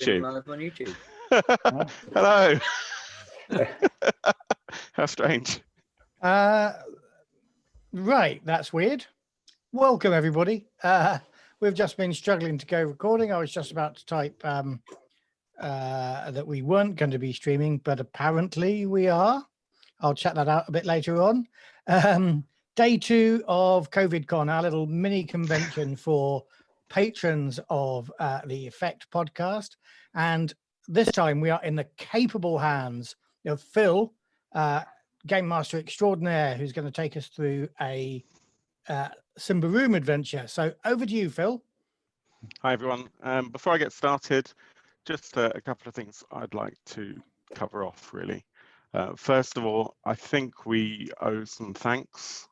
YouTube. Live on YouTube. Hello. How strange. Right, that's weird. Welcome, everybody. We've just been struggling to go recording. I was just about to type that we weren't going to be streaming, but apparently we are. I'll check that out a bit later on. Day 2 of COVID-Con, our little mini convention for patrons of the Effect podcast. And this time we are in the capable hands of Phil, Game Master Extraordinaire, who's going to take us through a Symbaroum adventure. So over to you, Phil. Hi, everyone. Before I get started, just a couple of things I'd like to cover off, really. First of all, I think we owe some thanks.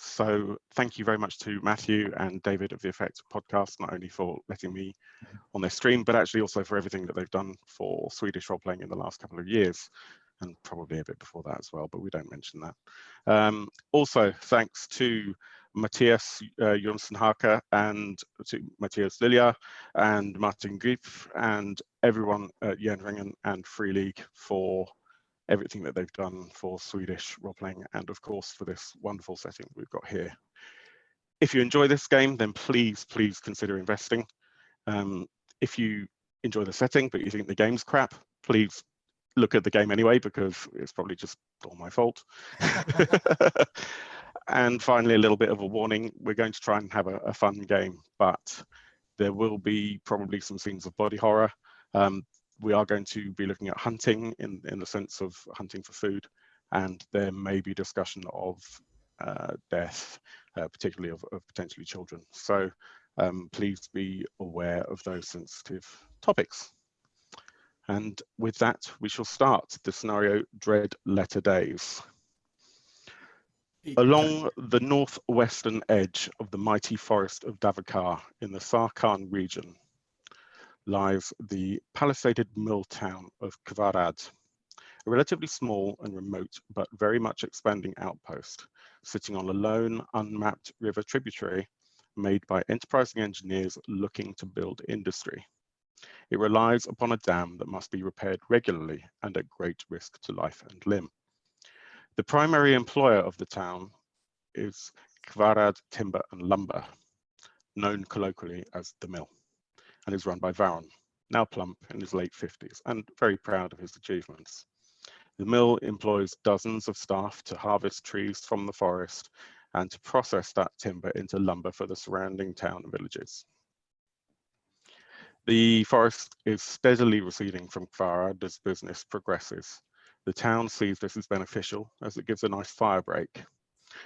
So thank you very much to Matthew and David of the Effect podcast, not only for letting me on their stream, but actually also for everything that they've done for Swedish role-playing in the last couple of years, and probably a bit before that as well, but we don't mention that. Also, thanks to Matthias Jonsson-Haka and to Matthias Lilja and Martin Grief and everyone at Jernringen and Free League for everything that they've done for Swedish role-playing, and of course for this wonderful setting we've got here. If you enjoy this game, then please consider investing. If you enjoy the setting but you think the game's crap, please look at the game anyway, because it's probably just all my fault. And finally, a little bit of a warning: we're going to try and have a fun game, but there will be probably some scenes of body horror. We are going to be looking at hunting in the sense of hunting for food, and there may be discussion of death, particularly of potentially children. So please be aware of those sensitive topics. And with that, we shall start the scenario Dread Letter Days. Along the northwestern edge of the mighty forest of Davokar in the Saar-Kahn region lies the palisaded mill town of Kvarad, a relatively small and remote but very much expanding outpost sitting on a lone, unmapped river tributary made by enterprising engineers looking to build industry. It relies upon a dam that must be repaired regularly and at great risk to life and limb. The primary employer of the town is Kvarad Timber and Lumber, known colloquially as the mill, and is run by Varon, now plump in his late 50s, and very proud of his achievements. The mill employs dozens of staff to harvest trees from the forest and to process that timber into lumber for the surrounding town and villages. The forest is steadily receding from Kvarad as business progresses. The town sees this as beneficial as it gives a nice fire break.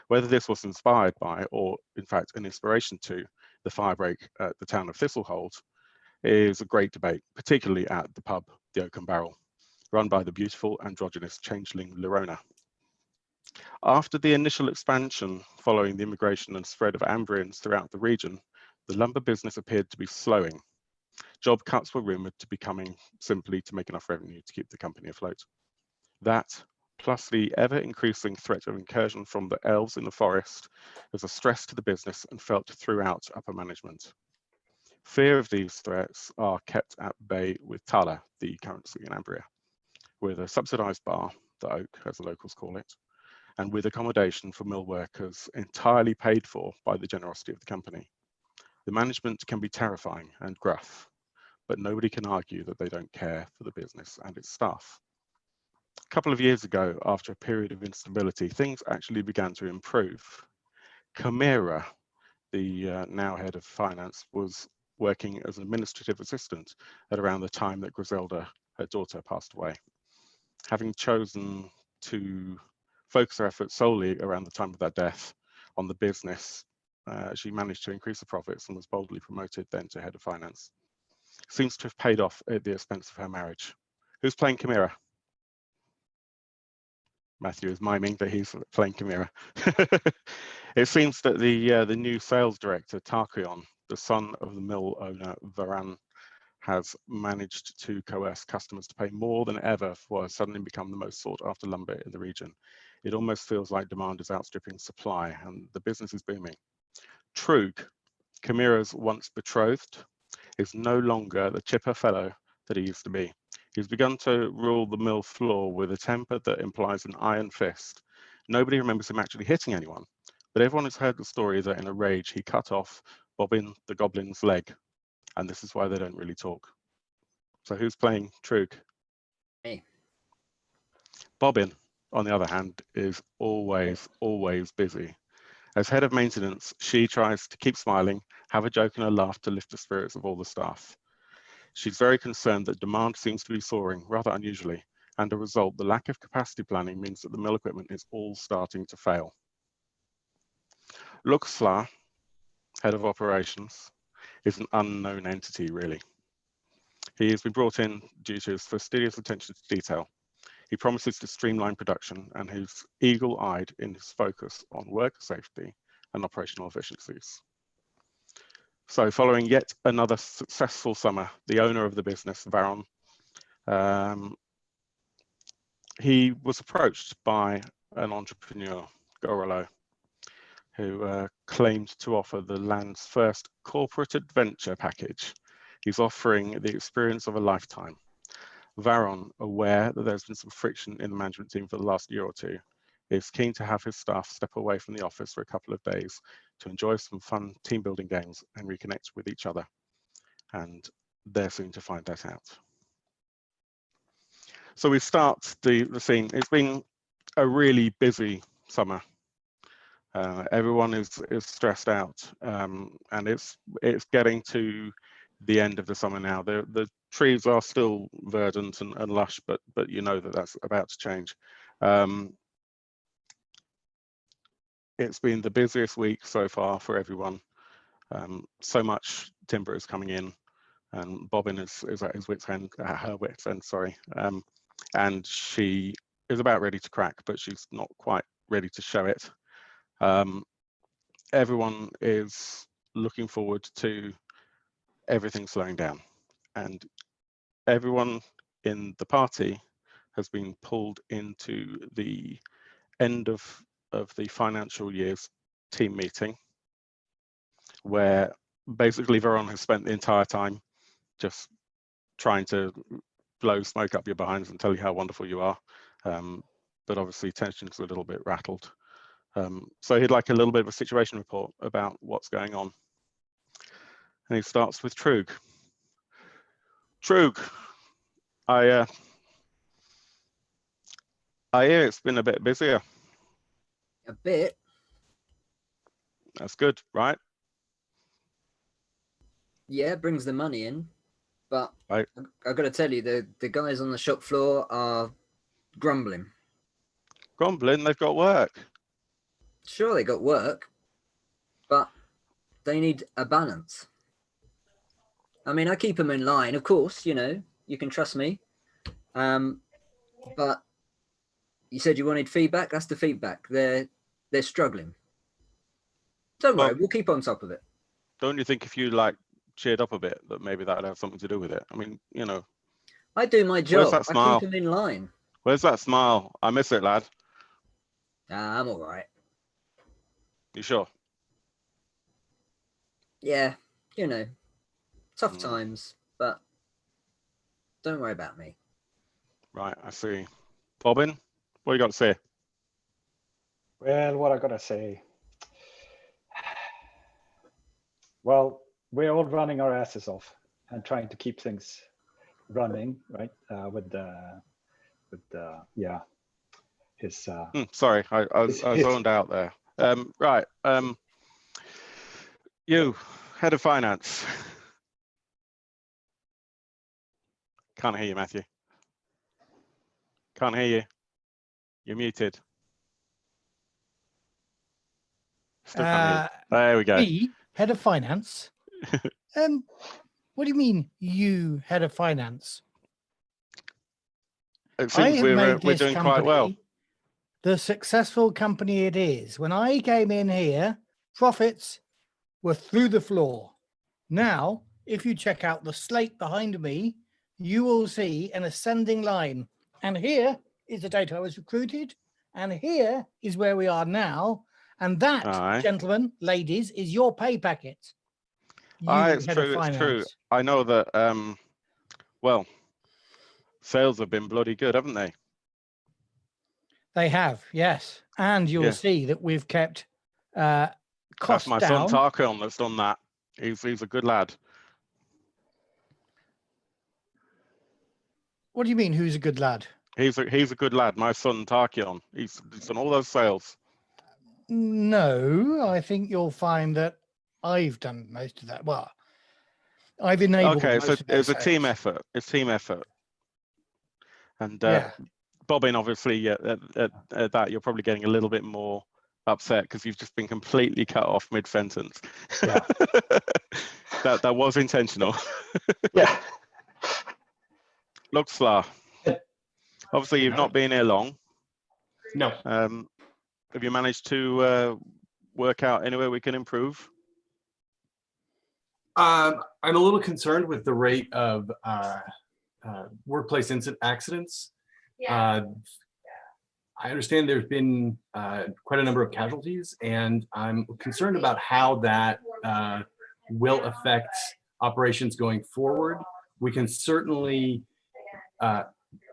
Whether this was inspired by, or in fact an inspiration to, the fire break at the town of Thistlehold is a great debate, particularly at the pub, the Oak and Barrel, run by the beautiful androgynous changeling Lorona. After the initial expansion following the immigration and spread of Ambrians throughout the region, the lumber business appeared to be slowing. Job cuts were rumoured to be coming simply to make enough revenue to keep the company afloat. That, plus the ever-increasing threat of incursion from the elves in the forest, was a stress to the business and felt throughout upper management. Fear of these threats are kept at bay with Tala, the currency in Ambria, with a subsidised bar, the Oak as the locals call it, and with accommodation for mill workers entirely paid for by the generosity of the company. The management can be terrifying and gruff, but nobody can argue that they don't care for the business and its staff. A couple of years ago, after a period of instability, things actually began to improve. Chimera, the now head of finance, was working as an administrative assistant at around the time that Griselda, her daughter, passed away. Having chosen to focus her efforts solely around the time of that death on the business, she managed to increase the profits and was boldly promoted then to head of finance. Seems to have paid off at the expense of her marriage. Who's playing Chimera? Matthew is miming that he's playing Chimera. It seems that the new sales director, Tarkion, the son of the mill owner Varon, has managed to coerce customers to pay more than ever for what has suddenly become the most sought after lumber in the region. It almost feels like demand is outstripping supply and the business is booming. Trug, Chimera's once betrothed, is no longer the chipper fellow that he used to be. He's begun to rule the mill floor with a temper that implies an iron fist. Nobody remembers him actually hitting anyone, but everyone has heard the story that in a rage he cut off Bobbin the Goblin's leg, and this is why they don't really talk. So who's playing Trug? Me. Bobbin, on the other hand, is always busy. As head of maintenance, she tries to keep smiling, have a joke and a laugh to lift the spirits of all the staff. She's very concerned that demand seems to be soaring, rather unusually, and as a result, the lack of capacity planning means that the mill equipment is all starting to fail. Luxla, head of operations, is an unknown entity, really. He has been brought in due to his fastidious attention to detail. He promises to streamline production and he's eagle-eyed in his focus on worker safety and operational efficiencies. So following yet another successful summer, the owner of the business, Varon, he was approached by an entrepreneur, Garolo, who claimed to offer the land's first corporate adventure package. He's offering the experience of a lifetime. Varon, aware that there's been some friction in the management team for the last year or two, is keen to have his staff step away from the office for a couple of days to enjoy some fun team building games and reconnect with each other. And they're soon to find that out. So we start the scene. It's been a really busy summer. Everyone is stressed out, and it's getting to the end of the summer now. The trees are still verdant and lush, but you know that that's about to change. It's been the busiest week so far for everyone. So much timber is coming in, and Bobbin is at his wit's end, her wit's end, sorry. And she is about ready to crack, but she's not quite ready to show it. Everyone is looking forward to everything slowing down, and everyone in the party has been pulled into the end of the financial year's team meeting, where basically Varon has spent the entire time just trying to blow smoke up your behinds and tell you how wonderful you are, but obviously tension's a little bit rattled. So he'd like a little bit of a situation report about what's going on. And he starts with Trug. Trug, I hear it's been a bit busier. A bit. That's good, right? Yeah, it brings the money in, but Right. I've got to tell you, the guys on the shop floor are grumbling. Grumbling, they've got work. Sure, they got work, but they need a balance. I mean, I keep them in line, of course, you know, you can trust me. But you said you wanted feedback. That's the feedback. They're struggling. Don't worry, we'll keep on top of it. Don't you think if you like cheered up a bit that maybe that would have something to do with it? I mean, you know. I do my job. Where's that smile? I keep them in line. Where's that smile? I miss it, lad. I'm all right. You sure? Yeah, you know, tough times, but don't worry about me. Right, I see. Bobbin, what you got to say? Well, what I gotta say? Well, we're all running our asses off and trying to keep things running, right? Sorry, I zoned out there. Right, you, head of finance. Can't hear you, Matthew. Can't hear you. You're muted. Still can't hear you. There we go. Me, head of finance. What do you mean, you head of finance? It seems we're doing quite well. The successful company it is. When I came in here, profits were through the floor. Now, if you check out the slate behind me, you will see an ascending line. And here is the date I was recruited. And here is where we are now. And that, gentlemen, ladies, is your pay packet. It's true. I know that, well, sales have been bloody good, haven't they? They have, yes. And you'll Yeah. see that we've kept That's costs my down. son Saar-Kahn that's done that. He's a good lad. What do you mean, who's a good lad? He's a good lad. My son Saar-Kahn. He's done all those sales. No, I think you'll find that I've done most of that. Well, I've enabled Okay, most so of those it's a team sales. effort. It's team effort. And Yeah. Bobbin, obviously, at that, you're probably getting a little bit more upset because you've just been completely cut off mid-sentence. Yeah. that was intentional. Yeah. Look, Sla. Obviously, you've not been here long. No. Have you managed to work out anywhere we can improve? I'm a little concerned with the rate of workplace accidents. I understand there's been quite a number of casualties, and I'm concerned about how that will affect operations going forward. We can certainly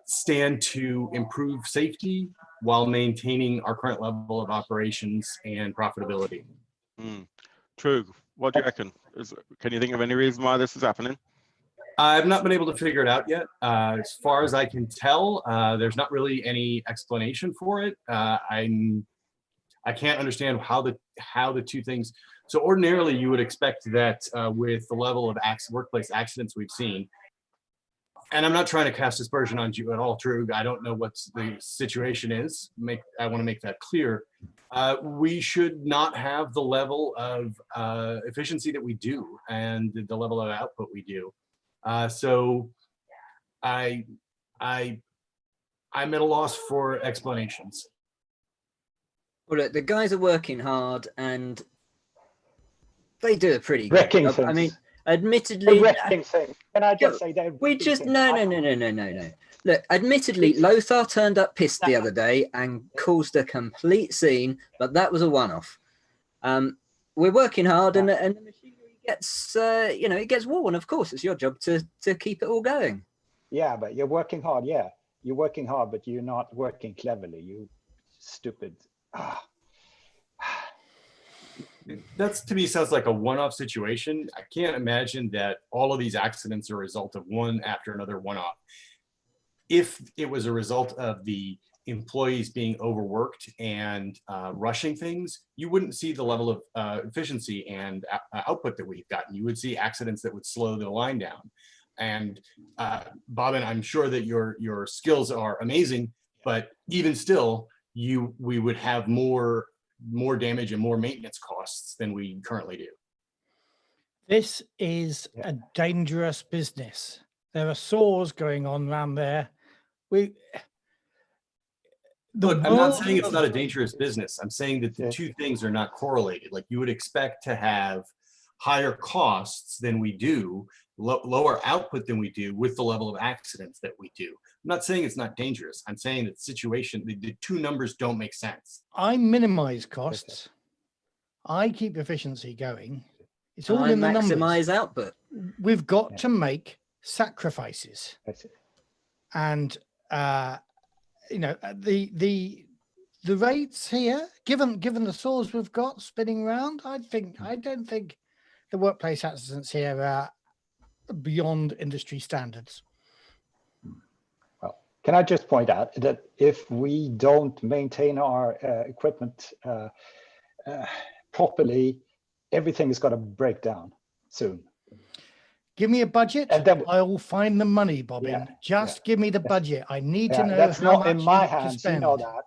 stand to improve safety while maintaining our current level of operations and profitability. True. What do you reckon? Can you think of any reason why this is happening? I've not been able to figure it out yet. As far as I can tell, there's not really any explanation for it. I can't understand how the two things. So ordinarily, you would expect that with the level of workplace accidents we've seen, and I'm not trying to cast aspersion on you at all, Trug. I don't know what the situation is. I want to make that clear. We should not have the level of efficiency that we do and the level of output we do. So I'm at a loss for explanations. Well, look, the guys are working hard and they do a pretty good Wrecking job. things. I mean, admittedly, Wrecking things. Can I just say that? we just no. Look, admittedly, Lothar turned up pissed the other day and caused a complete scene, but that was a one-off. We're working hard, and the machinery gets, it gets worn. Of course, it's your job to keep it all going. Yeah, but you're working hard. Yeah, you're working hard, but you're not working cleverly. You stupid. That's, to me, sounds like a one-off situation. I can't imagine that all of these accidents are a result of one after another one-off. If it was a result of the employees being overworked and rushing things, you wouldn't see the level of efficiency and output that we've gotten. You would see accidents that would slow the line down. And Bobbin, I'm sure that your skills are amazing, but even still, we would have more damage and more maintenance costs than we currently do. This is a dangerous business. There are saws going on around there. Look, I'm not saying it's not a dangerous business. I'm saying that the two things are not correlated. Like, you would expect to have higher costs than we do, lower output than we do with the level of accidents that we do. I'm not saying it's not dangerous. I'm saying that the two numbers don't make sense. I minimize costs. I keep efficiency going. It's all in the numbers. Maximize output. We've got to make sacrifices. And the rates here, given the saws we've got spinning around, I don't think the workplace accidents here are beyond industry standards. Well, can I just point out that if we don't maintain our equipment properly, everything is going to break down soon. Give me a budget, and then I'll find the money, Bobbin. Just give me the budget. I need to know that's how not much in my you need hands. to spend. You know that.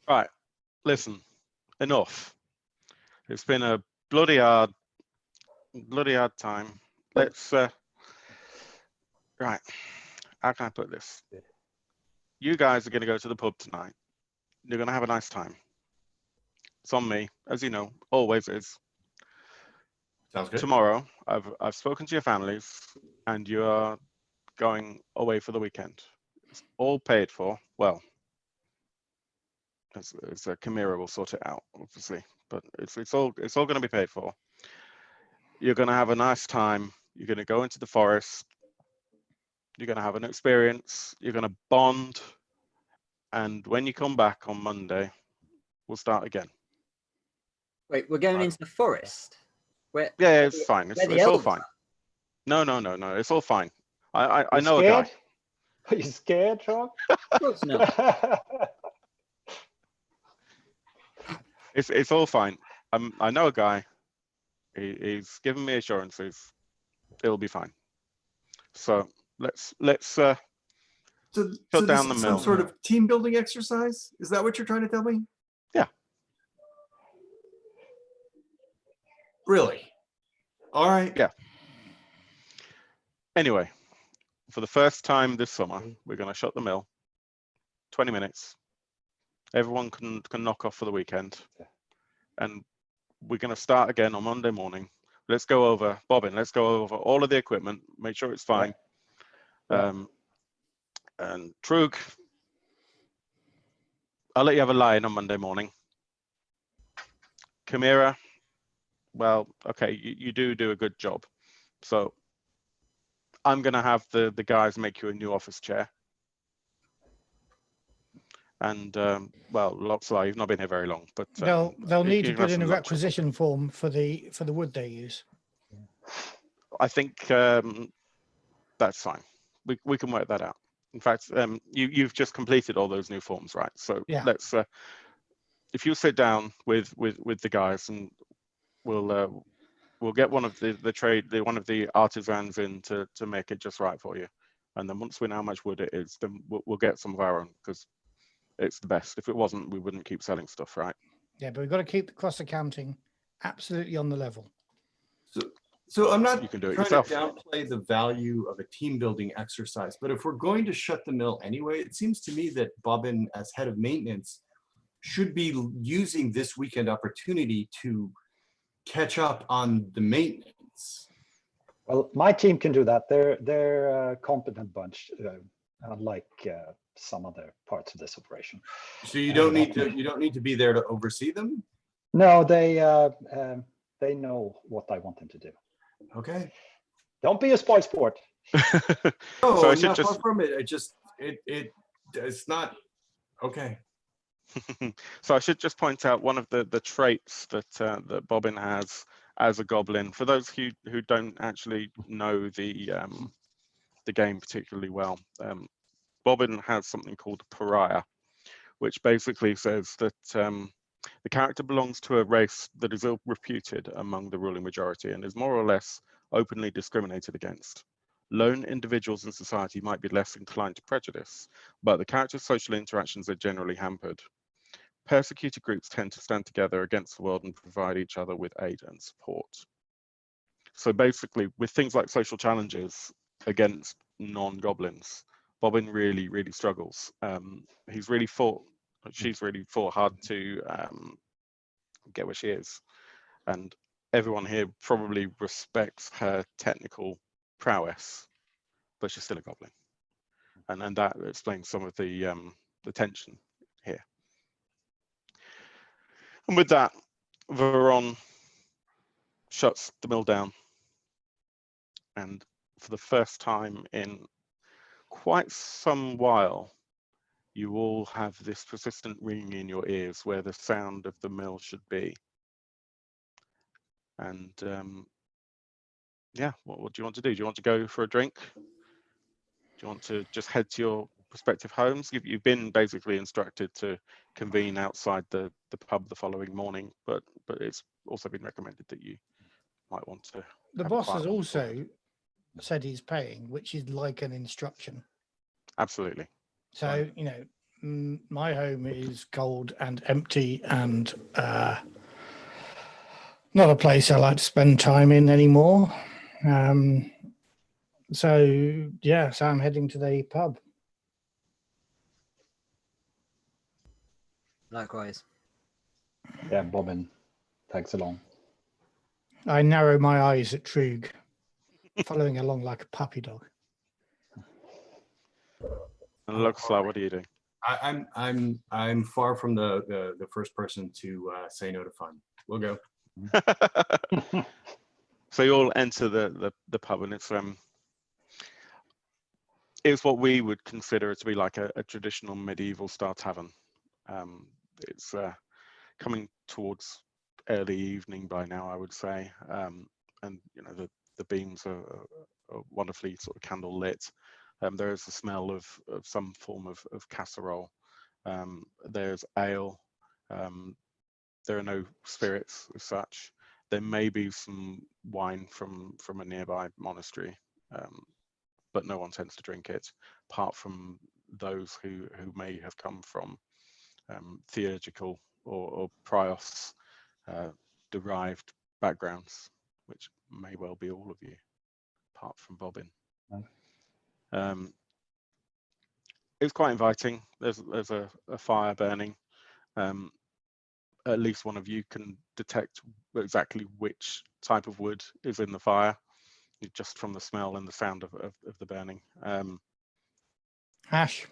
Right, listen, enough. It's been a bloody hard time. Let's right. How can I put this? You guys are going to go to the pub tonight. You're going to have a nice time. It's on me, as you know, always is. Sounds good. Tomorrow, I've spoken to your families, and you are going away for the weekend. It's all paid for. Well, it's Chimera will sort it out, obviously, but it's all going to be paid for. You're going to have a nice time. You're going to go into the forest. You're going to have an experience. You're going to bond. And when you come back on Monday, we'll start again. Wait, we're going into the forest. Where? Yeah, it's fine. Where the It's all elves fine. are. No. It's all fine. I You know scared? a guy. Are you scared, Sean? Of course not. It's all fine. I know a guy. He's given me assurances. It'll be fine. So let's So shut this down the is mill. some sort of team building exercise? Is that what you're trying to tell me? Yeah. Really? All right. Yeah. Anyway, for the first time this summer, we're going to shut the mill. 20 minutes. Everyone can knock off for the weekend. And we're going to start again on Monday morning. Let's go over, Bobbin, let's go over all of the equipment, make sure it's fine. Yeah. And Trug, I'll let you have a line on Monday morning. Kamira, well, okay, you do a good job. So I'm going to have the guys make you a new office chair. And well, Loxley, you've not been here very long, but They'll need to you can put have in a some lunch or requisition form for the wood they use. I think that's fine. We can work that out. In fact, you've just completed all those new forms, right? So Yeah. let's if you sit down with the guys, and we'll get one of the artisans in to make it just right for you. And then once we know how much wood it is, then we'll get some of our own, because it's the best. If it wasn't, we wouldn't keep selling stuff, right? Yeah, but we've got to keep the cost accounting absolutely on the level. So I'm not You can do it trying yourself. to downplay the value of a team building exercise, but if we're going to shut the mill anyway, it seems to me that Bobbin, as head of maintenance, should be using this weekend opportunity to catch up on the maintenance. Well, my team can do that. They're a competent bunch, unlike some other parts of this operation. So you don't need to be there to oversee them? No, they know what I want them to do. Okay. Don't be a spoil sport. Oh, So I should not just far from it. It's not okay. So I should just point out one of the traits that that Bobbin has as a goblin. For those who don't actually know the game particularly well, Bobbin has something called pariah, which basically says that the character belongs to a race that is ill-reputed among the ruling majority and is more or less openly discriminated against. Lone individuals in society might be less inclined to prejudice, but the character's social interactions are generally hampered. Persecuted groups tend to stand together against the world and provide each other with aid and support. So basically, with things like social challenges against non-goblins, Bobbin really struggles. She's really fought hard to get where she is, and everyone here probably respects her technical prowess, but she's still a goblin, and that explains some of the tension here. And with that, Varon shuts the mill down, and for the first time in quite some while, you all have this persistent ringing in your ears where the sound of the mill should be. And yeah, what do you want to do? Do you want to go for a drink? Do you want to just head to your respective homes? You've been basically instructed to convene outside the pub the following morning, but it's also been recommended that you might want to. The boss has also said he's paying, which is like an instruction. Absolutely. So, you know, my home is cold and empty and not a place I like to spend time in anymore. So, yeah, so I'm heading to the pub. Likewise. Yeah, Bobbin tags along. I narrow my eyes at Trug, following along like a puppy dog. And looks like, what are you doing? I'm far from the first person to say no to fun. We'll go. So you all enter the pub, and it's it's what we would consider to be like a traditional medieval style tavern. It's coming towards early evening by now, I would say, and you know the beams are wonderfully sort of candle lit. There is the smell of some form of casserole. There's ale. There are no spirits as such. There may be some wine from a nearby monastery, but no one tends to drink it, apart from those who may have come from theurgical or prios derived backgrounds, which may well be all of you, apart from Bobbin. It's quite inviting. There's a fire burning. At least one of you can detect exactly which type of wood is in the fire, just from the smell and the sound of the burning. Ash.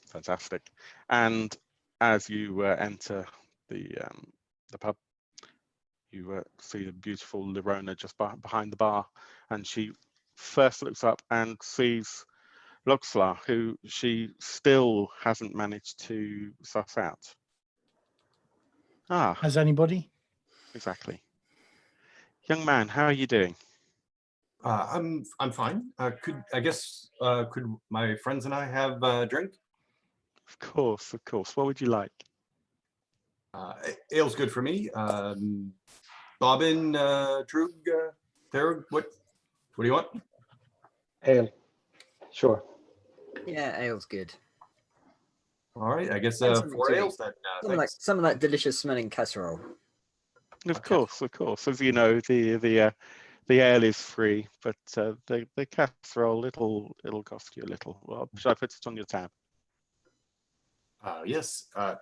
Fantastic. And as you enter the pub, you see the beautiful Lirona just behind the bar, and she first looks up and sees Logslar, who she still hasn't managed to suss out. Ah, Has anybody? exactly. Young man, how are you doing? I'm fine. Could my friends and I have a drink? Of course, of course. What would you like? Ale's good for me. Bobbin, Trug, Therug, what do you want? Ale. Sure. Yeah, ale's good. All right, I guess And something 4 to eat. ales. That Some of that delicious smelling casserole. Of Okay. course, of course. As you know, the ale is free, but the casserole it'll cost you a little. Well, should I put it on your tab? Yes. Oh,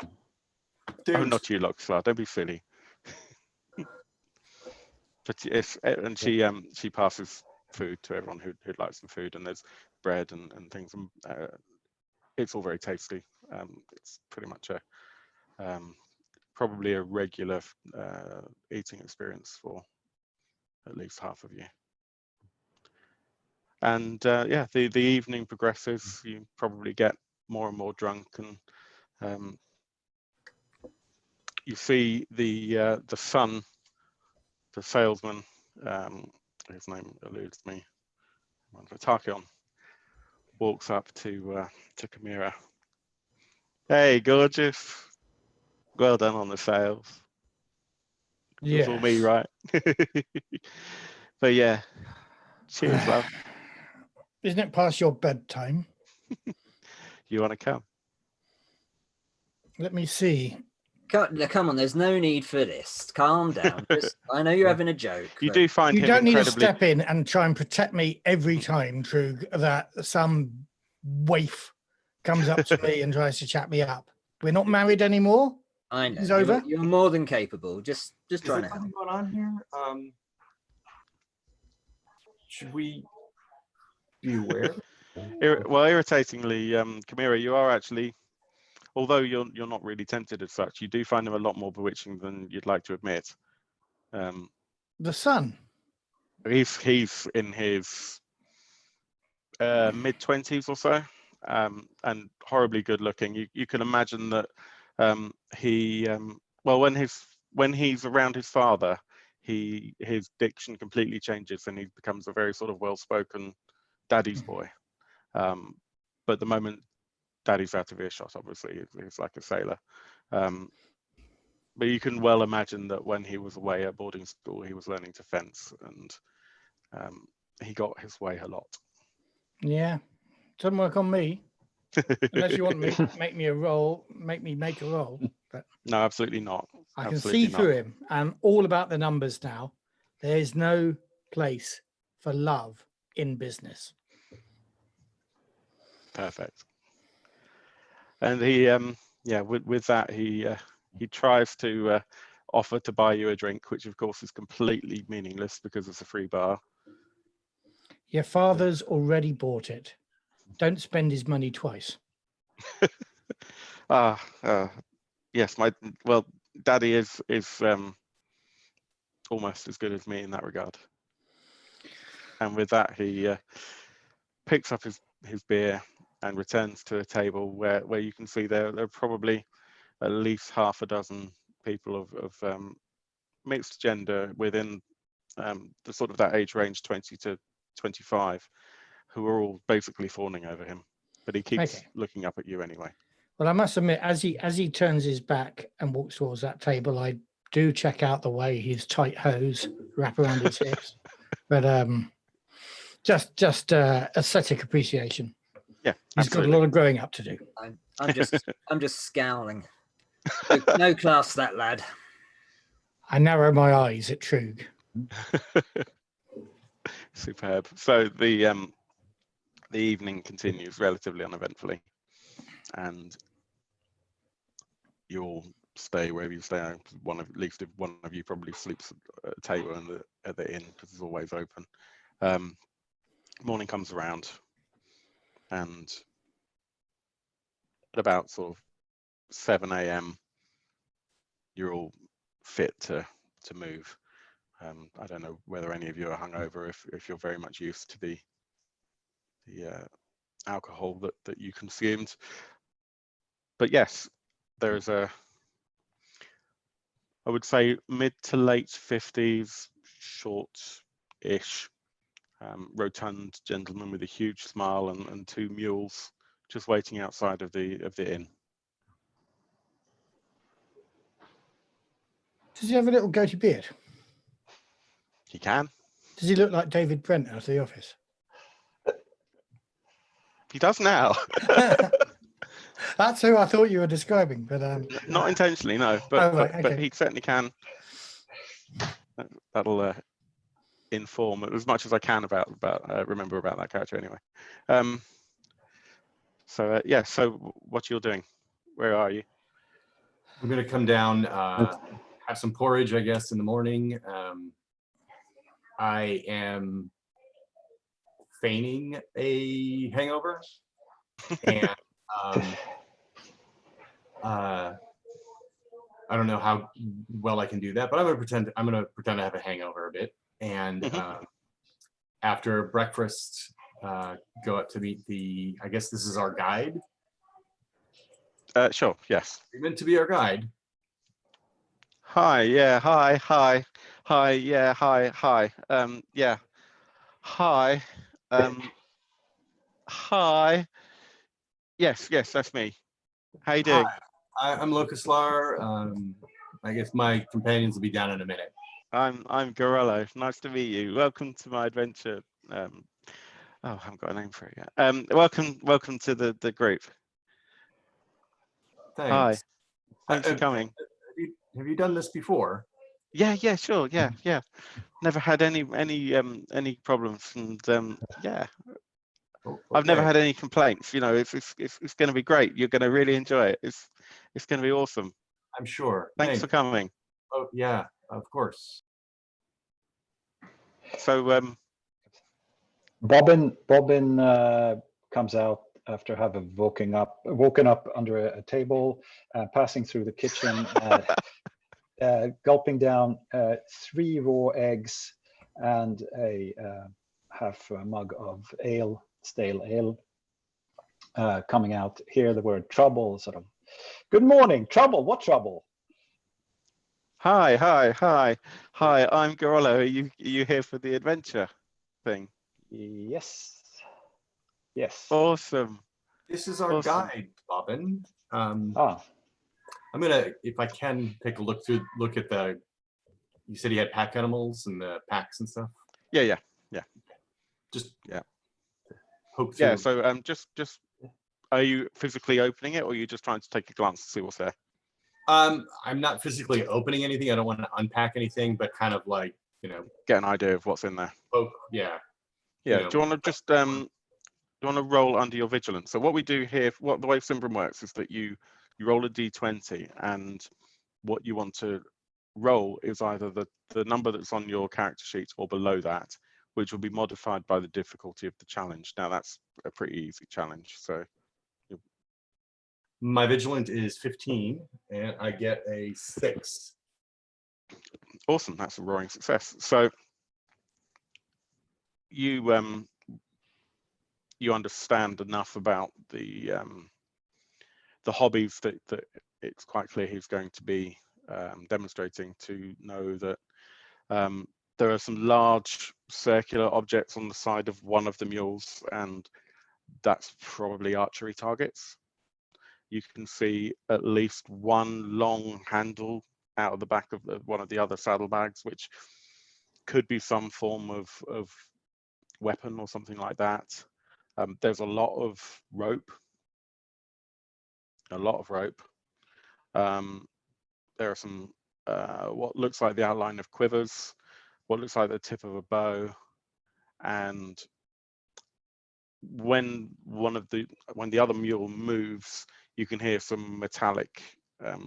Dude, not you, Loxlar. Don't be silly. But yes, and she passes food to everyone who'd like some food, and there's bread and things. And it's all very tasty. It's pretty much probably a regular eating experience for at least half of you. And yeah, the evening progresses. You probably get more and more drunk, and you see the son, the salesman, his name eludes me, Tachyon, walks up to Chimera. Hey, gorgeous. Well done on the sales. It was all me, right? But yeah, cheers, love. Isn't it past your bedtime? You want to come? Let me see. Come on, there's no need for this. Calm down. I know you're having a joke. You but do find You him don't need to incredibly. step in and try and protect me every time, Trug, that some waif comes up to me and tries to chat me up. We're not married anymore. I know. It's over. You're more than capable. Just is trying there to help. something going on here? Should we be aware? Well, irritatingly, Chimera, you are actually, although you're not really tempted as such, you do find him a lot more bewitching than you'd like to admit. The sun. He's in his mid-20s or so, and horribly good looking. You can imagine that well, when he's around his father, his diction completely changes and he becomes a very sort of well-spoken daddy's boy. But the moment daddy's out of earshot, obviously he's like a sailor. But you can well imagine that when he was away at boarding school, he was learning to fence, and he got his way a lot. Yeah. Doesn't work on me. Unless you want me make me a roll, make me make a roll. But No, absolutely not. I can Absolutely see not. through him. I'm all about the numbers now. There is no place for love in business. Perfect. And he, yeah, with that, he tries to offer to buy you a drink, which of course is completely meaningless because it's a free bar. Your father's already bought it. Don't spend his money twice. Yes, Daddy is almost as good as me in that regard. And with that, he picks up his beer and returns to a table where you can see there are probably at least half a dozen people of mixed gender within the sort of that age range, 20 to 25, who are all basically fawning over him, but he keeps looking up at you anyway. Well, I must admit, as he turns his back and walks towards that table, I do check out the way his tight hose wrap around his hips. But just aesthetic appreciation. Yeah, he's got a lot of growing up to do. I'm just scowling. No class, that lad. I narrow my eyes at Trug. Superb. So the evening continues relatively uneventfully, and you'll stay wherever you stay. At least if one of you probably sleeps at a table at the inn, because it's always open. Morning comes around, and at about sort of 7 a.m. you're all fit to move. I don't know whether any of you are hungover, if you're very much used to the alcohol that you consumed. But yes, there's I would say mid to late 50s, short-ish, rotund gentleman with a huge smile and two mules just waiting outside of the inn. Does he have a little goatee beard? He can. Does he look like David Brent out of The Office? He does now. That's who I thought you were describing, but not intentionally, no. But oh, right, okay. But he certainly can. That'll inform as much as I can about remember about that character anyway. So yeah. So what you're doing? Where are you? I'm gonna come down, have some porridge, I guess, in the morning. I am feigning a hangover, and I don't know how well I can do that, but I'm gonna pretend I have a hangover a bit. And after breakfast, go up to meet I guess this is our guide. Sure. Yes. You're meant to be our guide. Hi. Yeah. Hi. Hi. Hi. Yeah. Hi. Hi. Yeah. Hi. Hi. Yes. Yes. That's me. How you doing? Hi. I'm Locuslar. I guess my companions will be down in a minute. I'm Garolo. Nice to meet you. Welcome to my adventure. Oh, I haven't got a name for it yet. Welcome to the group. Thanks. Hi. Thanks for coming. Have you done this before? Yeah. Sure. Yeah. Never had any problems, and yeah. Okay. I've never had any complaints. You know, it's going to be great. You're going to really enjoy it. It's going to be awesome. I'm sure. Thanks for coming. Oh yeah, of course. So Bobbin comes out after having woken up under a table, passing through the kitchen, gulping down 3 raw eggs and a half a mug of ale, stale ale. Coming out, hear the word trouble, sort of, good morning, trouble, what trouble? Hi, I'm Garolo. Are you here for the adventure thing? Yes. Awesome. This is our guide, Bobbin. I'm gonna, if I can, take a look at the. You said he had pack animals and the packs and stuff. Yeah. Just yeah. Hope. Yeah. So just are you physically opening it, or are you just trying to take a glance to see what's there? I'm not physically opening anything. I don't want to unpack anything, but kind of like, you know, get an idea of what's in there. Oh yeah. Yeah. You know. Do you want to just do you want to roll under your vigilance? So what we do here, the way Symbaroum works is that you roll a d20, and what you want to roll is either the number that's on your character sheet or below that, which will be modified by the difficulty of the challenge. Now that's a pretty easy challenge. So my vigilant is 15, and I get a 6. Awesome, that's a roaring success. So you you understand enough about the hobbies that it's quite clear he's going to be demonstrating to know that there are some large circular objects on the side of one of the mules, and that's probably archery targets. You can see at least one long handle out of the back of one of the other saddlebags, which could be some form of weapon or something like that. There's a lot of rope. There are some what looks like the outline of quivers, what looks like the tip of a bow, and when the other mule moves, you can hear some metallic,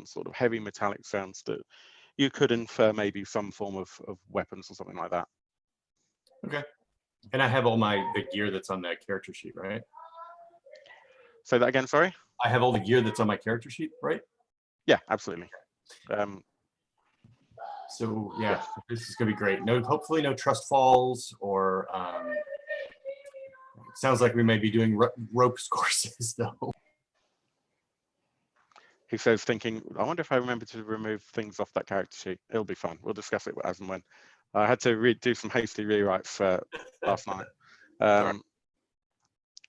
sort of heavy metallic sounds that you could infer maybe some form of weapons or something like that. Okay. And I have all the gear that's on that character sheet, right? Say that again, sorry? I have all the gear that's on my character sheet, right? Yeah, absolutely. So yeah, this is gonna be great. No, hopefully no trust falls or sounds like we may be doing ropes courses though. He says, thinking, I wonder if I remember to remove things off that character sheet. It'll be fun. We'll discuss it as and when. I had to do some hasty rewrites last night.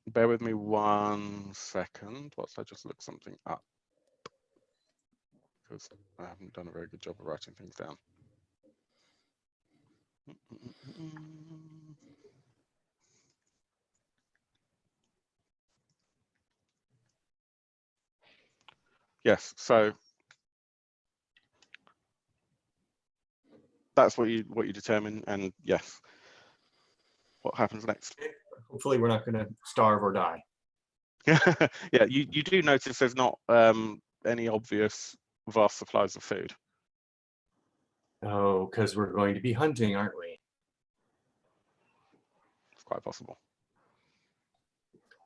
Bear with me 1 second whilst I just look something up, because I haven't done a very good job of writing things down. Yes, so that's what you determine, and yes, what happens next? Hopefully we're not going to starve or die. Yeah, you do notice there's not any obvious vast supplies of food. Oh, because we're going to be hunting, aren't we? It's quite possible.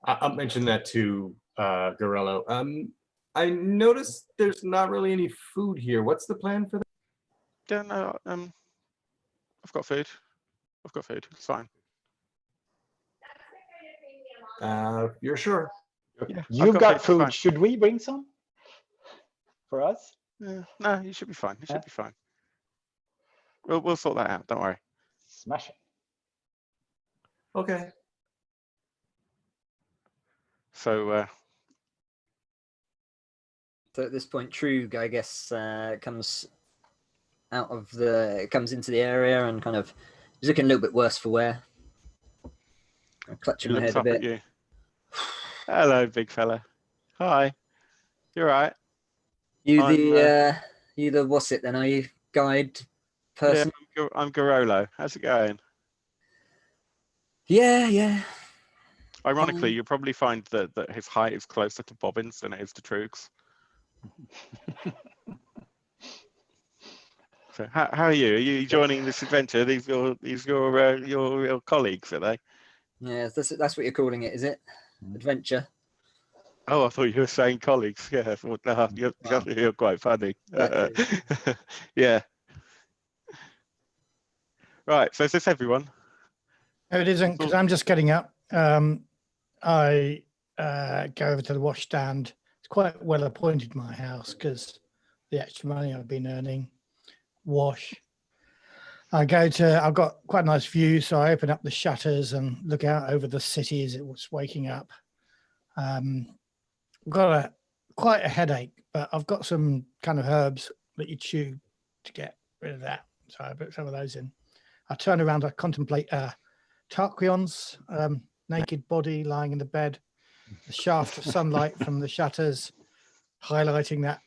I'll mention that to Garolo. I noticed there's not really any food here. What's the plan for that? Yeah, no, I've got food. It's fine. You're sure? Yeah, You've got food. fine. Should we bring some for us? No, you should be fine. You should be fine. We'll sort that out. Don't worry. Smashing. Okay. So So at this point, Trug, I guess, comes into the area and kind of is looking a little bit worse for wear. I'm clutching my head a bit. You. Hello, big fella. Hi. You're right. You the what's it then? Are you guide person? Yeah, I'm Garolo. How's it going? Yeah. Ironically, you'll probably find that his height is closer to Bobbin's than it is to Trug's. So how are you? Are you joining this adventure? These your colleagues, are they? Yeah, that's what you're calling it, is it? Adventure. Oh, I thought you were saying colleagues. Yeah, well, no, you're quite funny. Yeah. Right. So is this everyone? No, it isn't, because I'm just getting up. I go over to the washstand. It's quite well appointed, my house, because the extra money I've been earning. Wash. I've got quite a nice view, so I open up the shutters and look out over the city as it was waking up. I've got quite a headache, but I've got some kind of herbs that you chew to get rid of that. So I put some of those in. I turn around, I contemplate Tarquion's naked body lying in the bed, the shaft of sunlight from the shutters, highlighting that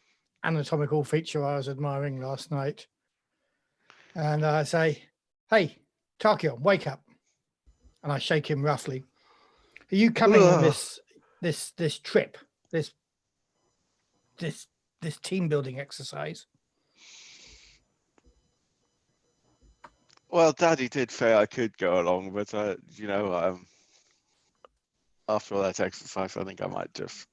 anatomical feature I was admiring last night. And I say, "Hey, Tarquion, wake up!" And I shake him roughly. Are you coming on this trip, this team building exercise? Well, Daddy did say I could go along, but after all that exercise, I think I might just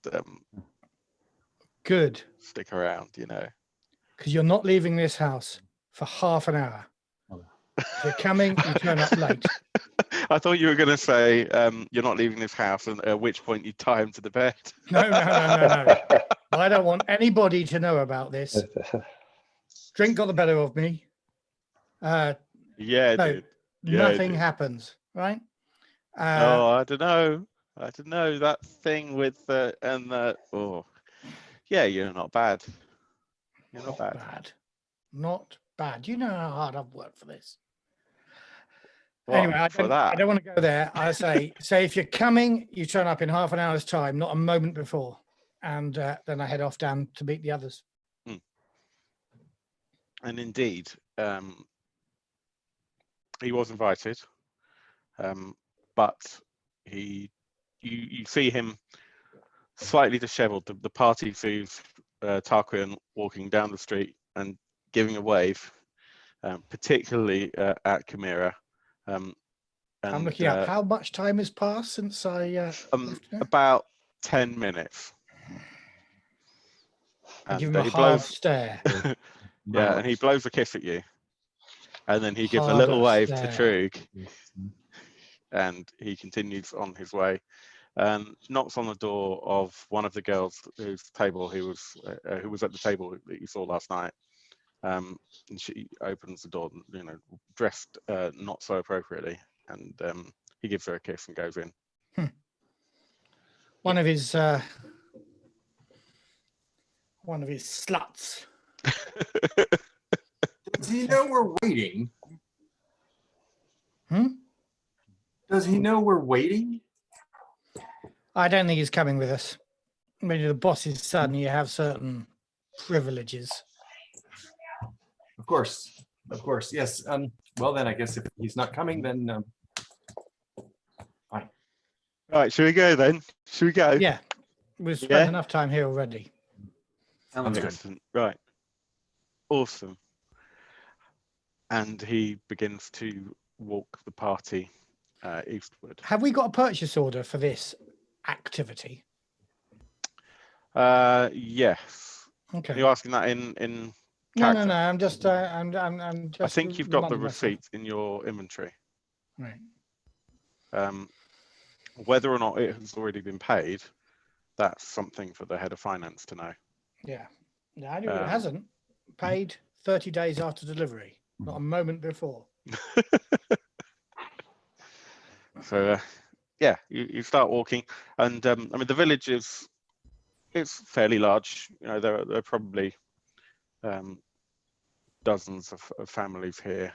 Good. stick around. Because you're not leaving this house for half an hour. If you're coming, you turn up late. I thought you were going to say you're not leaving this house, and at which point you tie him to the bed. No. I don't want anybody to know about this. Drink got the better of me. Yeah, it No, did. Yeah, it nothing did. happens, right? Oh, I don't know. That thing with the and the. Oh, yeah, you're not bad. You're not bad. Not bad. You know how hard I've worked for this. What, Anyway, I for don't want to go there. I say if you're coming, you turn up in half an hour's time, not a moment before, and then I head off down to meet the others. And indeed, he was invited, but you see him slightly dishevelled. The party sees Tarquin walking down the street and giving a wave, particularly at Chimera. I'm looking up how much time has passed since I left here? About 10 minutes. I give And him a hard stare. Yeah, and he blows a kiss at you, and then he gives a Harder little wave stare. to Trug, and he continues on his way, and knocks on the door of one of the girls whose table who was at the table that you saw last night. And she opens the door, dressed not so appropriately, and he gives her a kiss and goes in. One of his sluts. Does he know we're waiting? Does he know we're waiting? I don't think he's coming with us. When you're the boss's son, you have certain privileges. Of course, yes. Well, then I guess if he's not coming, then fine. All right, should we go then? Should we go? Yeah, we've spent enough time here already. Excellent. Right. Awesome. And he begins to walk the party eastward. Have we got a purchase order for this activity? Yes. Okay. Are you asking that in No. character? I'm just. I'm just. I think you've got the reminding myself. receipt in your inventory. Right. Whether or not it has already been paid, that's something for the head of finance to know. Yeah. No, I knew it hasn't paid 30 days after delivery, not a moment before. So, yeah, you start walking, and I mean the village it's fairly large. There are probably dozens of families here.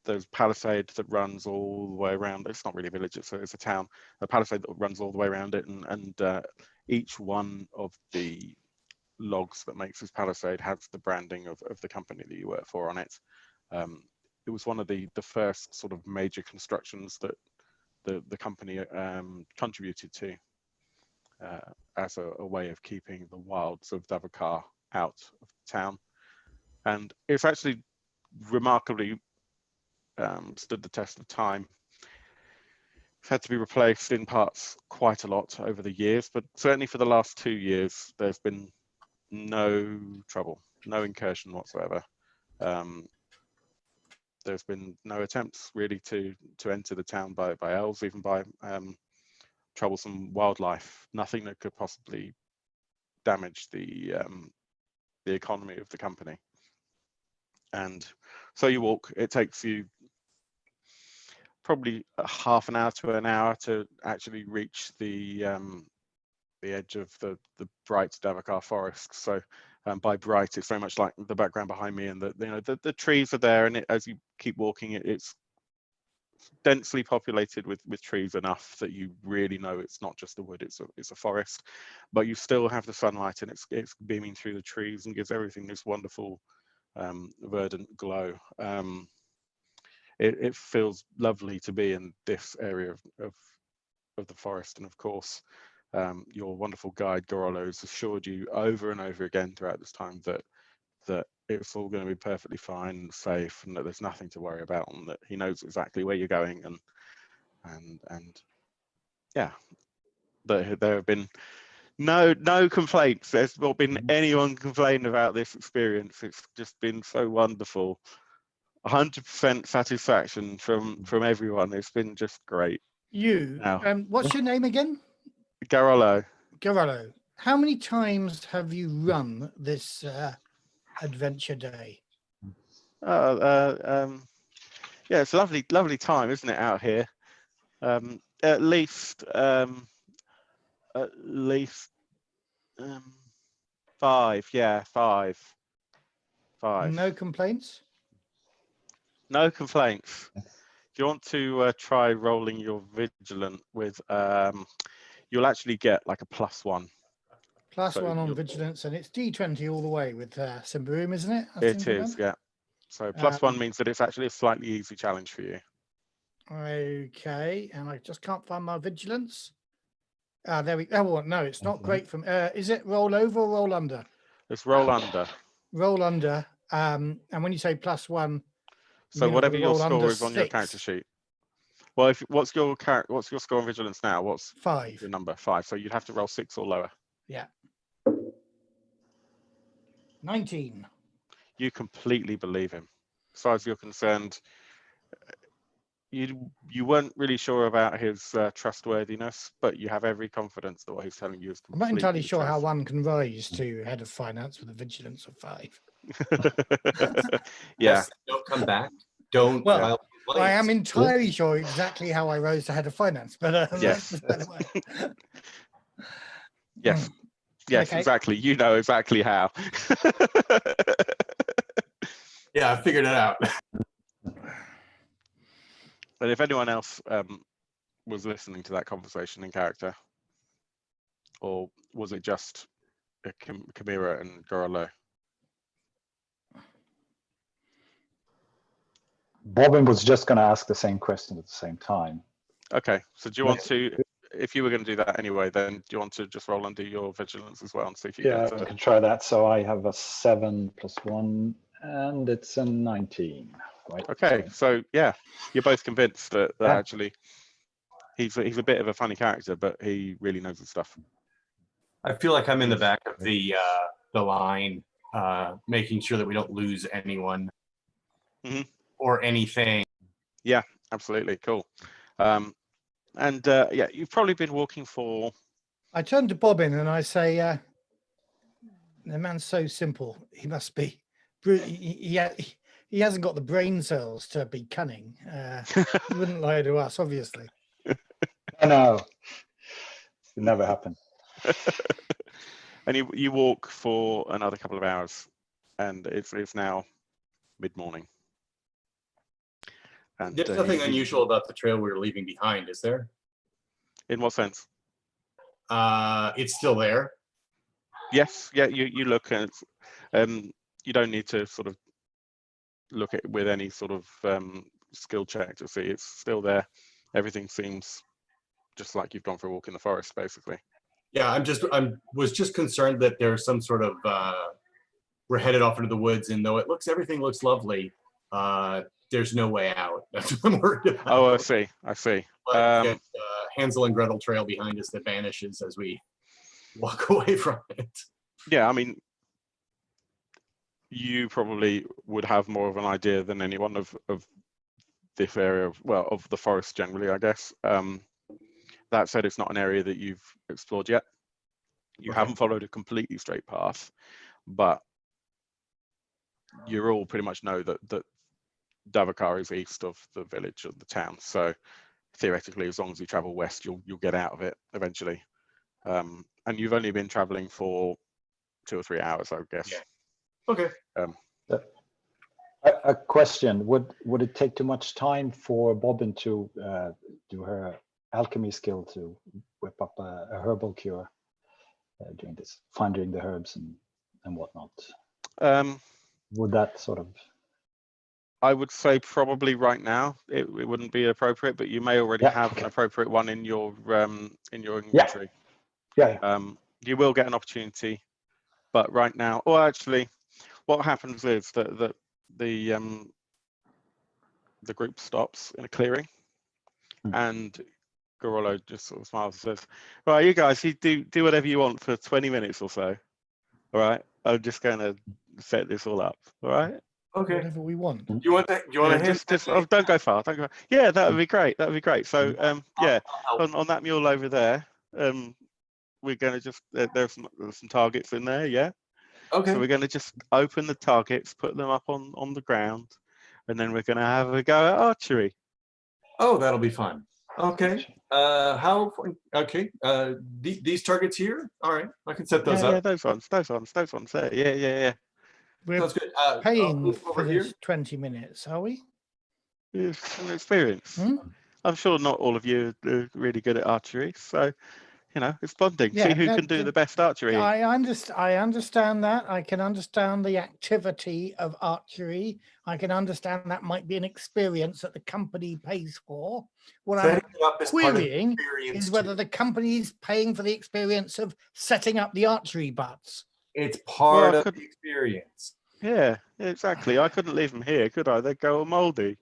There's palisade that runs all the way around. It's not really a village; it's a town. A palisade that runs all the way around it, and each one of the logs that makes this palisade has the branding of the company that you work for on it. It was one of the first sort of major constructions that the company contributed to as a way of keeping the wilds of Davokar out of the town. And it's actually remarkably stood the test of time. It's had to be replaced in parts quite a lot over the years, but certainly for the last 2 years, there's been no trouble, no incursion whatsoever. There's been no attempts really to enter the town by elves, even by troublesome wildlife. Nothing that could possibly damage the economy of the company. And so you walk. It takes you probably a half an hour to an hour to actually reach the edge of the bright Davokar forest. So by bright, it's very much like the background behind me, and the trees are there, and as you keep walking, it's densely populated with trees enough that you really know it's not just a wood, it's a forest, but you still have the sunlight, and it's beaming through the trees and gives everything this wonderful verdant glow. It feels lovely to be in this area of the forest, and of course your wonderful guide Garolo has assured you over and over again throughout this time that it's all going to be perfectly fine and safe, and that there's nothing to worry about, and that he knows exactly where you're going, and yeah, there have been no complaints. There's not been anyone complaining about this experience. It's just been so wonderful. 100% satisfaction from everyone. It's been just great. You, Now, what's your name again? Garolo. Garolo. How many times have you run this adventure day? Yeah, it's a lovely time, isn't it, out here? At least 5. Yeah, five. No complaints? No complaints. If you want to try rolling your vigilant with, you'll actually get like a +1. Plus So 1 on vigilance, and it's D20 all the way with Symbaroum, isn't it? I seem It to is, remember. yeah. So +1 means that it's actually a slightly easy challenge for you. Okay, and I just can't find my vigilance. There we go. Oh, well, no, it's not great from. Is it roll over or roll under? It's roll under. Roll under. And when you say +1, So whatever your score under is on your 6. character sheet. Well, what's your score on vigilance now? What's 5. your number? 5. So you'd have to roll 6 or lower. Yeah. 19. You completely believe him. As far as you're concerned, you weren't really sure about his trustworthiness, but you have every confidence that what he's telling you is I'm completely not entirely sure how truth. one can rise to head of finance with a vigilance of 5. Yeah. Yes, don't come back. Don't. Well, file I complaints. am entirely sure exactly how I rose to head of finance, but Yes. that's by the way. Yes. Yes, Okay. exactly. You know exactly how. Yeah, I figured it out. But if anyone else was listening to that conversation in character, or was it just Chimera and Garolo? Bobbin was just going to ask the same question at the same time. Okay, so do you want to, if you were going to do that anyway, then do you want to just roll under your vigilance as well and see if you Yeah, get I can try that. So I have a 7 + 1, and it's a 19. Right. Okay, so yeah, you're both convinced that Yeah. actually he's a bit of a funny character, but he really knows his stuff. I feel like I'm in the back of the line, making sure that we don't lose anyone or anything. Yeah, absolutely, cool. Yeah, you've probably been walking for. I turn to Bobbin and I say, the man's so simple. He must be. He hasn't got the brain cells to be cunning. He wouldn't lie to us, obviously. No, it never happened. And you walk for another couple of hours, and it's now mid-morning. And There's nothing unusual about the trail we were leaving behind, is there? In what sense? It's still there. Yes, yeah. You look at, you don't need to sort of look at it with any sort of skill check to see it's still there. Everything seems just like you've gone for a walk in the forest, basically. Yeah, I was just concerned that there's some sort of we're headed off into the woods, and though everything looks lovely, there's no way out. That's what I'm worried about. Oh, I see. Like, Hansel and Gretel trail behind us that vanishes as we walk away from it. Yeah, I mean, you probably would have more of an idea than anyone of this area, of the forest generally, I guess. That said, it's not an area that you've explored yet. You haven't followed a completely straight path, but you all pretty much know that Davokar is east of the village of the town. So theoretically, as long as you travel west, you'll get out of it eventually. And you've only been traveling for 2 or 3 hours, I guess. Yeah. Okay. A question: Would it take too much time for Bobbin to do her alchemy skill to whip up a herbal cure doing this, finding the herbs and whatnot? Would that sort of? I would say probably right now it wouldn't be appropriate, but you may already have an appropriate one in your inventory. Yeah. You will get an opportunity, but right now, or actually, what happens is that the group stops in a clearing, and Garolo just sort of smiles and says, "Right, you guys, you do whatever you want for 20 minutes or so. All right, I'm just going to set this all up. All right." Okay. whatever we want. Do you want that? Do you want to hand? Oh, don't go far. Don't go. Yeah, that would be great. That would be great. So, yeah, I'll help. on that mule over there, we're going to just there's some targets in there. Yeah. Okay. So we're going to just open the targets, put them up on the ground, and then we're going to have a go at archery. Oh, that'll be fun. Okay. How? Okay. These targets here. All right. I can set those Yeah, up. those ones there. Yeah. We're Sounds good. paying Move for over this here. 20 minutes, are we? It's an experience. Hmm? I'm sure not all of you are really good at archery, so it's bonding. Yeah, See who no, can do the best archery. I understand that. I can understand the activity of archery. I can understand that might be an experience that the company pays for. What I'm Setting it up as part of the querying experience is whether too. the company is paying for the experience of setting up the archery butts. It's part Well, I of could- the experience. Yeah, exactly. I couldn't leave them here, could I? They'd go all mouldy.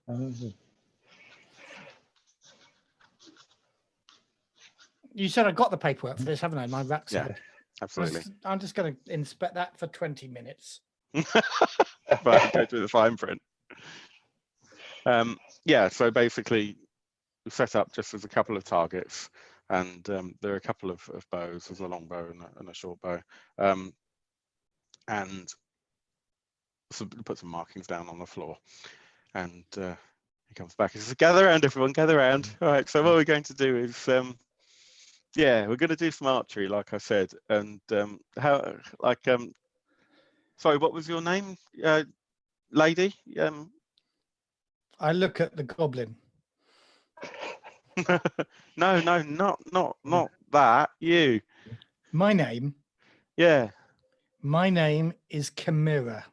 You said I got the paperwork for this, haven't I? My rucksack. Yeah, absolutely. I'm just going to inspect that for 20 minutes. Right, go through the fine print. Yeah, so basically we set up just as a couple of targets, and there are a couple of bows. There's a long bow and a short bow, and so put some markings down on the floor, and he comes back and says, "Gather around, everyone, gather around." All right, so what we're going to do is yeah, we're going to do some archery, like I said, and sorry, what was your name, lady? I look at the goblin. No, not that. You. My name Yeah, is Chimera.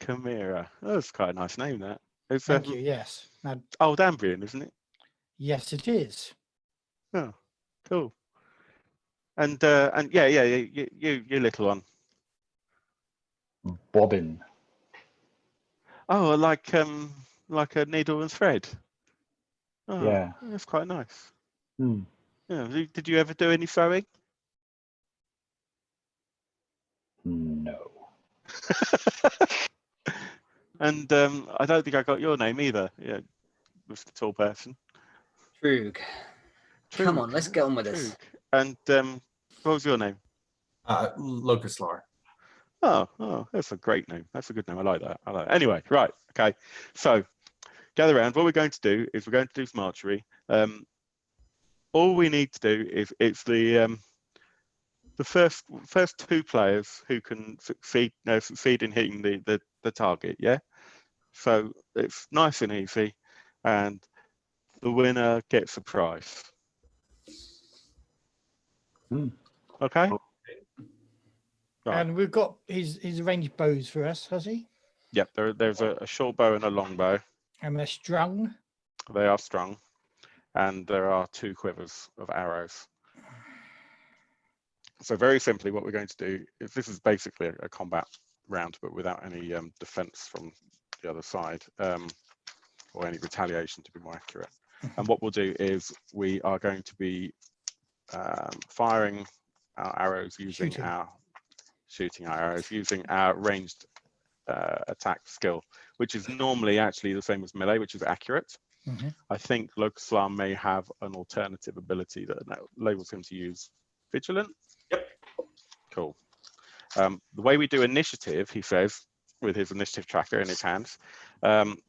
Chimera. Oh, that's quite a nice name. That. It's Thank you. Yes. Now, Old Ambrian, isn't it? yes, it is. Oh, cool. And yeah, you little one. Bobbin. Oh, like a needle and thread. Oh, Yeah. that's quite nice. Hmm. Yeah. Did you ever do any sewing? No. And I don't think I got your name either. Yeah, Mr. Tall Person. Trug. Come on, Trug, let's get on with this. Trug. And what was your name? Locust Lar. Oh, that's a great name. That's a good name. I like that. Anyway, right. Okay. So gather around. What we're going to do is we're going to do some archery. All we need to do is it's the first two players who can succeed in hitting the target. Yeah. So it's nice and easy, and the winner gets a prize. Hmm. Okay. Right. And we've got he's arranged bows for us, has he? Yep. There's a short bow and a long bow. And they're strung. They are strung, and there are 2 quivers of arrows. So very simply, what we're going to do is this is basically a combat round, but without any defense from the other side, or any retaliation, to be more accurate. And what we'll do is we are going to be firing our arrows using shooting our arrows using our ranged attack skill, which is normally actually the same as melee, which is accurate. Mm-hmm. I think Locust Lar may have an alternative ability that enables him to use vigilant. Yep. Cool. The way we do initiative, he says, with his initiative tracker in his hands,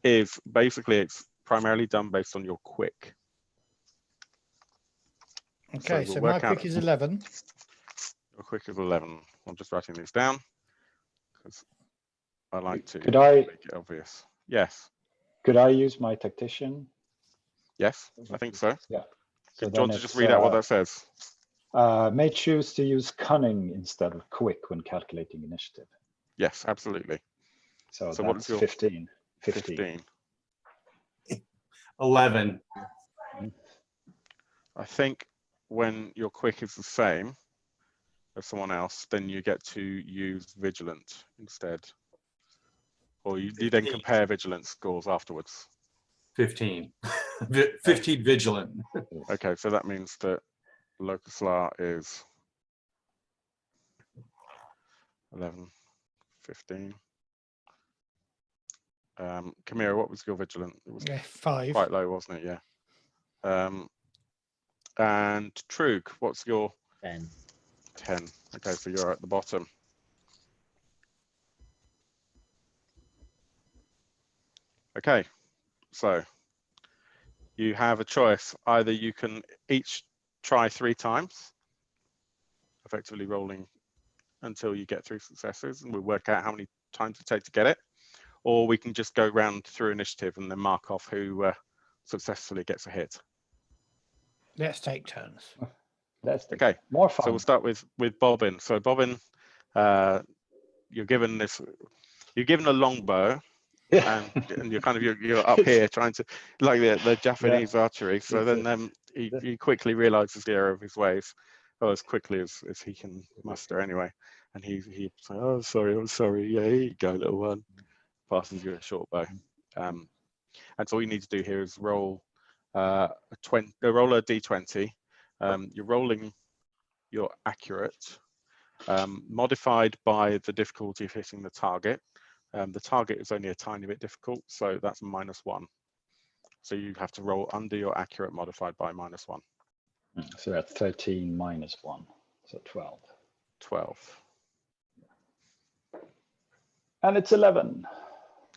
is basically it's primarily done based on your quick. Okay, so my quick is 11. Your quick is 11. I'm just writing these down because I like to Could I make it obvious. Yes. could I use my tactician? Yes, I think so. Yeah. Do you want to just read out what that says? May choose to use cunning instead of quick when calculating initiative. Yes, absolutely. So what that's is your 15. 15. 11. I think when your quick is the same as someone else, then you get to use vigilant instead. Or you then compare vigilance scores afterwards. 15. 15 vigilant. Okay, so that means that Locust Lar is 11, 15. Chimera, what was your vigilant? It was Yeah, 5. quite low, wasn't it? Yeah. And Trug, what's your 10. 10? Okay, so you're at the bottom. Okay, so you have a choice. Either you can each try 3 times, effectively rolling until you get 3 successes, and we'll work out how many times it takes to get it. Or we can just go round through initiative and then mark off who successfully gets a hit. Let's take turns. That's Okay, more fun. so we'll start with Bobbin. So Bobbin, you're given a longbow, and you're kind of you're up here trying to, like the Japanese archery. So then he quickly realizes the error of his ways, or as quickly as he can muster anyway. And he says, "Oh, sorry. Yeah, here you go, little one." Passes you a short bow. And so all you need to do here is roll roll a d20. You're rolling your accurate, modified by the difficulty of hitting the target. The target is only a tiny bit difficult, so that's -1. So you have to roll under your accurate modified by -1. So that's 13 minus 1, so 12. 12. And it's 11.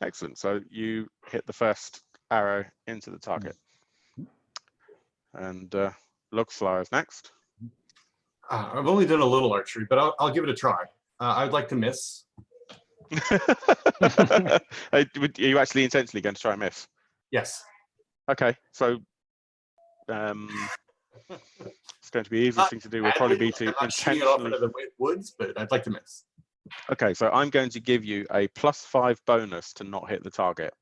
Excellent. So you hit the first arrow into the target. And Luxlar is next. I've only done a little archery, but I'll give it a try. I'd like to miss. Are you actually intentionally going to try and miss? Yes. Okay, so it's going to be the easiest thing to do will probably be to I'm not shooting it off intentionally. into the woods, but I'd like to miss. Okay, so I'm going to give you a +5 bonus to not hit the target.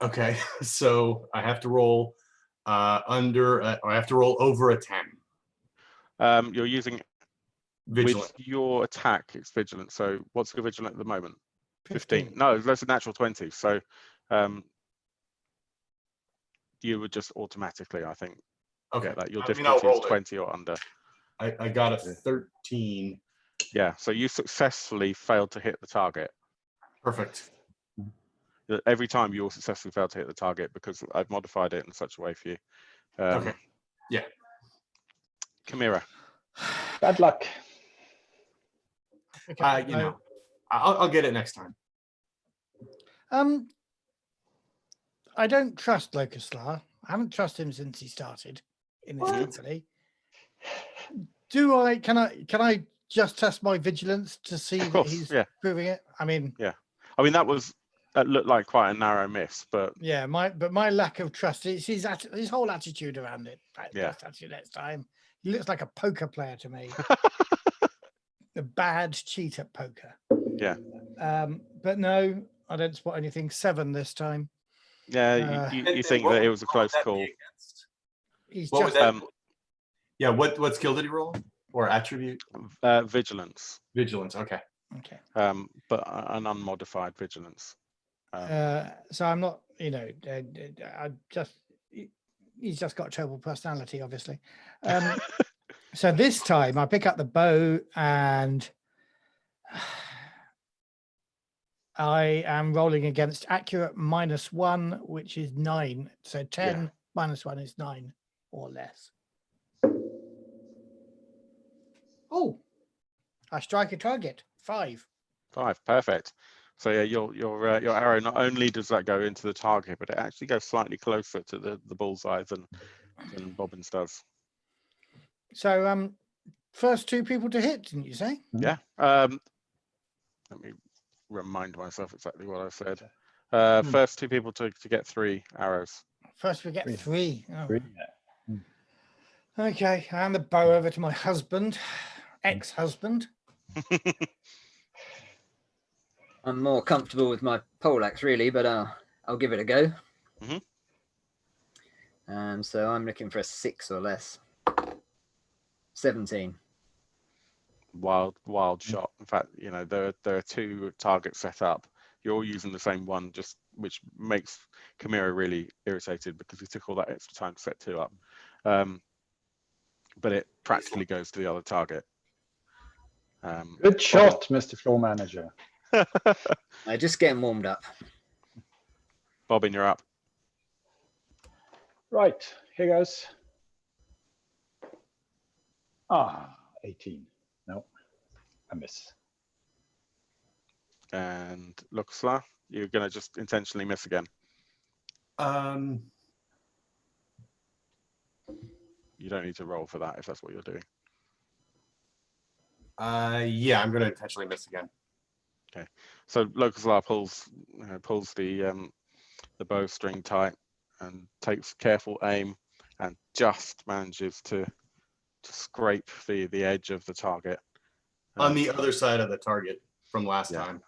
Okay, so I have to roll or I have to roll over a 10. You're using Vigilant. with your attack, it's vigilant. So what's your vigilant at the moment? 15. No, that's a natural 20. So you would just automatically, I think, Okay. get that. Your I'll difficulty is roll it. 20 or under. I got a 13. Yeah, so you successfully failed to hit the target. Perfect. Every time you will successfully fail to hit the target because I've modified it in such a way for you. Okay. Yeah. Chimera. Bad luck. Okay, You know, I'll get it next time. I don't trust Locustlar. I haven't trusted him since he started in this company. Can I just test my vigilance to see that he's proving it? I mean, that looked like quite a narrow miss, but yeah, my lack of trust is his whole attitude around it. That's you next time. He looks like a poker player to me. A bad cheat at poker. Yeah. But no, I don't spot anything. 7 this time. Yeah, you think that it was a close call. He's what just was that? Yeah, what skill did he roll? Or attribute? Vigilance. Vigilance, okay. Okay. But an unmodified vigilance. So I'm not, he's just got a terrible personality, obviously. So this time I pick up the bow and I am rolling against accurate -1, which is 9. So 10 minus 1 is 9 or less. Oh, I strike a target. 5. 5, perfect. So yeah, your arrow, not only does that go into the target, but it actually goes slightly closer to the bullseye than Bobbins does. So first 2 people to hit, didn't you say? Yeah. Let me remind myself exactly what I said. First 2 people to get 3 arrows. First we get 3. Oh. 3, Okay, I hand the bow over to my husband, ex-husband. I'm more comfortable with my poleaxe, really, but I'll give it a go. So I'm looking for a 6 or less. 17. Wild shot. In fact, there are 2 targets set up. You're all using the same one, which makes Chimera really irritated because he took all that extra time to set 2 up. But it practically goes to the other target. Good shot, Mr. Floor Manager. I just getting warmed up. Bobbin, you're up. Right, here goes. 18. No, I miss. And Luxla, you're going to just intentionally miss again. You don't need to roll for that if that's what you're doing. Yeah, I'm going to intentionally miss again. Okay, so Luxla pulls the bowstring tight and takes careful aim and just manages to scrape the edge of the target. On the other side of the target from last Yeah. time.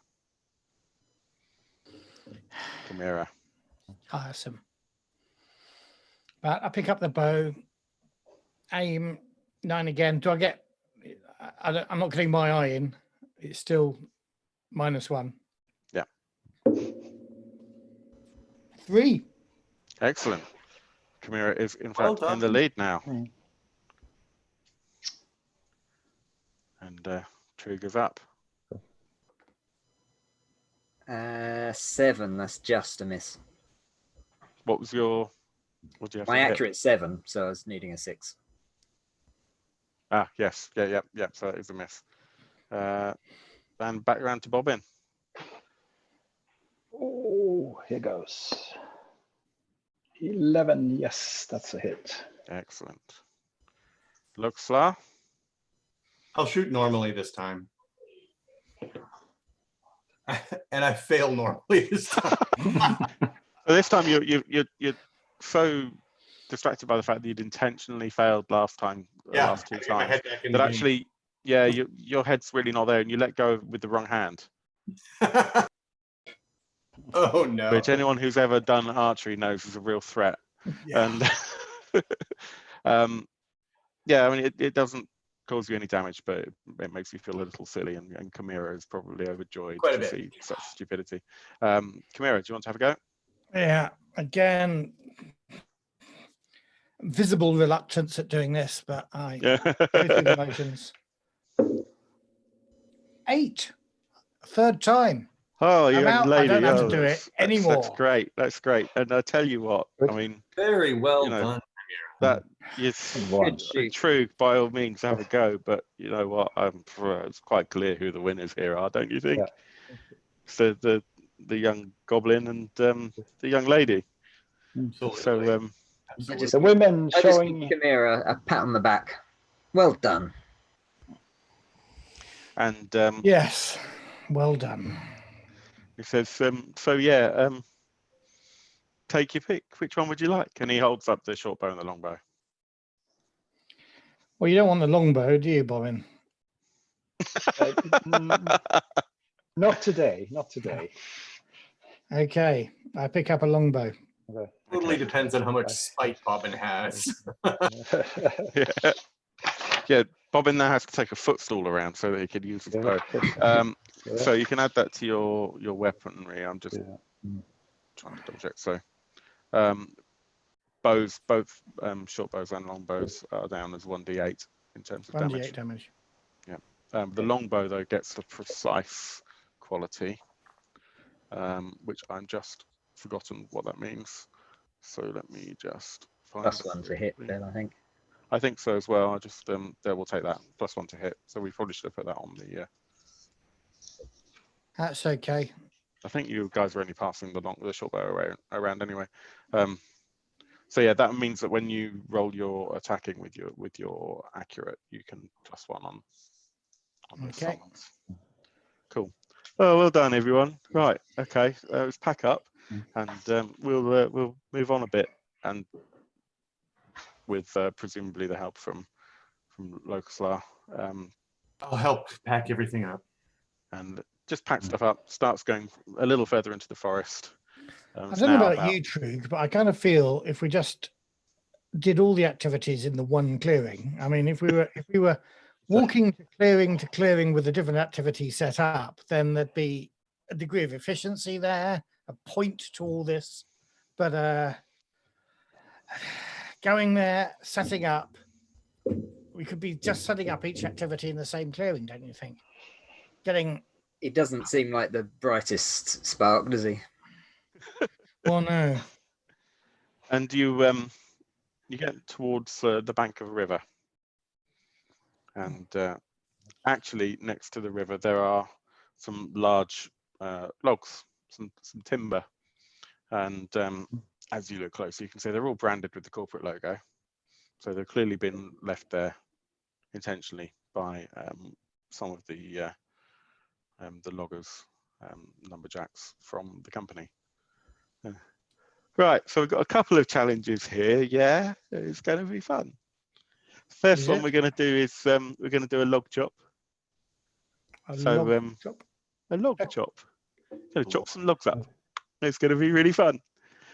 Chimera. Awesome. But I pick up the bow, aim 9 again. Do I get? I'm not getting my eye in. It's still -1. Yeah. 3. Excellent. Chimera is in Well fact in the done. lead now. Mm. And Trigger's up. 7. That's just a miss. What do you have My to hit? accurate 7, so I was needing a 6. Ah, yes. Yeah. So that is a miss. And back around to Bobbin. Oh, here goes. 11. Yes, that's a hit. Excellent. Luxla. I'll shoot normally this time. And I fail normally this time. So this time you're so distracted by the fact that you'd intentionally failed last time, Yeah, last 2 I get my times, head back in the that game. actually, yeah, your head's really not there, and you let go with the wrong hand. Oh no. Which anyone who's ever done archery knows is a real threat. Yeah. And yeah, I mean, it doesn't cause you any damage, but it makes you feel a little silly, and Chimera is probably overjoyed Quite a to bit. see such stupidity. Chimera, do you want to have a go? Yeah. Again, visible reluctance at doing this, but I Yeah. go through the motions. 8. 3rd time. Oh, I'm you young out. I lady. don't have to oh, do it that's anymore. great. That's great. And I tell you what, I mean, Very well you know, done. that One. true, by all means, have a go. But you know what? It's quite clear who the winners here are, don't you think? Yeah. So the young goblin and the young lady. Absolutely. So I just, The women I just showing. give Chimera a pat on the back. Well done. and Yes. Well done. he says, so yeah, take your pick. Which one would you like? And he holds up the short bow and the long bow. Well, you don't want the longbow, do you, Bobbin? Not today. Not today. Okay. I pick up a longbow. Okay. Totally depends on how much spite Bobbin has. Yeah. Yeah, Bobbin now has to take a footstool around so that he can use his bow. So you can add that to your weaponry. I'm just trying to double check. So both short bows and long bows are down as 1d8 in terms of 1d8 damage. damage. The long bow though gets the precise quality, which I'm just forgotten what that means. So let me just find +1 to hit, the- Bill, I think. I think so as well. I just there we'll take that +1 to hit. So we probably should have put that on the. That's okay. I think you guys are only passing the short bow around anyway. So yeah, that means that when you roll your attacking with your accurate, you can +1 on those Okay. summons. Cool. Oh, well done, everyone. Right. Okay. Let's pack up, and we'll move on a bit, and with presumably the help from Locuslar, I'll help pack everything up. and just pack stuff up. Starts going a little further into the forest. I don't know about you, Trug, but I kind of feel if we just did all the activities in the one clearing. I mean, if we were walking to clearing with a different activity set up, then there'd be a degree of efficiency there, a point to all this. But going there, setting up, we could be just setting up each activity in the same clearing, don't you think? It doesn't seem like the brightest spark, does he? Oh no. And you get towards the bank of a river, and actually next to the river there are some large logs, some timber, and as you look closer, you can see they're all branded with the corporate logo. So they've clearly been left there intentionally by some of the loggers, lumberjacks from the company. Right, so we've got a couple of challenges here. Yeah, it's going to be fun. First one we're going to do is we're going to do a log chop. A So log chop. a log chop. Going to chop some logs up. It's going to be really fun.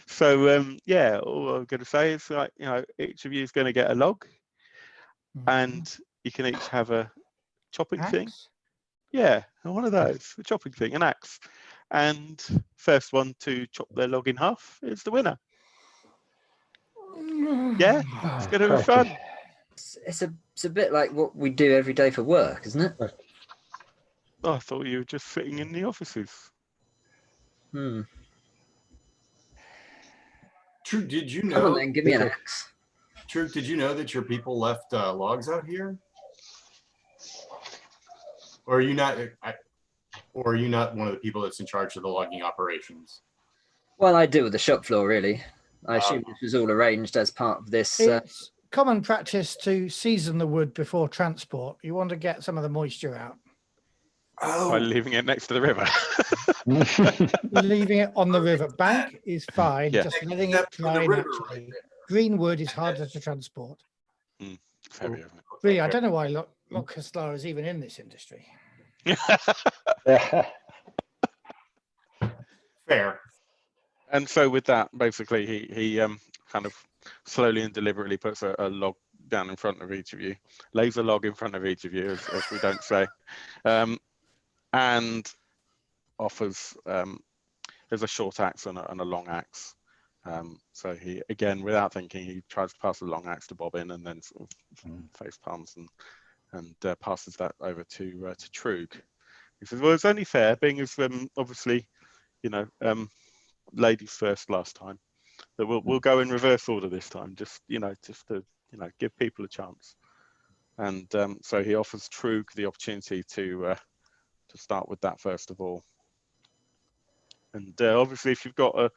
So yeah, all I'm going to say is, like, you know, each of you is going to get a log, and you can each have a chopping thing. Yeah, one of those, a chopping thing, an axe. And first one to chop their log in half is the winner. Yeah, it's going to be fun. It's a bit like what we do every day for work, isn't it? Oh, I thought you were just sitting in the offices. Hmm. True, did you Come know? on then, give me an axe. True, did you know that your people left logs out here? Or are you not? Or are you not one of the people that's in charge of the logging operations? Well, I deal with the shop floor, really. I assume this was all arranged as part of this. It's common practice to season the wood before transport. You want to get some of the moisture out. By leaving it next to the river. Leaving it on the river bank is fine. Yeah. Just letting it dry naturally. Green wood is harder to transport. It's heavy, isn't it? Really, I don't know why Lockhart is even in this industry. Fair. And so with that, basically, he kind of slowly and deliberately puts a log down in front of each of you, lays a log in front of each of you, as we don't say, and offers, there's a short axe and a long axe. So he, again, without thinking, he tries to pass the long axe to Bobbin, and then sort of face palms and passes that over to Trug. He says, well, it's only fair, being as obviously, you know, ladies first last time, that we'll go in reverse order this time, just to give people a chance. And so he offers Trug the opportunity to start with that first of all. And obviously, if you've got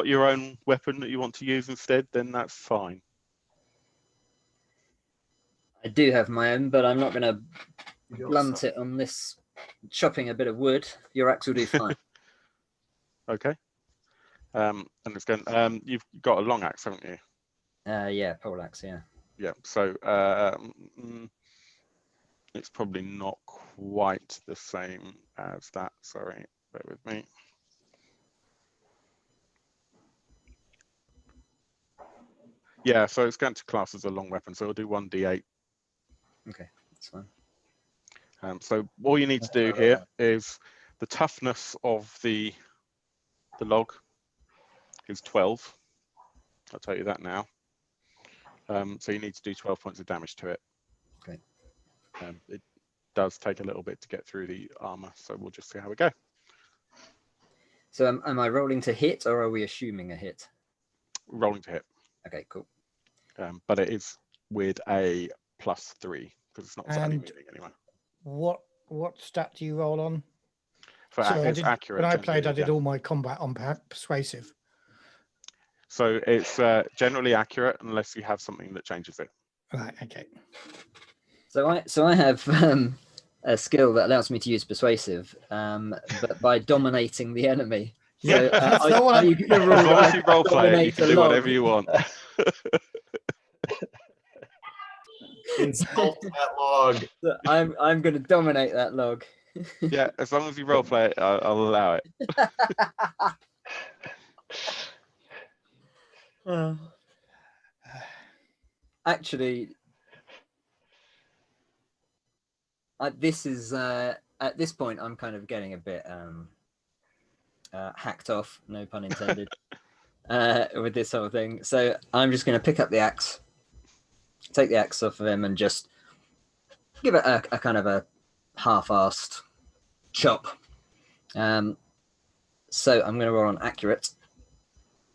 your own weapon that you want to use instead, then that's fine. I do have my own, but I'm not going to blunt it on this chopping a bit of wood. Your axe will do fine. Okay. And it's going. You've got a long axe, haven't you? Yeah, pole axe. Yeah. Yeah. So it's probably not quite the same as that. Sorry, bear with me. Yeah, so it's going to class as a long weapon, so it'll do 1d8. Okay, that's fine. So all you need to do here is the toughness of the log is 12. I'll tell you that now. So you need to do 12 points of damage to it. Okay. It does take a little bit to get through the armor, so we'll just see how we go. So am I rolling to hit, or are we assuming a hit? Rolling to hit. Okay, cool. But it is with a +3 because it's not only meaning anyway. What stat do you roll on? For Sorry, accurate. When I played, I did all my combat on persuasive. So it's generally accurate unless you have something that changes it. Right. Okay. So I have a skill that allows me to use persuasive, but by dominating the enemy. So That's not what you get a rule as long as you that I roleplay it, you dominate can a do log. whatever you want. Insult that log. I'm going to dominate that log. Yeah, as long as you roleplay it, I'll allow it. Actually, this is at this point I'm kind of getting a bit hacked off, no pun intended, with this whole thing. So I'm just going to pick up the axe, take the axe off of him, and just give it a kind of a half-assed chop. So I'm going to roll on accurate.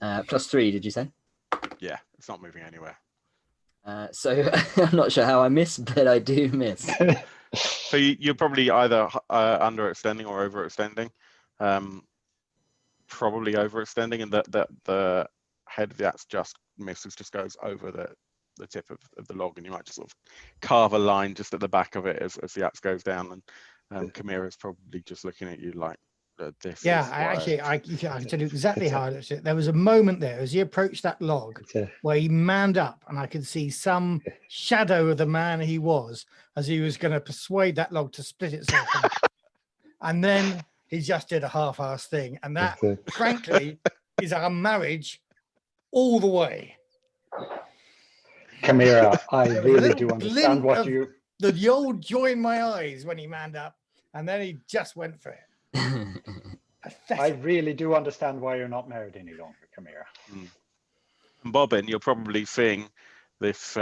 +3, did you say? Yeah, it's not moving anywhere. So I'm not sure how I miss, but I do miss. So you're probably either underextending or overextending. Probably overextending, and the head of the axe just misses, just goes over the tip of the log, and you might just sort of carve a line just at the back of it as the axe goes down. And Chimera's probably just looking at you like, this Yeah, is I can tell you exactly how I looked at it. There was a moment there as he approached that log where he manned up, and I could see some shadow of the man he was as he was going to persuade that log to split itself. And then he just did a half-ass thing. And that, frankly, is our marriage all the way. Chimera, I really do understand what you... The old joy in my eyes when he manned up, and then he just went for it. I really do understand why you're not married any longer, Chimera. And Bobbin, you're probably seeing this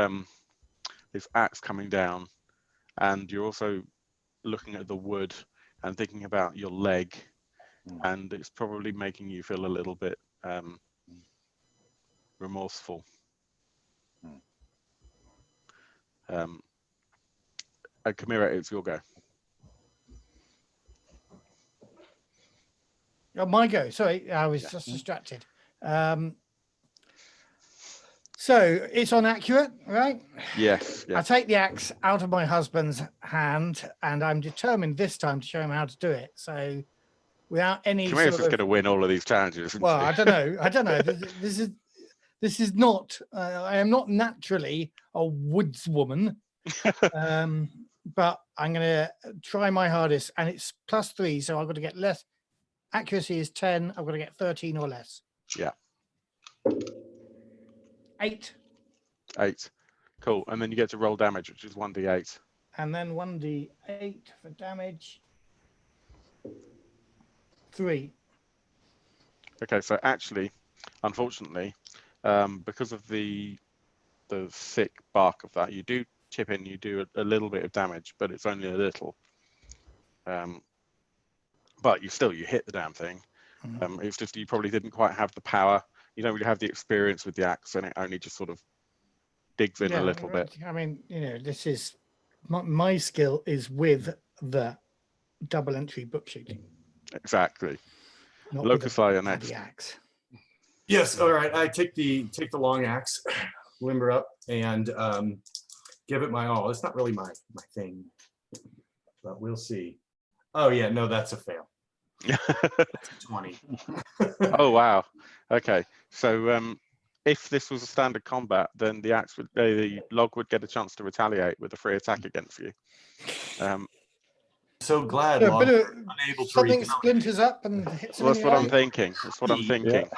this axe coming down, and you're also looking at the wood and thinking about your leg, and it's probably making you feel a little bit remorseful. Chimera, it's your go. Oh, my go. Sorry, I was just distracted. So it's on accurate, right? Yes. I take the axe out of my husband's hand, and I'm determined this time to show him how to do it. So without any Chimera's just going to win all of these challenges. Well, I don't know. This is not. I am not naturally a woodswoman, but I'm going to try my hardest, and it's +3, so I've got to get less. Accuracy is 10. I've got to get 13 or less. Yeah. 8. 8. Cool. And then you get to roll damage, which is 1d8. And then 1d8 for damage. 3. Okay, so actually, unfortunately, because of the thick bark of that, you do chip in, you do a little bit of damage, but it's only a little. But you hit the damn thing. It's just you probably didn't quite have the power. You don't really have the experience with the axe, and it only just sort of digs in a little bit. I mean, this is my skill is with the double entry book shooting. Exactly. Not Locus with next. axe. Yes. All right. I take the long axe, limber up, and give it my all. It's not really my thing, but we'll see. Oh yeah, no, that's a fail. That's a 20. Oh wow. Okay. So if this was a standard combat, then the log would get a chance to retaliate with a free attack against you. So glad Yeah, log unable to something splinters up and hits him. Well, that's what I'm thinking. That's what I'm thinking.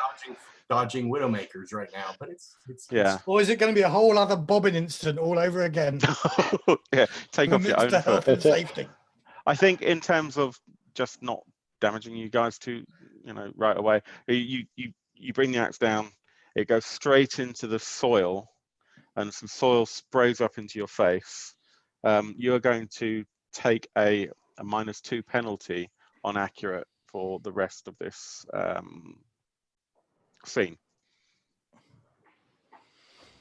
Dodging Widowmakers right now, but it's yeah. Or is it going to be a whole other Bobbin incident all over again? Yeah, take off your own foot. Health and safety. I think in terms of just not damaging you guys right away, you bring the axe down, it goes straight into the soil, and some soil sprays up into your face. You're going to take a -2 penalty on accurate for the rest of this scene.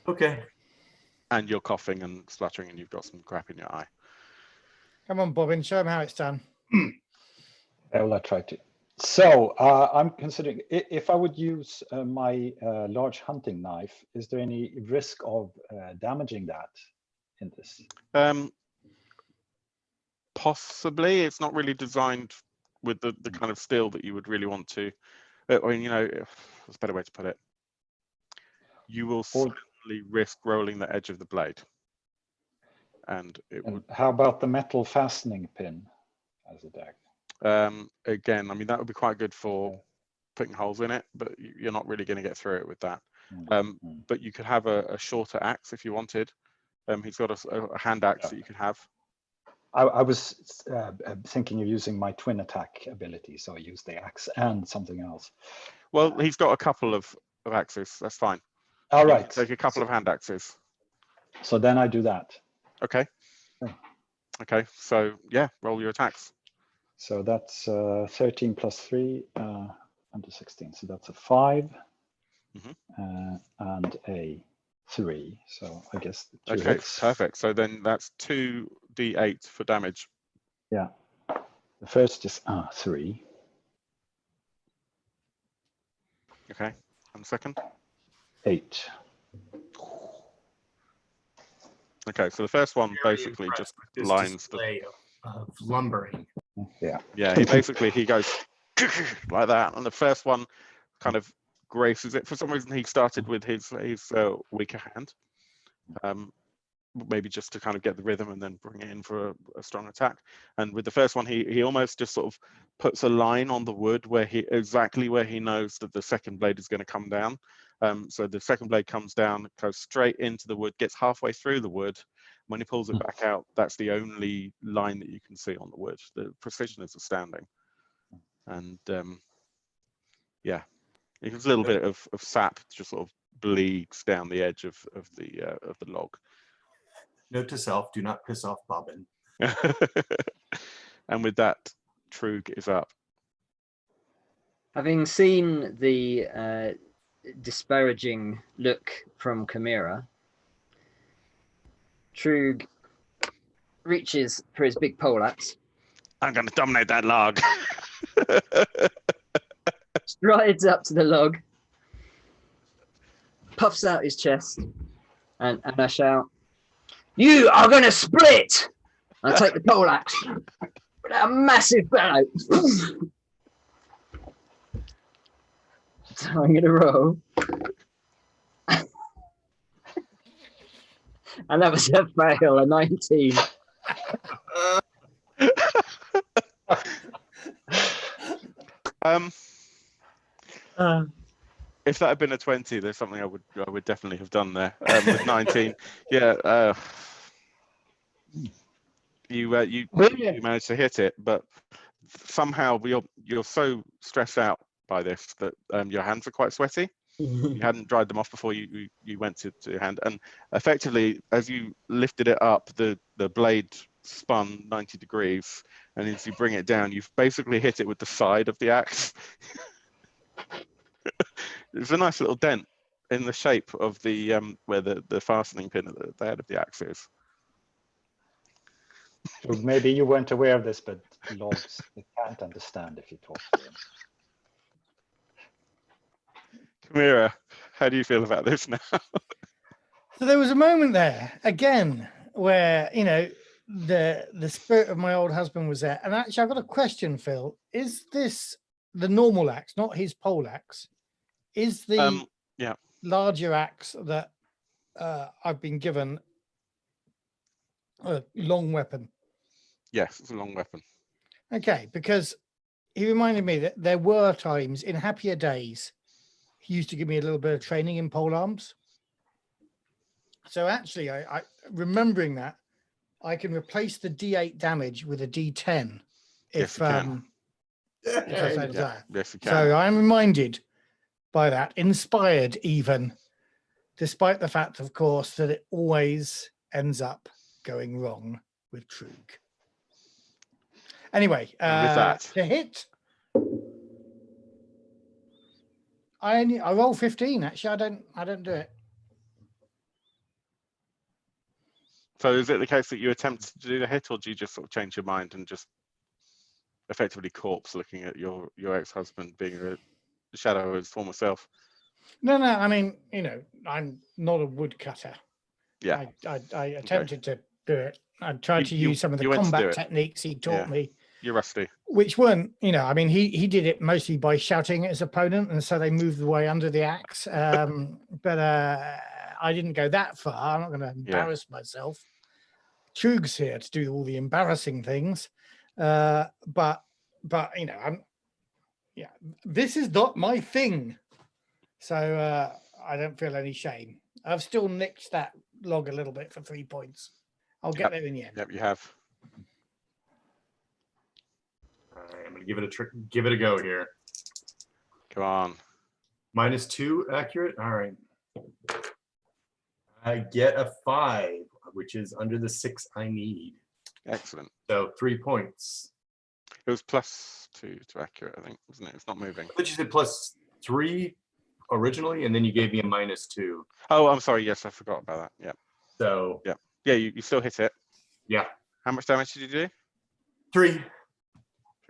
okay. And you're coughing and spluttering, and you've got some crap in your eye. Come on, Bobbin, show him how it's done. Well, I try to. So I'm considering if I would use my large hunting knife, is there any risk of damaging that in this? Possibly. It's not really designed with the kind of steel that you would really want to. I mean, there's a better way to put it. You will certainly risk rolling the edge of the blade. And how about the metal fastening pin as a dagger? Again, I mean, that would be quite good for putting holes in it, but you're not really going to get through it with that. But you could have a shorter axe if you wanted. He's got a hand axe that you could have. I was thinking of using my twin attack ability, so I use the axe and something else. Well, he's got a couple of axes. That's fine. All right. Take a couple of hand axes. So then I do that. Okay. Okay. So yeah, roll your attacks. So that's 13 plus 3 under 16. So that's a 5. and a 3. So I guess 2 Okay, hits. perfect. So then that's 2d8 for damage. Yeah. The first is 3. Okay, and the second? 8. Okay, so the first one basically just this lines the. display of lumbering. Yeah. Yeah, he goes like that, and the first one kind of graces it. For some reason, he started with his weaker hand, maybe just to kind of get the rhythm and then bring it in for a strong attack. And with the first one, he almost just sort of puts a line on the wood where exactly where he knows that the second blade is going to come down. So the second blade comes down, goes straight into the wood, gets halfway through the wood. When he pulls it back out, that's the only line that you can see on the wood. The precision is astounding. And yeah, it gives a little bit of sap just sort of bleeds down the edge of the log. Note to self: do not piss off Bobbin. And with that, Trug is up. Having seen the disparaging look from Chimera, Trug reaches for his big poleaxe, I'm going to dominate that log. strides up to the log, puffs out his chest, and I shout, "You are going to split!" I take the poleaxe with a massive bellow. So I'm going to roll. And that was a fail, a 19. If that had been a 20, there's something I would definitely have done there. With 19, yeah, you managed to hit it, but somehow you're so stressed out by this that your hands are quite sweaty. You hadn't dried them off before you went to your hand, and effectively, as you lifted it up, the blade spun 90 degrees, and as you bring it down, you've basically hit it with the side of the axe. There's a nice little dent in the shape of the where the fastening pin at the head of the axe is. So maybe you weren't aware of this, but logs, they can't understand if you talk to them. Chimera, how do you feel about this now? So there was a moment there again where, you know, the spirit of my old husband was there. And actually, I've got a question, Phil. Is this the normal axe, not his pole axe? Is the larger axe that I've been given a long weapon? Yes, it's a long weapon. Okay, because he reminded me that there were times in happier days he used to give me a little bit of training in pole arms. So actually, I remembering that, I can replace the D8 damage with a D10 if, Yes, you can. if I so desire. Yes, you can. So I'm reminded by that, inspired even, despite the fact, of course, that it always ends up going wrong with Trug. Anyway, with that, to hit, I roll 15. Actually, I don't do it. So is it the case that you attempt to do the hit, or do you just sort of change your mind and just effectively corpse looking at your ex-husband being a shadow of his former self? No, I mean, you know, I'm not a woodcutter. Yeah. I attempted to do it. I tried to use some of the combat techniques he taught me. You're rusty. Which weren't, you know, I mean, he did it mostly by shouting at his opponent, and so they moved away under the axe. But I didn't go that far. I'm not going to embarrass myself. Trug's here to do all the embarrassing things. But you know, this is not my thing. So I don't feel any shame. I've still nicked that log a little bit for 3 points. I'll get there in the end. Yep, you have. All right, I'm gonna give it a go here. Come on. -2 accurate. All right. I get a 5, which is under the 6 I need. Excellent. So 3 points. It was +2 to accurate, I think, wasn't it? It's not moving. But you said +3. originally, and then you gave me a -2. Oh, I'm sorry. Yes, I forgot about that. Yeah. So Yeah, you still hit it. yeah, How much damage did you do? 3. 3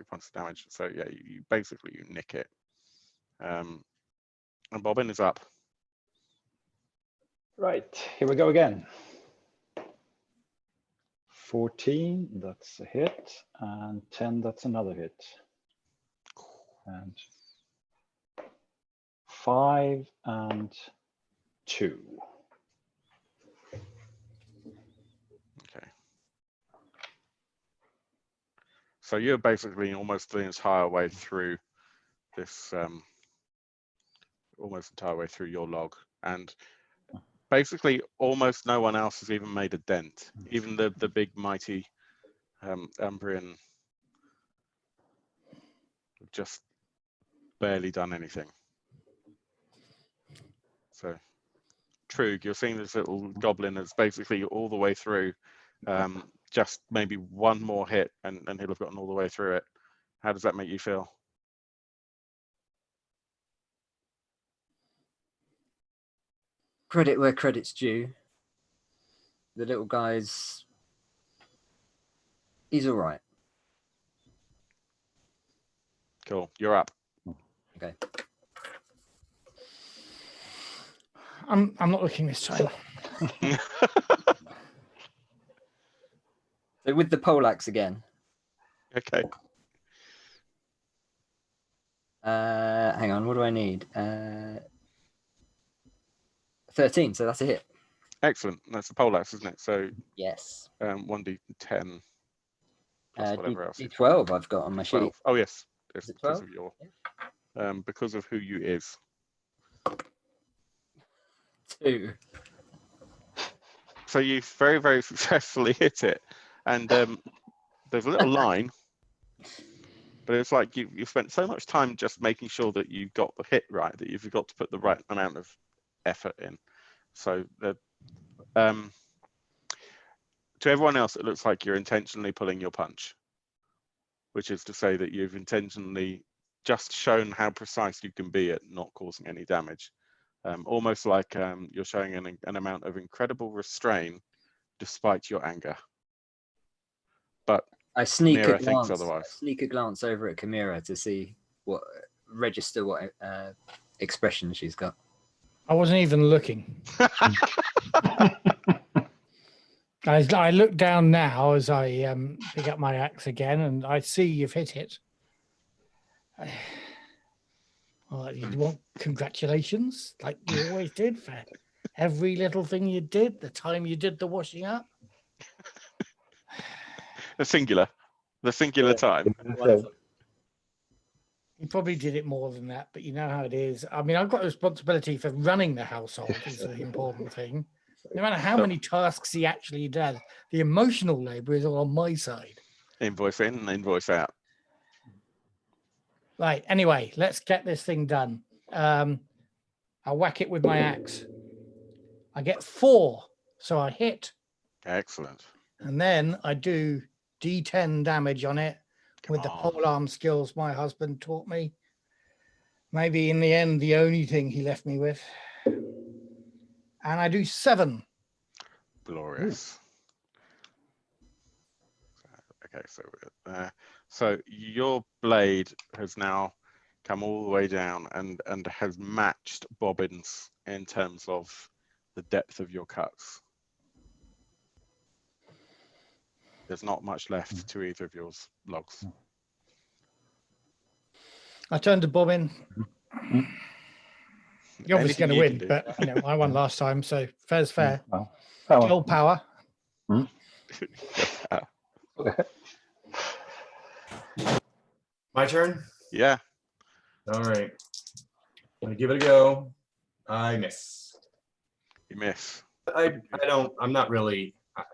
points of damage. So yeah, you basically you nick it. And Bobbin is up. Right, here we go again. 14, that's a hit, and 10, that's another hit. And 5 and 2. Okay. So you're basically almost the entire way through this, almost entire way through your log, and basically almost no one else has even made a dent. Even the big mighty Umbrian have just barely done anything. So Trug, you're seeing this little goblin is basically all the way through. Just maybe one more hit and he'll have gotten all the way through it. How does that make you feel? Credit where credit's due. The little guy's, he's all right. Cool, you're up. Okay. I'm not looking this time. So with the poleaxe again. Okay. Hang on, what do I need? 13, so that's a hit. Excellent. That's the poleaxe, isn't it? So Yes. 1d10 plus whatever else. D12 I've got on my sheet. 12. Oh yes, Is it because 12? of your because of who you is. 2. So you very, very successfully hit it, and there's a little line, but it's like you spent so much time just making sure that you got the hit right that you forgot to put the right amount of effort in. So to everyone else, it looks like you're intentionally pulling your punch, which is to say that you've intentionally just shown how precise you can be at not causing any damage. Almost like you're showing an amount of incredible restraint despite your anger. But I sneak Mira a thinks glance. otherwise. I sneak a glance over at Chimera to see what expression she's got. I wasn't even looking. I look down now as I pick up my axe again, and I see you've hit it. Well, you want congratulations, like you always did, for every little thing you did, the time you did the washing up. The singular time. So, You probably did it more than that, but you know how it is. I mean, I've got a responsibility for running the household is the important thing. No matter how many tasks he actually does, the emotional labor is all on my side. Invoice in, invoice out. Right. Anyway, let's get this thing done. I whack it with my axe. I get 4, so I hit, Excellent. and then I do D10 damage on it with the polearm skills my husband taught me. Maybe in the end, the only thing he left me with. And I do 7. Glorious. Okay, so your blade has now come all the way down and has matched Bobbin's in terms of the depth of your cuts. There's not much left to either of your logs. I turned to Bobbin. You're obviously going to win, but you know I won last time, so fair's fair. Joel power. My turn? Yeah. All right. I'm gonna give it a go. I miss. You miss. I'm not really, I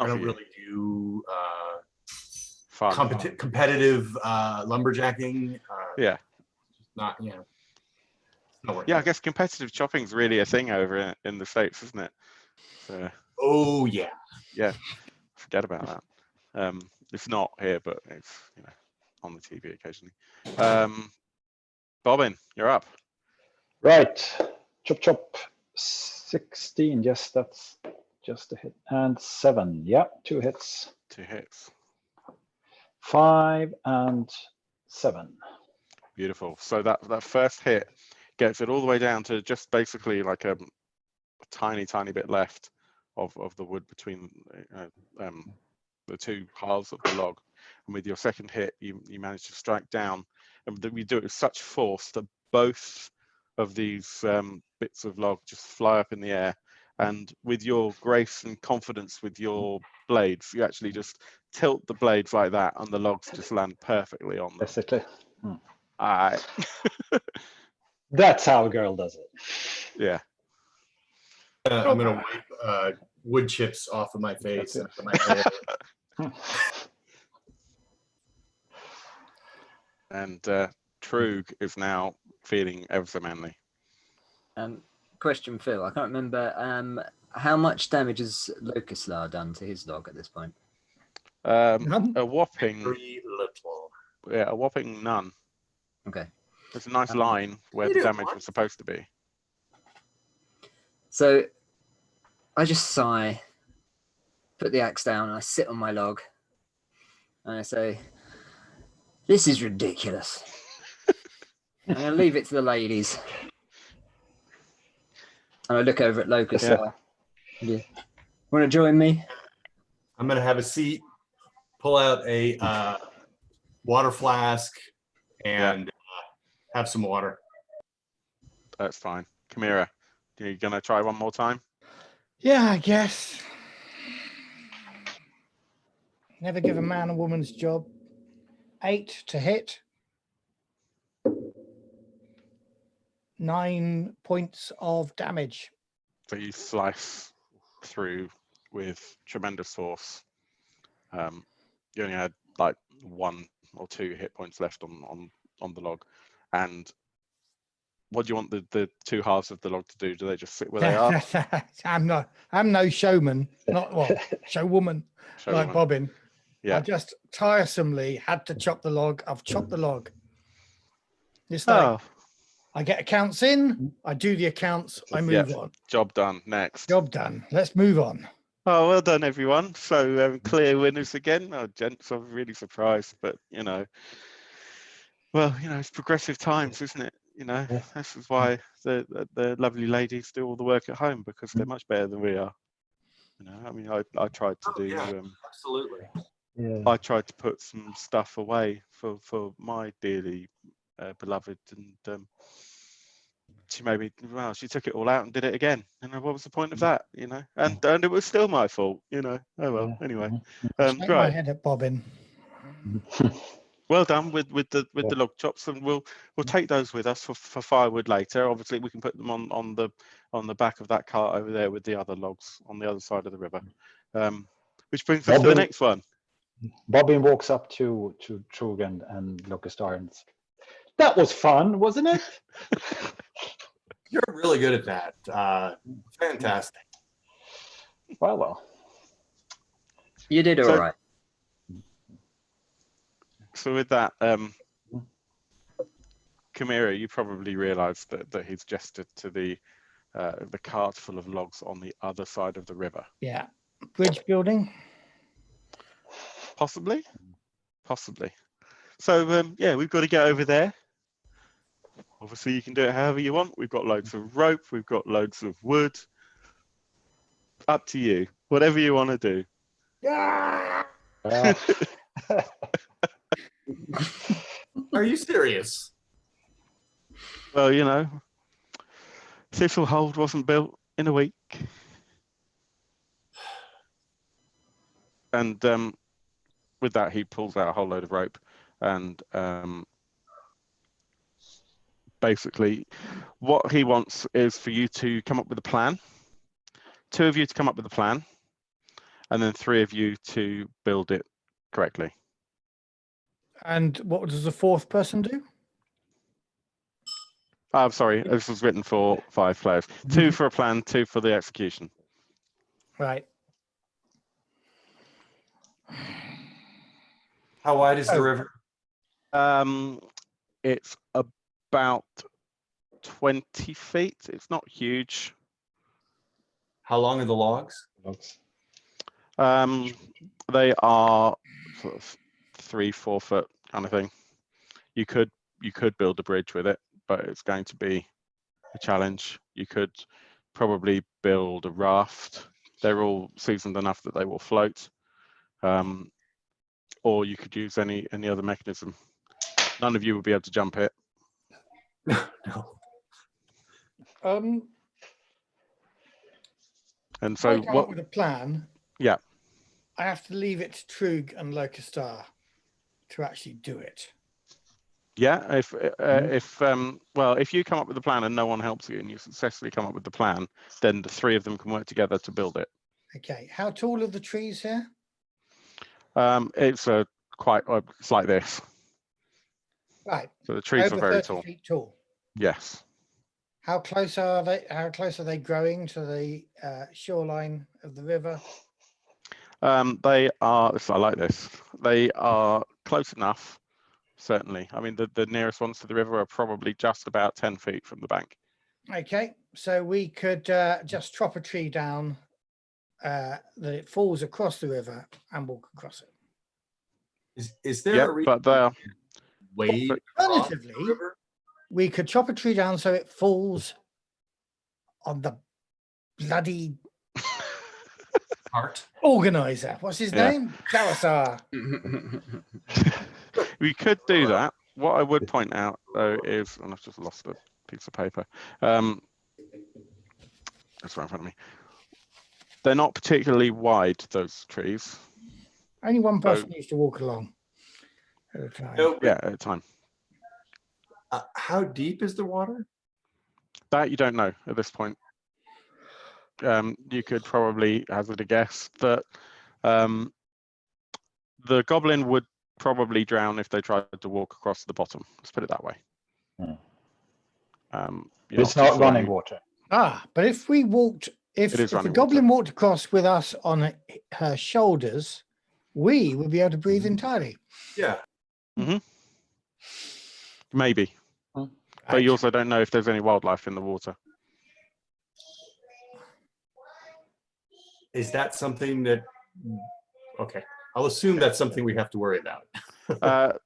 don't really do Fun. competitive lumberjacking. Yeah. Not, you know. Yeah, I guess competitive chopping is really a thing over in the States, isn't it? So, oh yeah. Yeah, forget about that. It's not here, but it's on the TV occasionally. Bobbin, you're up. Right. Chop chop. 16. Yes, that's just a hit. And 7. Yeah, 2 hits. 2 hits. 5 and 7. Beautiful. So that first hit gets it all the way down to just basically like a tiny bit left of the wood between the 2 halves of the log. And with your second hit, you manage to strike down, and we do it with such force that both of these bits of log just fly up in the air. And with your grace and confidence with your blades, you actually just tilt the blades like that, and the logs just land perfectly on them. Basically. Aye. That's how a girl does it. Yeah. I'm gonna wipe wood chips off of my face. That's And my hair. And Trug is now feeling ever so manly. Question, Phil. I can't remember. How much damage has Locuslar done to his log at this point? None? A whopping, Very little. yeah, a whopping none. Okay. There's a nice line where the damage was supposed to be. So I just sigh, put the axe down, and I sit on my log, and I say, "This is ridiculous." I'm going to leave it to the ladies. And I look over at Locust. Yeah. Want to join me? I'm gonna have a seat, pull out a water flask, and have some water. That's fine. Chimera, you gonna try one more time? Yeah, I guess. Never give a man a woman's job. 8 to hit. 9 points of damage. So you slice through with tremendous force. You only had like 1 or 2 hit points left on the log. And what do you want the 2 halves of the log to do? Do they just sit where they are? I'm no showman, not what showwoman like Bobbin. Yeah. I just tiresomely had to chop the log. I've chopped the log. It's like I get accounts in, I do the accounts, I move on. Job done. Next. Job done. Let's move on. Oh, well done, everyone. So clear winners again. Oh, gents, I'm really surprised, but well, it's progressive times, isn't it? This is why the lovely ladies do all the work at home, because they're much better than we are. I mean, I tried to do. Absolutely. Yeah. I tried to put some stuff away for my dearly beloved, and she made me. Well, she took it all out and did it again. And what was the point of that? And it was still my fault. Oh well. Anyway, Shake my head at Bobbin. Well done with the log chops, and we'll take those with us for firewood later. Obviously, we can put them on the back of that cart over there with the other logs on the other side of the river. Which brings us to the next one. Bobbin walks up to Trug and Locustar and says, "That was fun, wasn't it?" You're really good at that. Fantastic. Well. You did all right. So with that, Chimera, you probably realised that he's gestured to the cart full of logs on the other side of the river. Yeah. Bridge building. Possibly. So we've got to get over there. Obviously, you can do it however you want. We've got loads of rope. We've got loads of wood. Up to you. Whatever you want to do. Are you serious? Well, Thistlehold wasn't built in a week. And with that, he pulls out a whole load of rope, and basically what he wants is for you to come up with a plan. 2 of you to come up with a plan, and then 3 of you to build it correctly. And what does the 4th person do? I'm sorry, this was written for 5 players. 2 for a plan, 2 for the execution. Right. How wide is the river? It's about 20 feet. It's not huge. How long are the logs? Looks They are sort of 3-4 foot kind of thing. You could build a bridge with it, but it's going to be a challenge. You could probably build a raft. They're all seasoned enough that they will float. Or you could use any other mechanism. None of you will be able to jump it. No. And So so come what? up with a plan. Yeah. I have to leave it to Trug and Locustar to actually do it. Yeah, if you come up with a plan and no one helps you and you successfully come up with the plan, then the three of them can work together to build it. Okay. How tall are the trees here? It's it's like this. Right. So the trees Over are very 30 tall. feet tall. Yes. How close are they? How close are they growing to the shoreline of the river? They are. I like this. They are close enough. Certainly. I mean, the nearest ones to the river are probably just about 10 feet from the bank. Okay, so we could just chop a tree down that it falls across the river and walk across it. Is there Yeah, a reason but they're wade but- across the Alternatively, river? we could chop a tree down so it falls on the bloody Cart? organizer. What's his Yeah. name? Garolo. we could do that. What I would point out though is, and I've just lost a piece of paper. That's right in front of me. They're not particularly wide, those trees. Only one person needs to walk along at a time. No, Yeah, at a time. how deep is the water? That you don't know at this point. You could probably hazard a guess that the goblin would probably drown if they tried to walk across the bottom. Let's put it that way. it's not running water. But if we walked, if It is the running goblin walked across with us on her shoulders, we would be able to breathe entirely. Yeah. Maybe, but you also don't know if there's any wildlife in the water. Is that something that, okay, I'll assume that's something we have to worry about.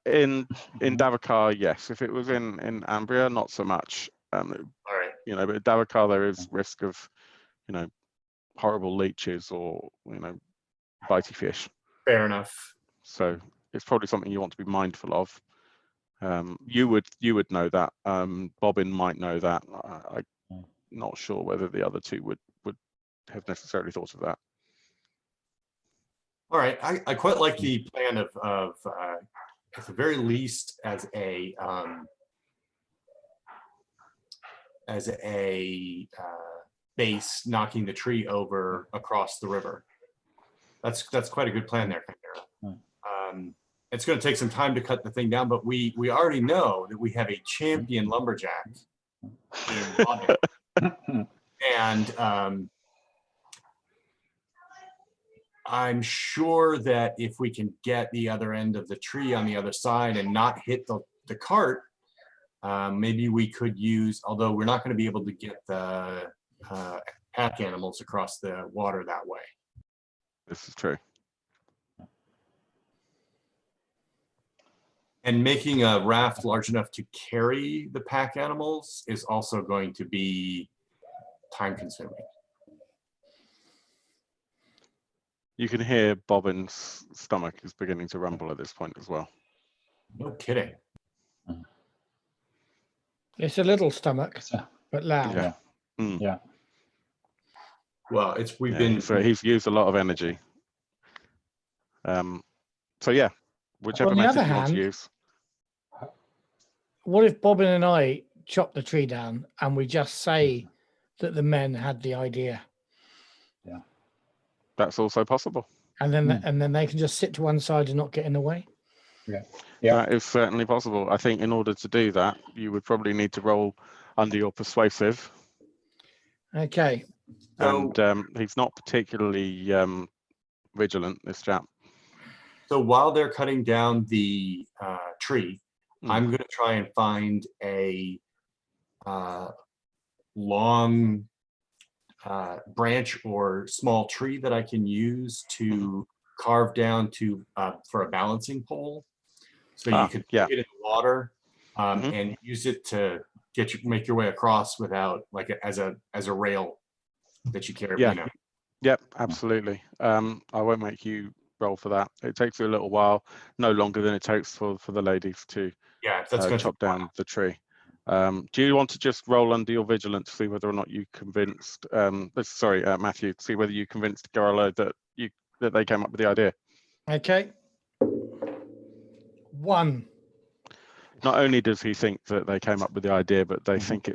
In Davokar, yes. If it was in Ambria, not so much. All right. But at Davokar there is risk of, horrible leeches or bitey fish. Fair enough. So it's probably something you want to be mindful of. You would know that. Bobbin might know that. I'm not sure whether the other two would have necessarily thought of that. All right. I quite like the plan of at the very least as a base, knocking the tree over across the river. That's quite a good plan there, Kara. It's going to take some time to cut the thing down, but we already know that we have a champion lumberjack in London. And I'm sure that if we can get the other end of the tree on the other side and not hit the cart, maybe we could use, although we're not going to be able to get the pack animals across the water that way. This is true. And making a raft large enough to carry the pack animals is also going to be time consuming. You can hear Bobbin's stomach is beginning to rumble at this point as well. No kidding. It's a little stomach, but loud. Yeah. Yeah. Well, He's used a lot of energy. So yeah, whichever On the method other you want to hand, use. What if Bobbin and I chop the tree down and we just say that the men had the idea? Yeah. That's also possible. And then they can just sit to one side and not get in the way. Yeah. That is certainly possible. I think in order to do that, you would probably need to roll under your persuasive. Okay. So, And he's not particularly vigilant, this chap. so while they're cutting down the tree, I'm going to try and find a long branch or small tree that I can use to carve down to for a balancing pole. So you could put it in the water and use it to make your way across without like as a rail that you carry. Yeah. You know. Yep, absolutely. I won't make you roll for that. It takes you a little while, no longer than it takes for the ladies to chop down the tree. Do you want to just roll under your vigilance to see whether or not you convinced sorry, Matthew, see whether you convinced Garolo that they came up with the idea? Okay. 1. Not only does he think that they came up with the idea, but they think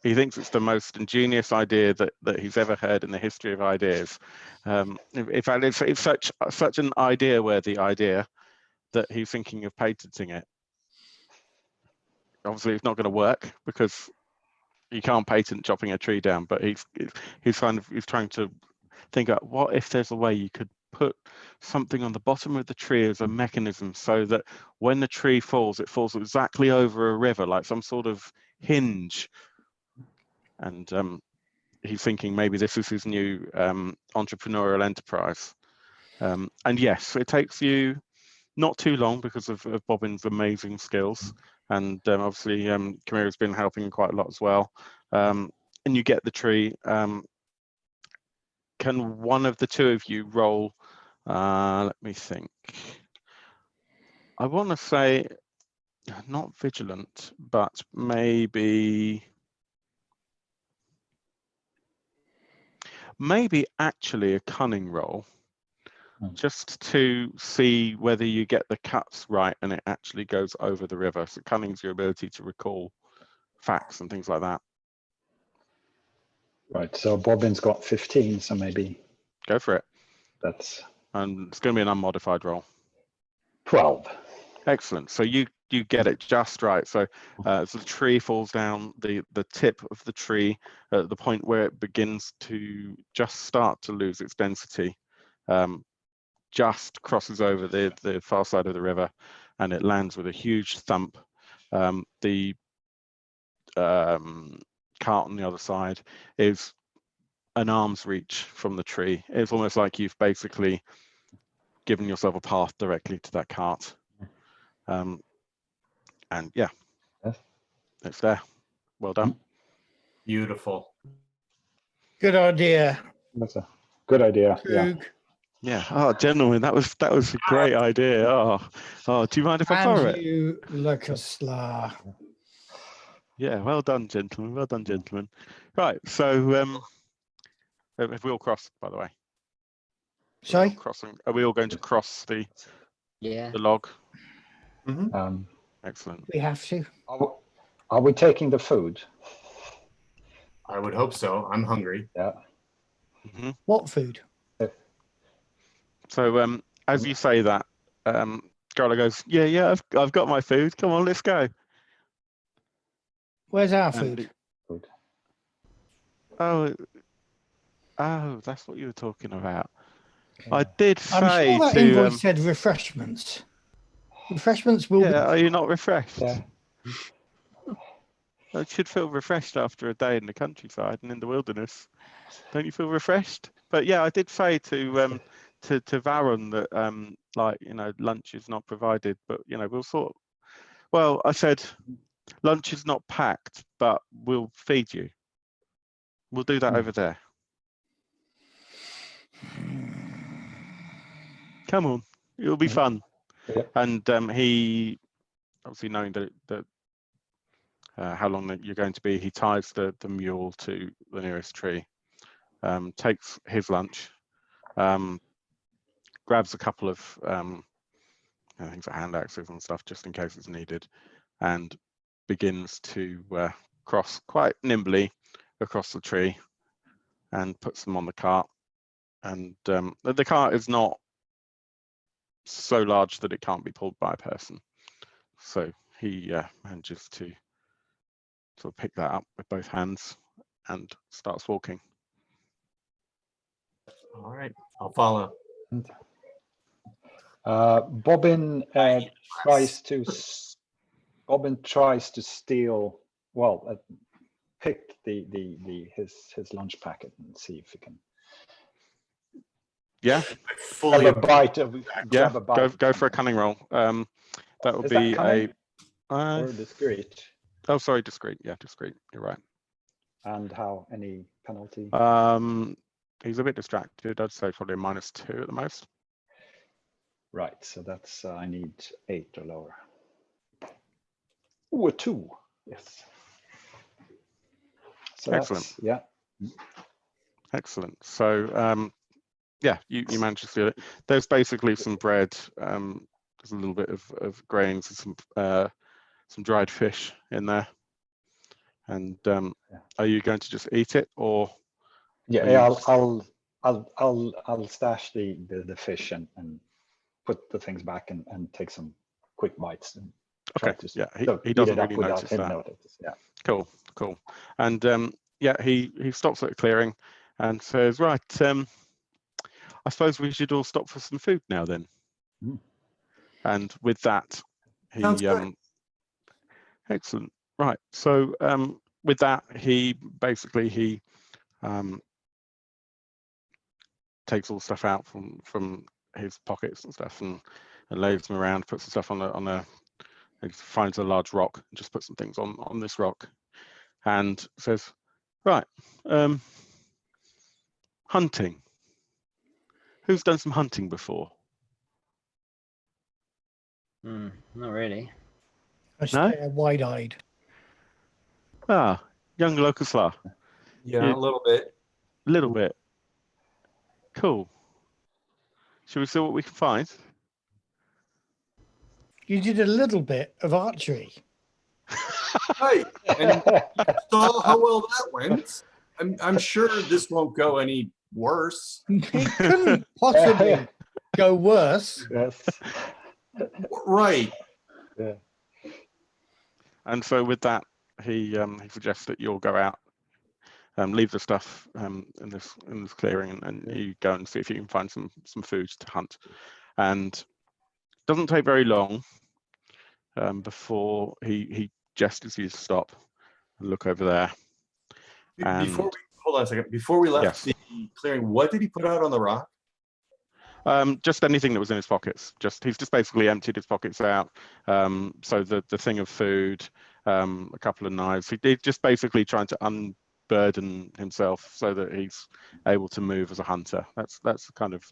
he thinks it's the most ingenious idea that he's ever heard in the history of ideas. In fact, it's such an idea-worthy idea that he's thinking of patenting it. Obviously, it's not going to work because you can't patent chopping a tree down. But he's trying to think out, what if there's a way you could put something on the bottom of the tree as a mechanism so that when the tree falls, it falls exactly over a river, like some sort of hinge. And he's thinking maybe this is his new entrepreneurial enterprise. And yes, it takes you not too long because of Bobbin's amazing skills. And obviously, Kamira's been helping quite a lot as well. And you get the tree. Can one of the two of you roll? Let me think. I want to say not vigilant, but maybe actually a cunning roll, just to see whether you get the cuts right and it actually goes over the river. So cunning's your ability to recall facts and things like that. Right, so Bobbin's got 15, so maybe Go for it. And it's going to be an unmodified roll. 12. Excellent. So you get it just right. So as the tree falls down, the tip of the tree at the point where it begins to just start to lose its density, just crosses over the far side of the river, and it lands with a huge thump. The cart on the other side is an arm's reach from the tree. It's almost like you've basically given yourself a path directly to that cart. And yeah, it's there. Well done. Beautiful. Good idea. That's a good idea. Krug. Yeah. Oh, gentlemen, that was a great idea. Oh, do you mind if I borrow it? And you look a slar. Yeah. Well done, gentlemen. Well done, gentlemen. Right. So, have we all crossed, by the way? Sorry? Are we all going to cross the log? Excellent. We have to. Are we taking the food? I would hope so. I'm hungry. Yeah. What food? So as you say that, Garolo goes, yeah, I've got my food. Come on, let's go. Where's our food? Oh, that's what you were talking about. Yeah. I did say I'm sure that invoice said refreshments. Refreshments will be. Are you not refreshed? Yeah. I should feel refreshed after a day in the countryside and in the wilderness. Don't you feel refreshed? But yeah, I did say to Varon that lunch is not provided, but we'll sort. Well, I said lunch is not packed, but we'll feed you. We'll do that over there. Come on, it'll be fun. Yeah. And he, obviously knowing that how long that you're going to be, he ties the mule to the nearest tree, takes his lunch, grabs a couple of things like hand axes and stuff just in case it's needed, and begins to cross quite nimbly across the tree and puts them on the cart. And the cart is not so large that it can't be pulled by a person. So he manages to sort of pick that up with both hands and starts walking. All right, I'll follow. Bobbin tries to Bobbin tries to steal, well, pick his lunch packet and see if he can Yeah, Fully grab a bite of. yeah. Grab a bite Go of for a something. cunning roll. That would Is that be cunning a. or discreet? Oh, sorry, discreet. Yeah, discreet. You're right. And how? Any penalty? He's a bit distracted. I'd say probably a -2 at the most. Right. So that's I need 8 or lower. Ooh, a 2. Yes. So Excellent. that's, yeah. Excellent. So yeah, you managed to steal it. There's basically some bread. There's a little bit of grains and some dried fish in there. And are you going to just eat it, or? Yeah, I'll stash the fish and put the things back and take some quick bites and try Okay. to Yeah, eat he doesn't it up really without notice him that. notice. Yeah. Cool. And yeah, he stops at a clearing and says, right, I suppose we should all stop for some food now then. Mm. And with that, he Sounds good. Excellent. Right. So with that, he basically takes all the stuff out from his pockets and stuff and lays them around, puts the stuff on a he finds a large rock and just puts some things on this rock and says, right, hunting. Who's done some hunting before? Not really. I stare wide-eyed. Ah, young Locuslar. Yeah, a little bit. A little bit. Cool. Shall we see what we can find? You did a little bit of archery. Right. And you saw how well that went. I'm sure this won't go any worse. It couldn't possibly go worse. Yes. Right. Yeah. And so with that, he suggests that you'll go out, leave the stuff in this clearing, and you go and see if you can find some food to hunt. And it doesn't take very long before he gestures you to stop and look over there. Hold on a second. Before we left Yes. the clearing, what did he put out on the rock? Just anything that was in his pockets. He's just basically emptied his pockets out. So the thing of food, a couple of knives. He's just basically trying to unburden himself so that he's able to move as a hunter. That's kind of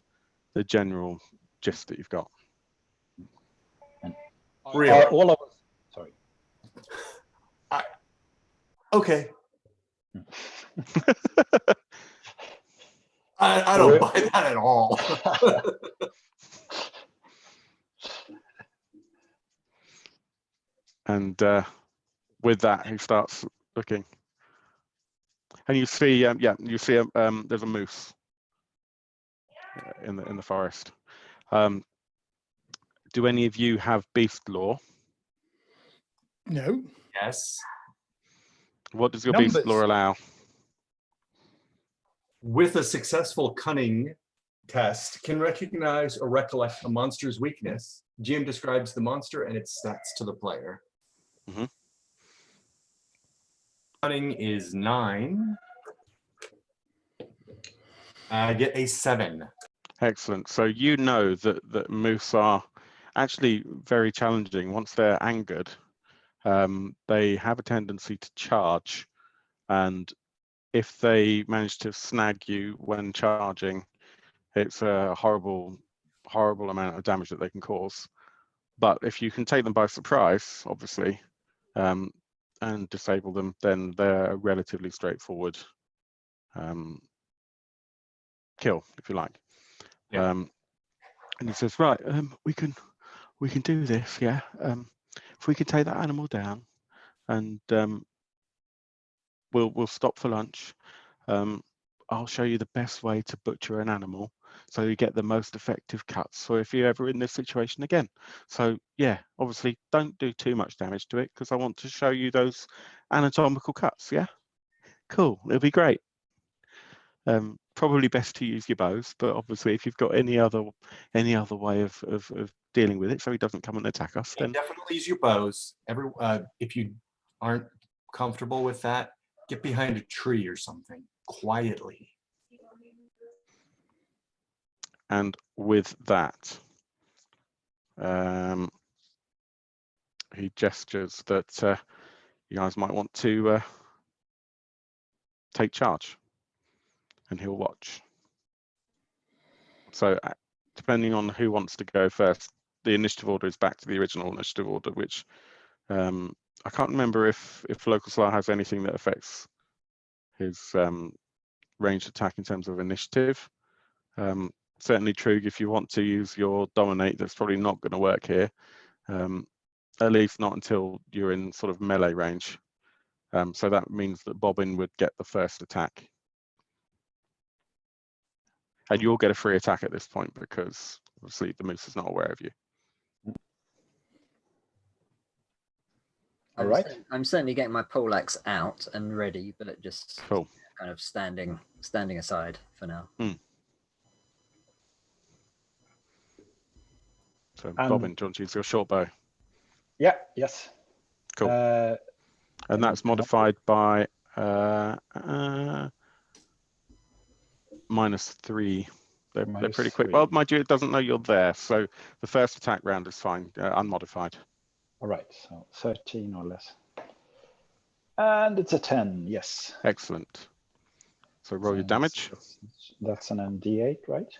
the general gist that you've got. Really? All of us. Sorry. Okay. I don't buy that at all. And with that, he starts looking, and you see, there's a moose in the forest. Do any of you have beast law? No. Yes. What does your Numbers. beast law allow? With a successful cunning test, can recognize or recollect a monster's weakness. GM describes the monster and its stats to the player. Mm-hmm. Cunning is 9. I get a 7. Excellent. So you know that moose are actually very challenging. Once they're angered, they have a tendency to charge, and if they manage to snag you when charging, it's a horrible amount of damage that they can cause. But if you can take them by surprise, obviously, and disable them, then they're a relatively straightforward kill, if you like. Yeah. And he says, right, we can do this, yeah. If we can take that animal down, and we'll stop for lunch. I'll show you the best way to butcher an animal so you get the most effective cuts. So if you're ever in this situation again. So yeah, obviously don't do too much damage to it because I want to show you those anatomical cuts. Yeah, cool. It'll be great. Probably best to use your bows, but obviously if you've got any other way of dealing with it, so he doesn't come and attack us, then Definitely use your bows. If you aren't comfortable with that, get behind a tree or something quietly. and with that, he gestures that you guys might want to take charge, and he'll watch. So depending on who wants to go first, the initiative order is back to the original initiative order, which I can't remember if Local Slayer has anything that affects his ranged attack in terms of initiative. Certainly, Trug, if you want to use your dominate, that's probably not going to work here. At least not until you're in sort of melee range. So that means that Bobbin would get the first attack. And you'll get a free attack at this point because obviously the moose is not aware of you. All right. I'm certainly getting my poleaxe out and ready, but it just Cool. kind of standing aside for now. So Bobbin, do you want to use your short bow? Yeah. Yes. Cool. And that's modified by -3. They're pretty quick. -3. Well, mind you, it doesn't know you're there, so the first attack round is fine, unmodified. All right, so 13 or less. And it's a 10, yes. Excellent. So roll your damage. That's an MD8, right?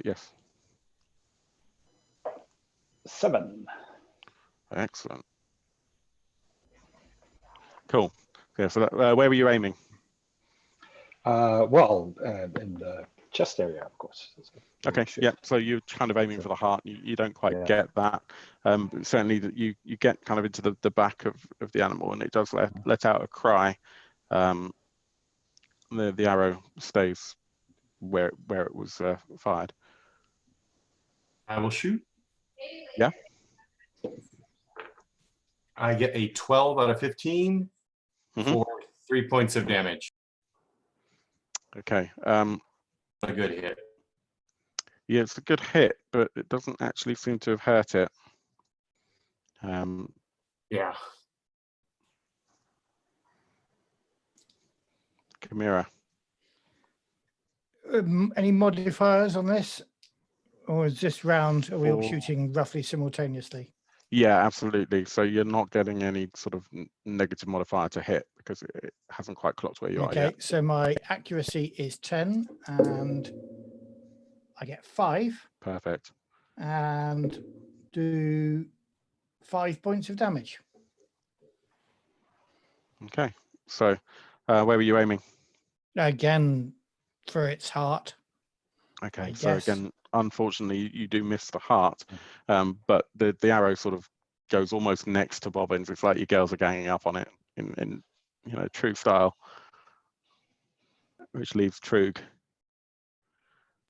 Yes. 7. Excellent. Cool. Yeah, so that, where were you aiming? Well, in the chest area, of course. Okay, yeah, so you're kind of aiming for the heart. You don't quite get that. But certainly that you get kind of into the back of the animal, and it does let out a cry. The arrow stays where it was fired. I will shoot. Yeah. I get a 12 out of 15 for 3 points of damage. Okay. A good hit. Yeah, it's a good hit, but it doesn't actually seem to have hurt it. Yeah. Chimera. Any modifiers on this? Or is this round, are we all shooting roughly simultaneously? Yeah, absolutely. So you're not getting any sort of negative modifier to hit because it hasn't quite clocked where you are yet. Okay, so my accuracy is 10 and I get 5. Perfect. And do 5 points of damage. Okay, so where were you aiming? Again, for its heart. Okay, so again, unfortunately, you do miss the heart, but the arrow sort of goes almost next to Bobbin's. It's like your girls are ganging up on it in true style, which leaves Trug.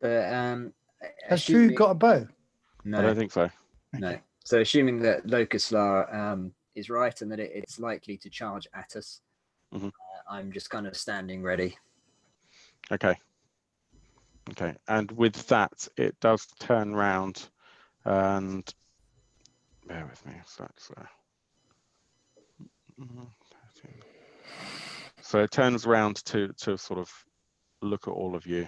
Has Trug got a bow? No, I don't think so. No. Okay. So assuming that Locuslar is right and that it's likely to charge at us, I'm just kind of standing ready. Okay. Okay, and with that, it does turn round and bear with me. So it turns around to sort of look at all of you.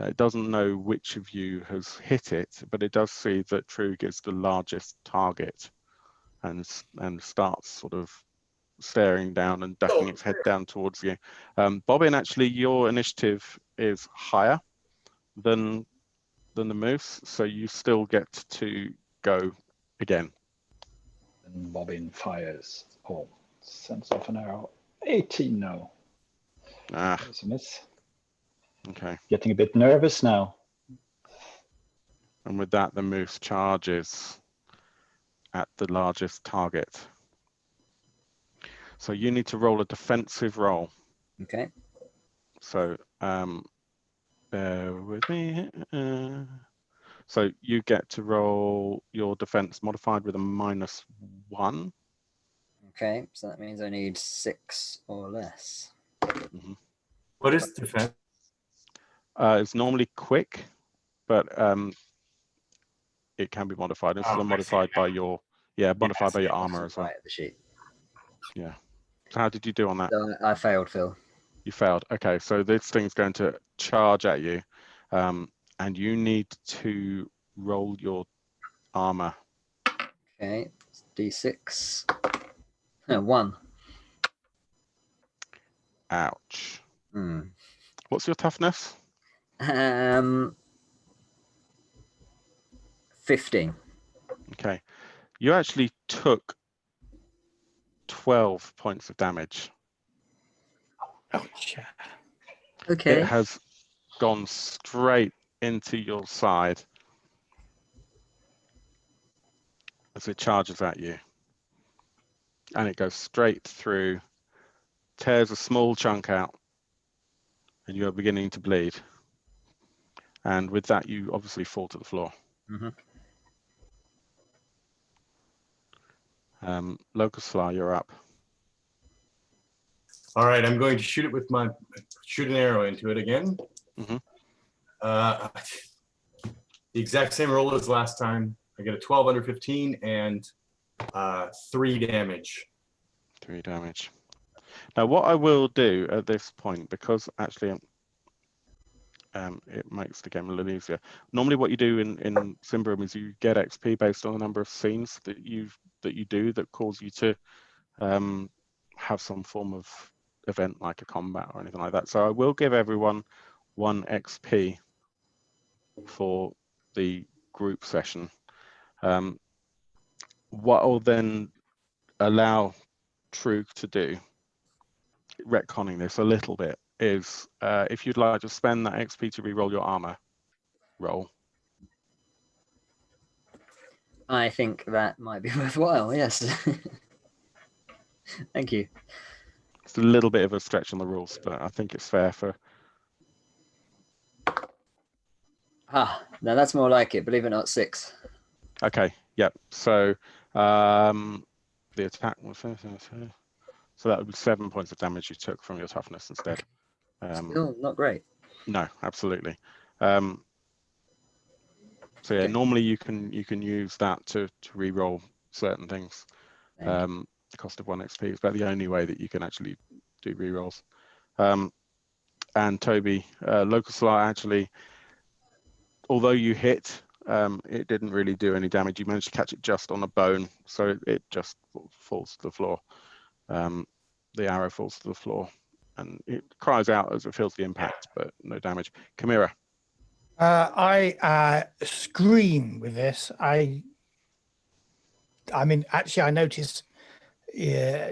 It doesn't know which of you has hit it, but it does see that Trug is the largest target and starts sort of staring down and ducking its head down towards you. Bobbin, actually, your initiative is higher than the moose, so you still get to go again. And Bobbin fires. Oh, sends off an arrow. 18 now. There's a miss. Okay. Getting a bit nervous now. And with that, the moose charges at the largest target. So you need to roll a defensive roll. Okay. So bear with me. So you get to roll your defense modified with a -1. Okay, so that means I need 6 or less. What is defense? It's normally quick, but it can be modified. It's Oh, I see. modified by your modified by your armor as well. Right at the sheet. Yeah. So how did you do on that? So I failed, Phil. You failed. Okay, so this thing's going to charge at you, and you need to roll your armor. Okay, it's D6. No, 1. Ouch. Hmm. What's your toughness? 15. Okay. You actually took 12 points of damage. Ouch. Okay. It has gone straight into your side as it charges at you. And it goes straight through, tears a small chunk out, and you are beginning to bleed. And with that, you obviously fall to the floor. Locust Fly, you're up. All right, I'm going to shoot it with shoot an arrow into it again. Mhm. The exact same roll as last time. I get a 12 under 15 and 3 damage. 3 damage. Now, what I will do at this point, because actually it makes the game a little easier. Normally, what you do in Symbaroum is you get XP based on the number of scenes that you do that cause you to have some form of event like a combat or anything like that. So I will give everyone 1 XP for the group session. What will then allow Trug to do, retconning this a little bit, is if you'd like to spend that XP to re-roll your armor roll. I think that might be worthwhile, yes. Thank you. It's a little bit of a stretch on the rules, but I think it's fair for... Ah, now that's more like it, believe it or not, 6. Okay, yep. So the attack was... So that would be 7 points of damage you took from your toughness instead. Still not great. No, absolutely. So yeah, Okay. normally you can use that to re-roll certain things. The cost of 1 XP is about the only way that you can actually do re-rolls. And Toby, Locust Fly actually, although you hit, it didn't really do any damage. You managed to catch it just on a bone, so it just falls to the floor. The arrow falls to the floor, and it cries out as it feels the impact, but no damage. Chimera. I scream with this. I mean, actually, I noticed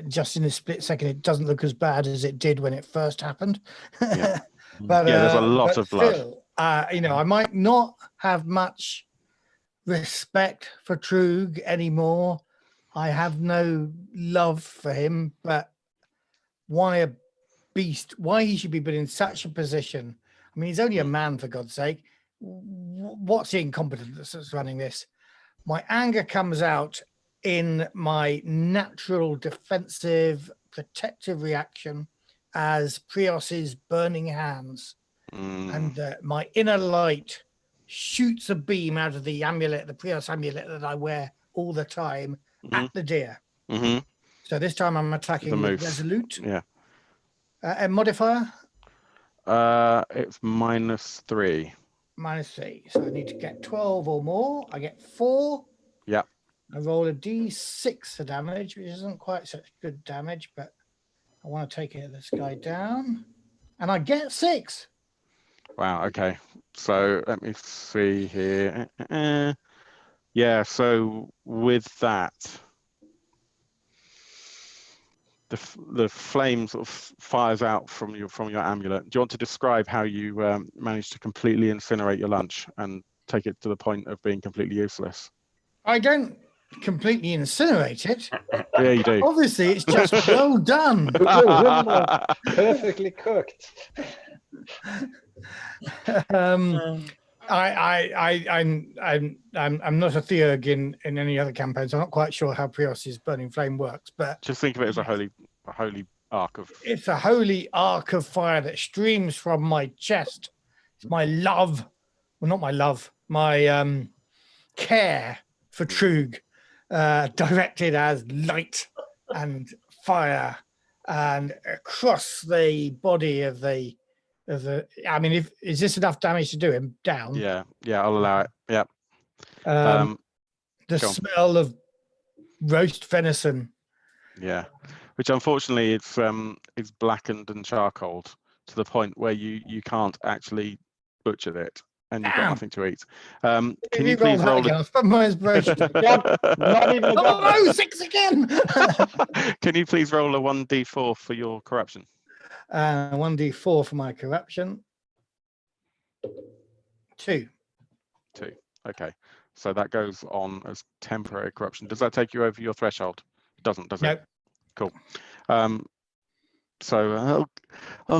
just in a split second, it doesn't look as bad as it did when it first happened. Yeah. But Yeah, there's a lot of blood. Still, you know, I might not have much respect for Trug anymore. I have no love for him, but why a beast? Why he should be put in such a position? I mean, he's only a man, for God's sake. What's the incompetence that's running this? My anger comes out in my natural defensive protective reaction as Prios's burning hands. And my inner light shoots a beam out of the amulet, the Prios amulet that I wear all the time, at the deer. So this time I'm attacking with resolute. Yeah. And modifier? It's -3. -3. So I need to get 12 or more. I get 4. Yeah. I roll a d6 for damage, which isn't quite such good damage, but I want to take this guy down. And I get 6. Wow, okay. So let me see here. Yeah, so with that, the flame sort of fires out from your amulet. Do you want to describe how you managed to completely incinerate your lunch and take it to the point of being completely useless? I don't completely incinerate it. Yeah, you do. Obviously, it's just well done. Perfectly cooked. I'm not a theurg in any other campaigns. I'm not quite sure how Prios's burning flame works, but just think of it as a holy arc of. It's a holy arc of fire that streams from my chest. It's my love, well, not my love, my care for Trug, directed as light and fire, and across the body of the. I mean, is this enough damage to do him down? Yeah, I'll allow it. Yeah. The go on. smell of roast venison. Yeah, which unfortunately it's blackened and charcoaled to the point where you can't actually butcher it, and you've got Damn. nothing to eat. Can If you please roll again, I'll spend my inspiration. Not even a Oh no, 6 again. Can you please roll a 1d4 for your corruption? 1d4 for my corruption. 2. Okay, so that goes on as temporary corruption. Does that take you over your threshold? It doesn't, does it? No. Cool. So,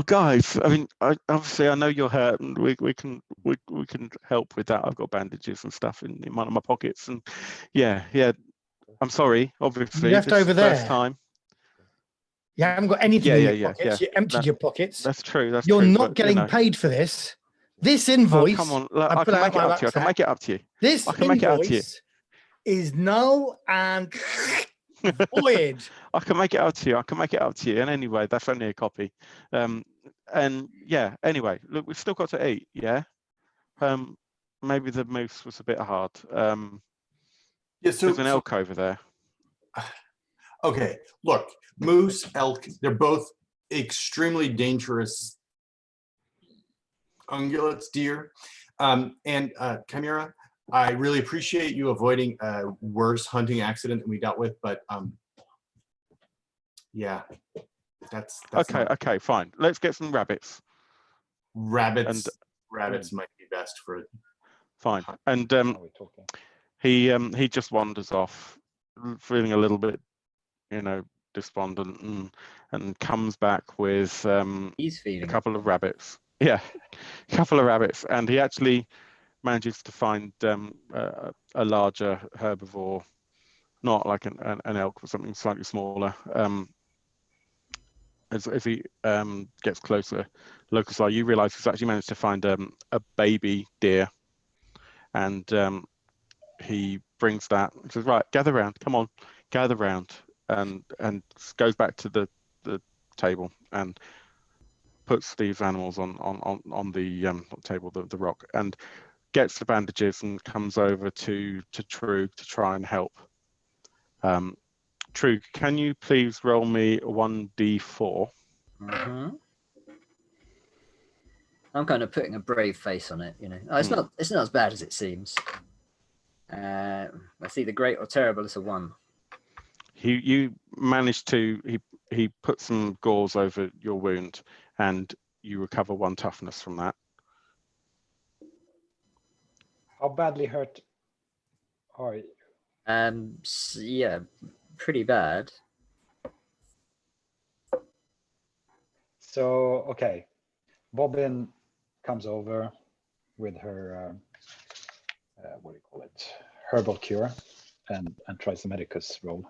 guys, I mean, obviously I know you're hurt, and we can help with that. I've got bandages and stuff in one of my pockets, and yeah. I'm sorry, obviously. You left over there. First time. You haven't got anything in your pockets. Yeah. You emptied your pockets. That's true. You're true. not getting paid for this. This invoice. Oh, come on. Look, I can make it up to you. I can make it up to you. This invoice is null and void. I can make it up to you. And anyway, that's only a copy. And yeah, anyway, look, we've still got to eat. Yeah. Maybe the moose was a bit hard. There's an elk over there. Okay, look, moose, elk, they're both extremely dangerous ungulates, deer. And Chimera, I really appreciate you avoiding a worse hunting accident than we dealt with, but yeah, that's okay, fine. Let's get some rabbits. Rabbits might be best for it. Fine. And he just wanders off, feeling a little bit, despondent, and comes back with He's feeling a couple of rabbits. Yeah, a couple of rabbits, and he actually manages to find a larger herbivore, not like an elk, but something slightly smaller. As he gets closer, Locuslar, you realise he's actually managed to find a baby deer, and he brings that. He says, "Right, gather round. Come on, gather round," and goes back to the table and puts these animals on the table, the rock, and gets the bandages and comes over to Trug to try and help. Trug, can you please roll me 1d4? Mm-hmm. I'm kind of putting a brave face on it, It's not as bad as it seems. That's either great or terrible. It's a 1. You manage to he put some gauze over your wound, and you recover 1 toughness from that. How badly hurt are you? Yeah, pretty bad. So, okay. Bobbin comes over with her, what do you call it? Herbal cure, and tries the medicus roll.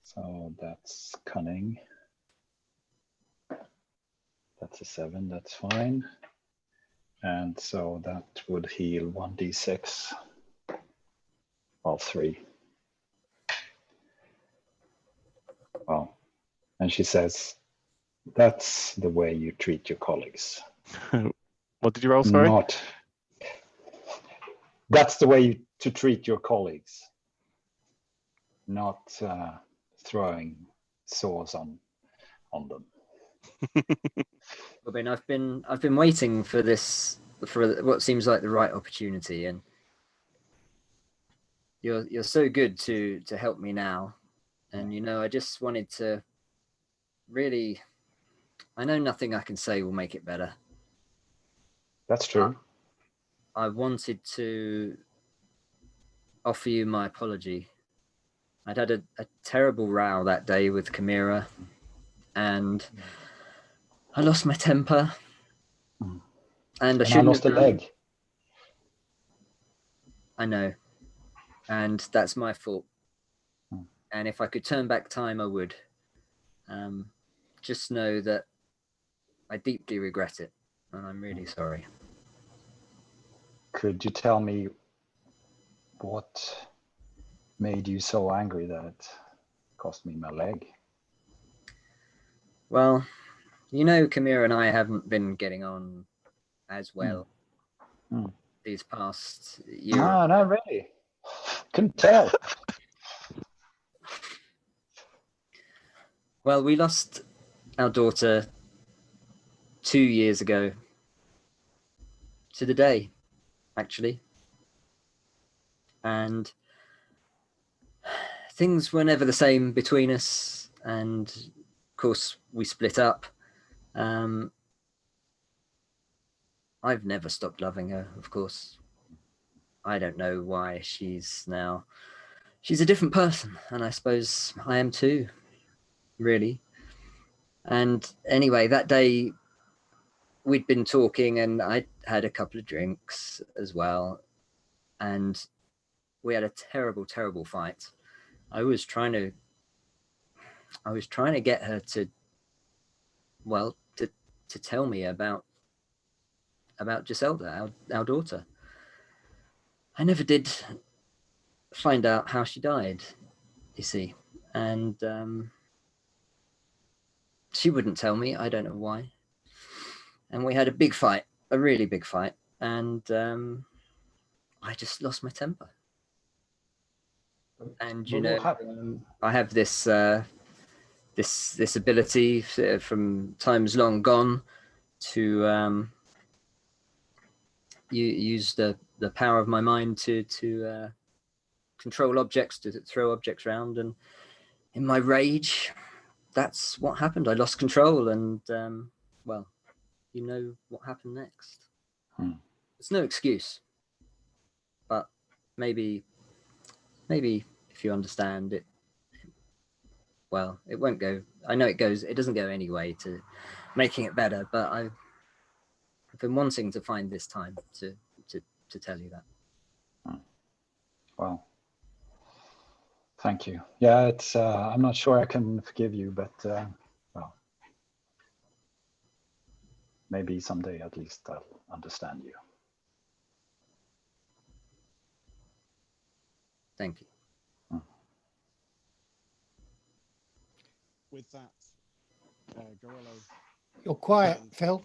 So that's cunning. That's a 7, that's fine. And so that would heal 1d6. Well, 3. Well, and she says, "That's the way you treat your colleagues." What did you roll, sorry? That's the way to treat your colleagues. Not throwing saws on them. Robin, I've been waiting for this, for what seems like the right opportunity, and you're so good to help me now. And I just wanted to really, I know nothing I can say will make it better. That's true. I wanted to offer you my apology. I'd had a terrible row that day with Chimera, and I lost my temper. And I lost a leg. I know. And that's my fault. And if I could turn back time, I would. just know that I deeply regret it, and I'm really sorry. Could you tell me what made you so angry that it cost me my leg? Well, you know, Kamira and I haven't been getting on as well these past years. No, not really. Couldn't tell. Well, we lost our daughter 2 years ago to the day, actually. And things were never the same between us. And of course, we split up. I've never stopped loving her, of course. I don't know why she's a different person. And I suppose I am too, really. And anyway, that day we'd been talking and I had a couple of drinks as well. And we had a terrible, terrible fight. I was trying to get her to tell me about Giselda, our daughter. I never did find out how she died, you see. And she wouldn't tell me. I don't know why. And we had a big fight, a really big fight. And I just lost my temper. And you know, I have this this ability from times long gone to use the power of my mind to control objects, to throw objects around. And in my rage, that's what happened. I lost control, and well, you know what happened next. It's no excuse, but maybe if you understand it, well, it won't go. I know it doesn't go any way to making it better, but I've been wanting to find this time to tell you that. Well, thank you. Yeah, it's I'm not sure I can forgive you, but well, maybe someday at least I'll understand you. Thank you. With that, Garolo. You're quiet, Phil.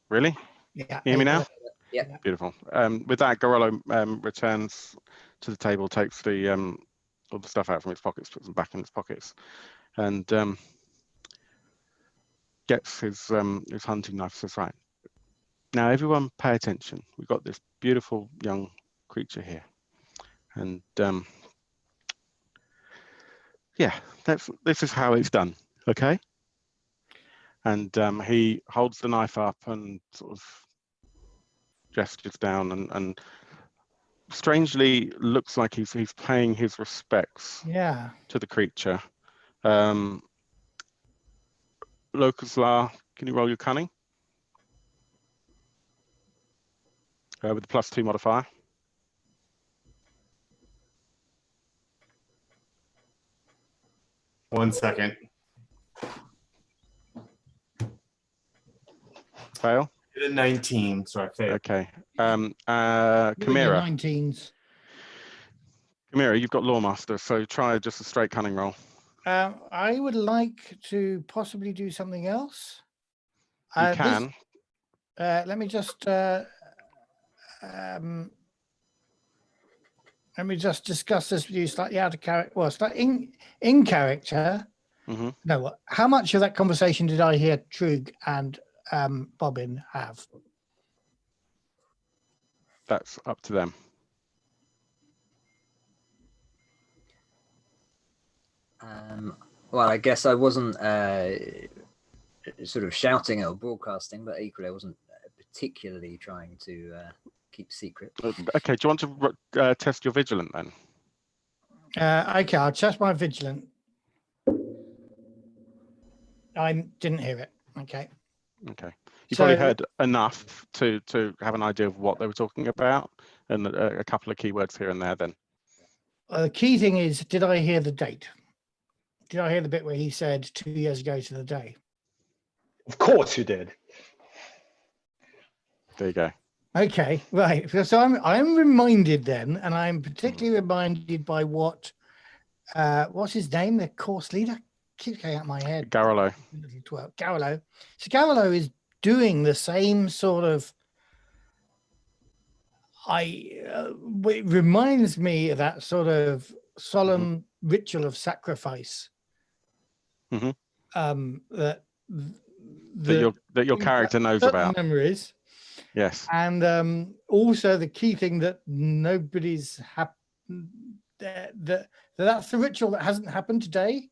Really? Yeah. Hear me now? Yeah. Beautiful. With that, Garolo returns to the table, takes the all the stuff out from his pockets, puts them back in his pockets, and gets his hunting knife. Says, "Right, now everyone, pay attention. We've got this beautiful young creature here, and yeah, this is how it's done. Okay." And he holds the knife up and sort of gestures down and strangely looks like he's paying his respects to the creature. Locuslar, can you roll your cunning? With the +2 modifier. One second. Fail. Did a 19, so I failed. Okay. You're in your 19s. Kamira, you've got Lawmaster, so try just a straight cunning roll. I would like to possibly do something else. You can. Let me just discuss this with you slightly out of character. Well, slightly in character. Mm-hmm. No, how much of that conversation did I hear Trug and Bobbin have? That's up to them. Well, I guess I wasn't sort of shouting or broadcasting, but equally I wasn't particularly trying to keep secret. Okay, do you want to test your vigilant then? Okay, I'll test my vigilant. I didn't hear it. Okay. Okay. You probably heard enough to have an idea of what they were talking about and a couple of keywords here and there then. The key thing is, did I hear the date? Did I hear the bit where he said 2 years ago to the day? Of course you did. There you go. Okay, right. So I'm reminded then, and I'm particularly reminded by what's his name? The course leader keeps going out of my head. Garolo. Little twerp. Garolo. So Garolo is doing the same sort of. It reminds me of that sort of solemn ritual of sacrifice. Mhm. That That your character knows certain about. memories. Yes. And also the key thing that nobody's that's the ritual that hasn't happened today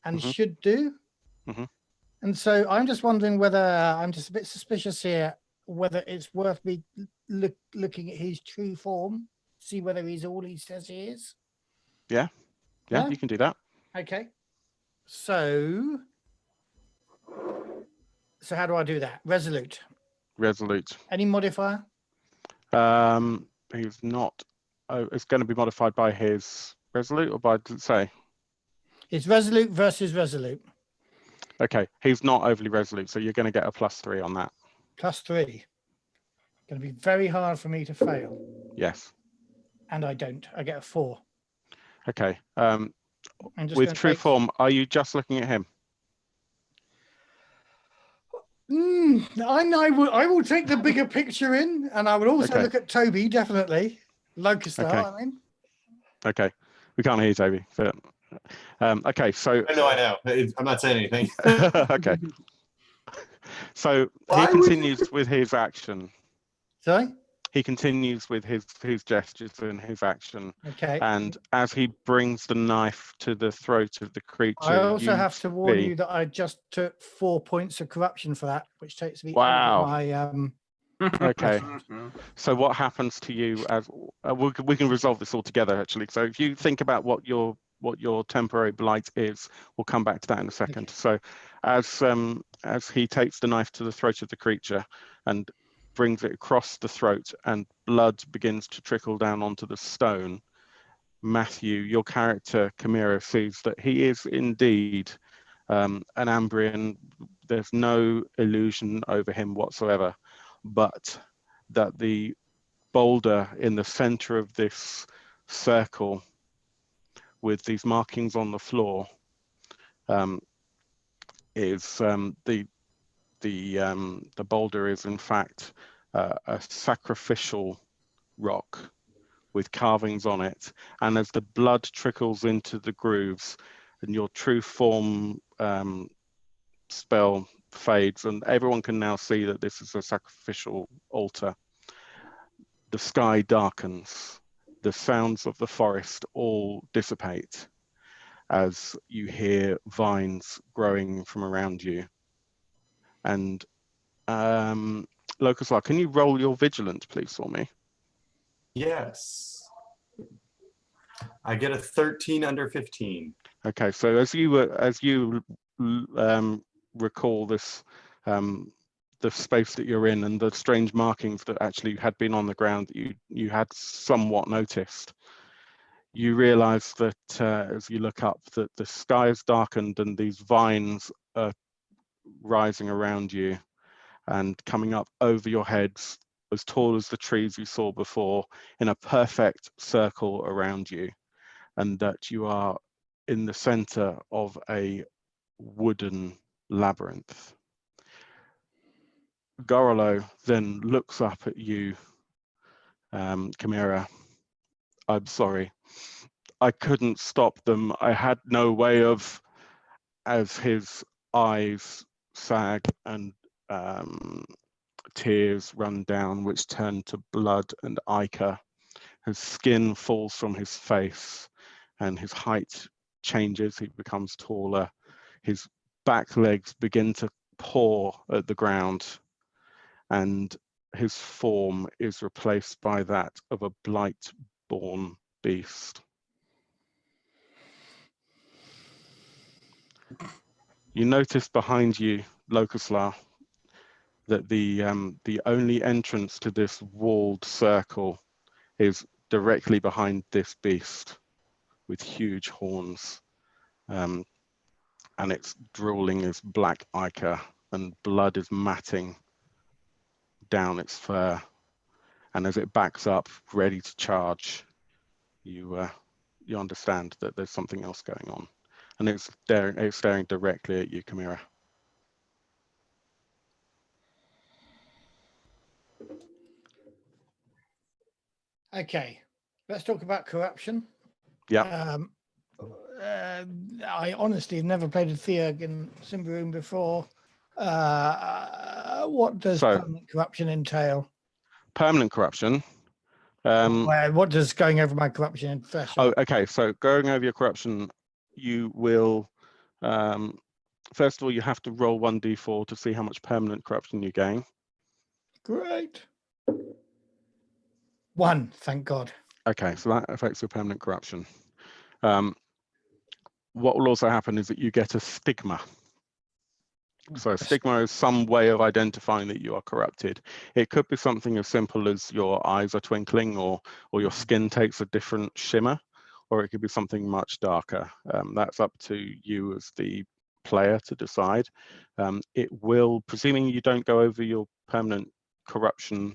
and Mhm. should do. Mhm. And so I'm just wondering whether I'm just a bit suspicious here, whether it's worth me looking at his true form, see whether he's all he says he is. Yeah, Yeah? you can do that. Okay. So how do I do that? Resolute. Resolute. Any modifier? He's not. Oh, it's going to be modified by his resolute, or by, does it say? It's resolute versus resolute. Okay, he's not overly resolute, so you're going to get a +3 on that. +3. Going to be very hard for me to fail. Yes. And I don't. I get a 4. Okay. I'm just With gonna true take... form, are you just looking at him? I will take the bigger picture in, and I would also Okay. look at Toby, definitely. Locust, Okay. I mean. Okay. We can't hear you, Toby. But, okay, so... I know. I'm not saying anything. Okay. So Why he would continues with his action. Sorry? He continues with his gestures and his action. Okay. And as he brings the knife to the throat of the creature, I also have to warn see... you that I just took 4 points of corruption for that, which takes me Wow. out of my... Okay. So what happens to you as... we can resolve this all together, actually. So if you think about what your temporary blight is, we'll come back to that in a second. Okay. So as he takes the knife to the throat of the creature and brings it across the throat, and blood begins to trickle down onto the stone, Matthew, your character Chimera, sees that he is indeed an Ambrian. There's no illusion over him whatsoever, but that the boulder in the center of this circle with these markings on the floor is the boulder is in fact a sacrificial rock with carvings on it, and as the blood trickles into the grooves and your true form spell fades, and everyone can now see that this is a sacrificial altar, the sky darkens, the sounds of the forest all dissipate as you hear vines growing from around you. And Locust, can you roll your vigilance, please, for me? Yes. I get a 13 under 15. Okay, so as you recall this, the space that you're in and the strange markings that actually had been on the ground that you had somewhat noticed, you realize that as you look up that the sky is darkened and these vines are rising around you and coming up over your heads as tall as the trees you saw before in a perfect circle around you, and that you are in the center of a wooden labyrinth. Garolo then looks up at you, Chimera. I'm sorry, I couldn't stop them. I had no way of... As his eyes sag and tears run down, which turn to blood and ichor, his skin falls from his face and his height changes. He becomes taller. His back legs begin to paw at the ground, and his form is replaced by that of a blight-born beast. You notice behind you, Locuslar, that the only entrance to this walled circle is directly behind this beast with huge horns, and it's drooling as black ichor and blood is matting down its fur. And as it backs up, ready to charge, you understand that there's something else going on, and it's staring directly at you, Chimera. Okay, let's talk about corruption. Yeah. I honestly have never played a Theurg in Symbaroum before. What does permanent corruption entail? Permanent corruption. What does going over my corruption threshold? Oh, okay. So going over your corruption, you will, first of all, you have to roll 1d4 to see how much permanent corruption you gain. Great. 1, thank God. Okay, so that affects your permanent corruption. What will also happen is that you get a stigma. So a stigma is some way of identifying that you are corrupted. It could be something as simple as your eyes are twinkling, or your skin takes a different shimmer, or it could be something much darker. That's up to you as the player to decide. It will, presuming you don't go over your permanent corruption,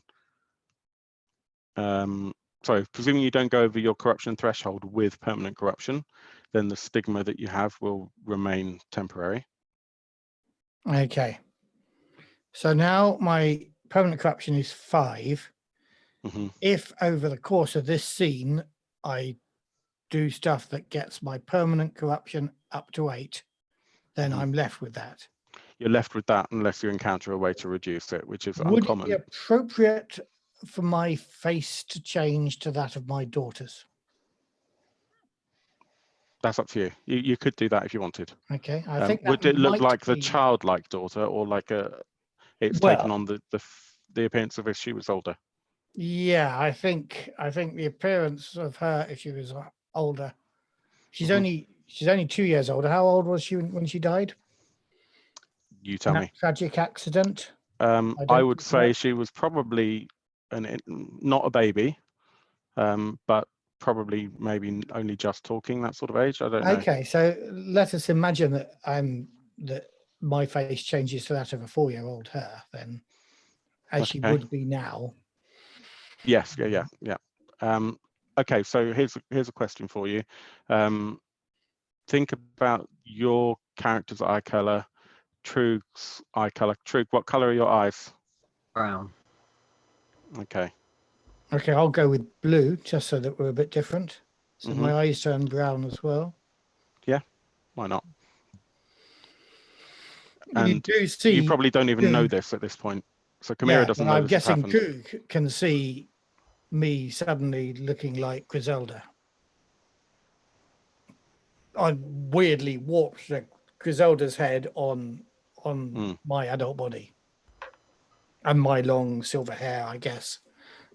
presuming you don't go over your corruption threshold with permanent corruption, then the stigma that you have will remain temporary. Okay. So now my permanent corruption is 5. Mm-hmm. If over the course of this scene, I do stuff that gets my permanent corruption up to 8, then I'm left with that. You're left with that unless you encounter a way to reduce it, which is Would uncommon. it be appropriate for my face to change to that of my daughter's? That's up to you. You could do that if you wanted. Okay, I think would it look like the be... childlike daughter, or like it's taken on the appearance of if she was older? Yeah, I think the appearance of her, if she was older, she's only 2 years older. How old was she when she died? You tell me. Tragic accident. I would say she was probably not a baby, but probably maybe only just talking, that sort of age. I don't know. Okay, so let us imagine that my face changes to that of a 4-year-old her, then, as she would be now. Yes, yeah. Okay, so here's a question for you. Think about your character's eye color, Trug's eye color. Trug, what color are your eyes? Brown. Okay. Okay, I'll go with blue, just so that we're a bit different. So my eyes turn brown as well. Yeah, why not? And you do see... You probably don't even know this at this point. So Chimera doesn't know I'm this has guessing happened. Trug can see me suddenly looking like Griselda. I weirdly warped Griselda's head on my adult body. And my long silver hair, I guess.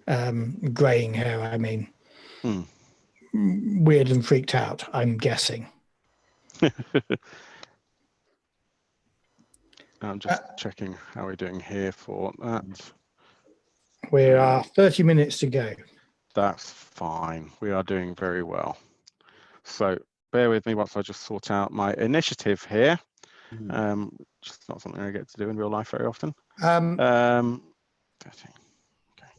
Graying hair, I mean. Weird and freaked out, I'm guessing. I'm just checking how we're doing here for that. We are 30 minutes to go. That's fine. We are doing very well. So bear with me whilst I just sort out my initiative here. Just not something I get to do in real life very often. 13.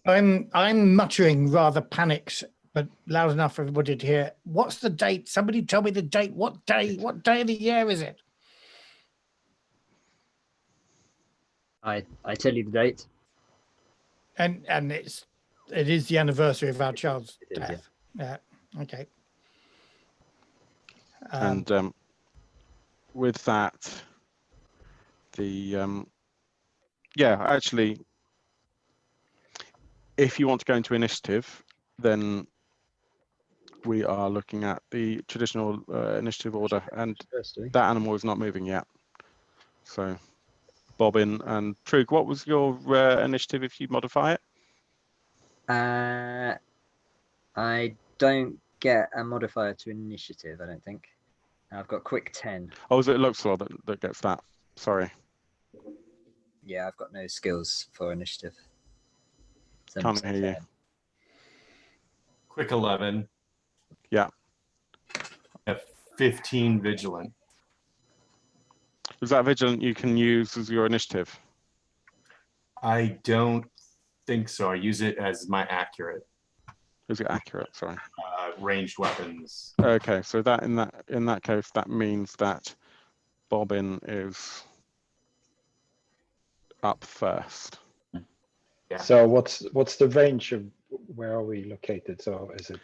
Okay. I'm muttering rather panicked, but loud enough for everybody to hear. What's the date? Somebody tell me the date. What day of the year is it? I tell you the date. And it is the anniversary of our child's death. Yeah. Okay. And with that, actually, if you want to go into initiative, then we are looking at the traditional initiative order, and that animal is not moving yet. So Bobbin and Trug, what was your initiative if you modify it? I don't get a modifier to initiative, I don't think. I've got quick 10. Oh, is it Luxor that gets that? Sorry. Yeah, I've got no skills for initiative. Can't hear you. Quick 11. Yeah. 15 vigilant. Is that vigilant you can use as your initiative? I don't think so. I use it as my accurate Is it accurate? Sorry. ranged weapons. Okay, so that in that case, that means that Bobbin is up first. Yeah. So what's the range of where are we located? So is it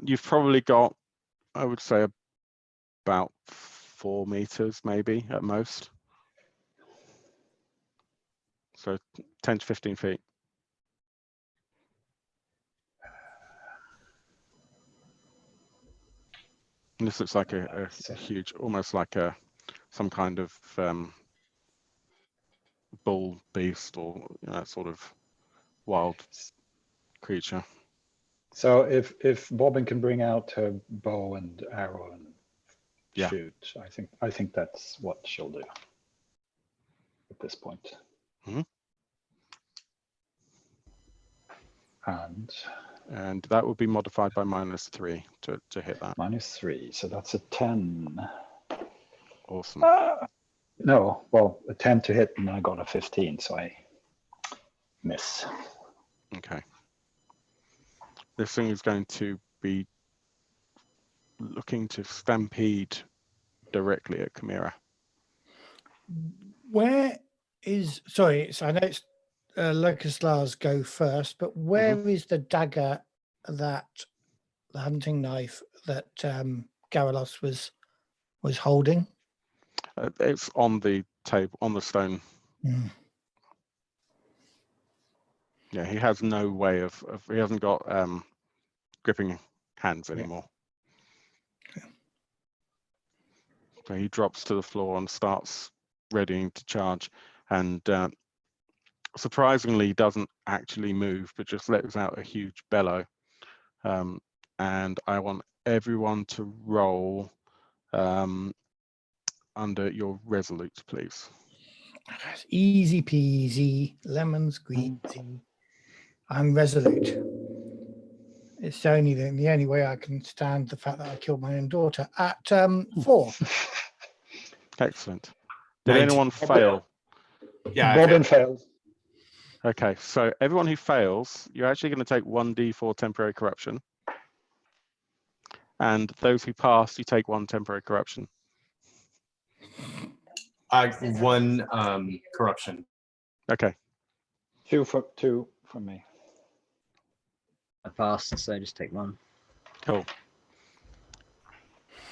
You've probably got, I would say, about 4 meters, maybe at most. So 10 to 15 feet. And this looks like a huge, almost like some kind of bull beast or sort of wild creature. so if Bobbin can bring out her bow and arrow and Yeah. shoot, I think that's what she'll do at this point. Mhm. And that would be modified by -3 to hit that. -3, so that's a 10. Awesome. No, well, a 10 to hit, and I got a 15, so I miss. Okay. This thing is going to be looking to stampede directly at Chimera. Where is, sorry, so I know it's Locust Lars go first, but where is the dagger that, the hunting knife that Garolos was holding? It's on the table, on the stone. Mm. Yeah, he has no way of he hasn't got gripping hands anymore. Okay. So he drops to the floor and starts readying to charge, and surprisingly doesn't actually move, but just lets out a huge bellow. And I want everyone to roll under your resolute, please. Easy peasy, lemon squeezy. I'm resolute. It's the only way I can stand the fact that I killed my own daughter at 4. Excellent. Did 19. anyone fail? Yeah, Bobbin failed. Okay, so everyone who fails, you're actually going to take 1d4 temporary corruption. And those who pass, you take 1 temporary corruption. 1 corruption. Okay. 2 from me. I passed, so just take 1. Cool.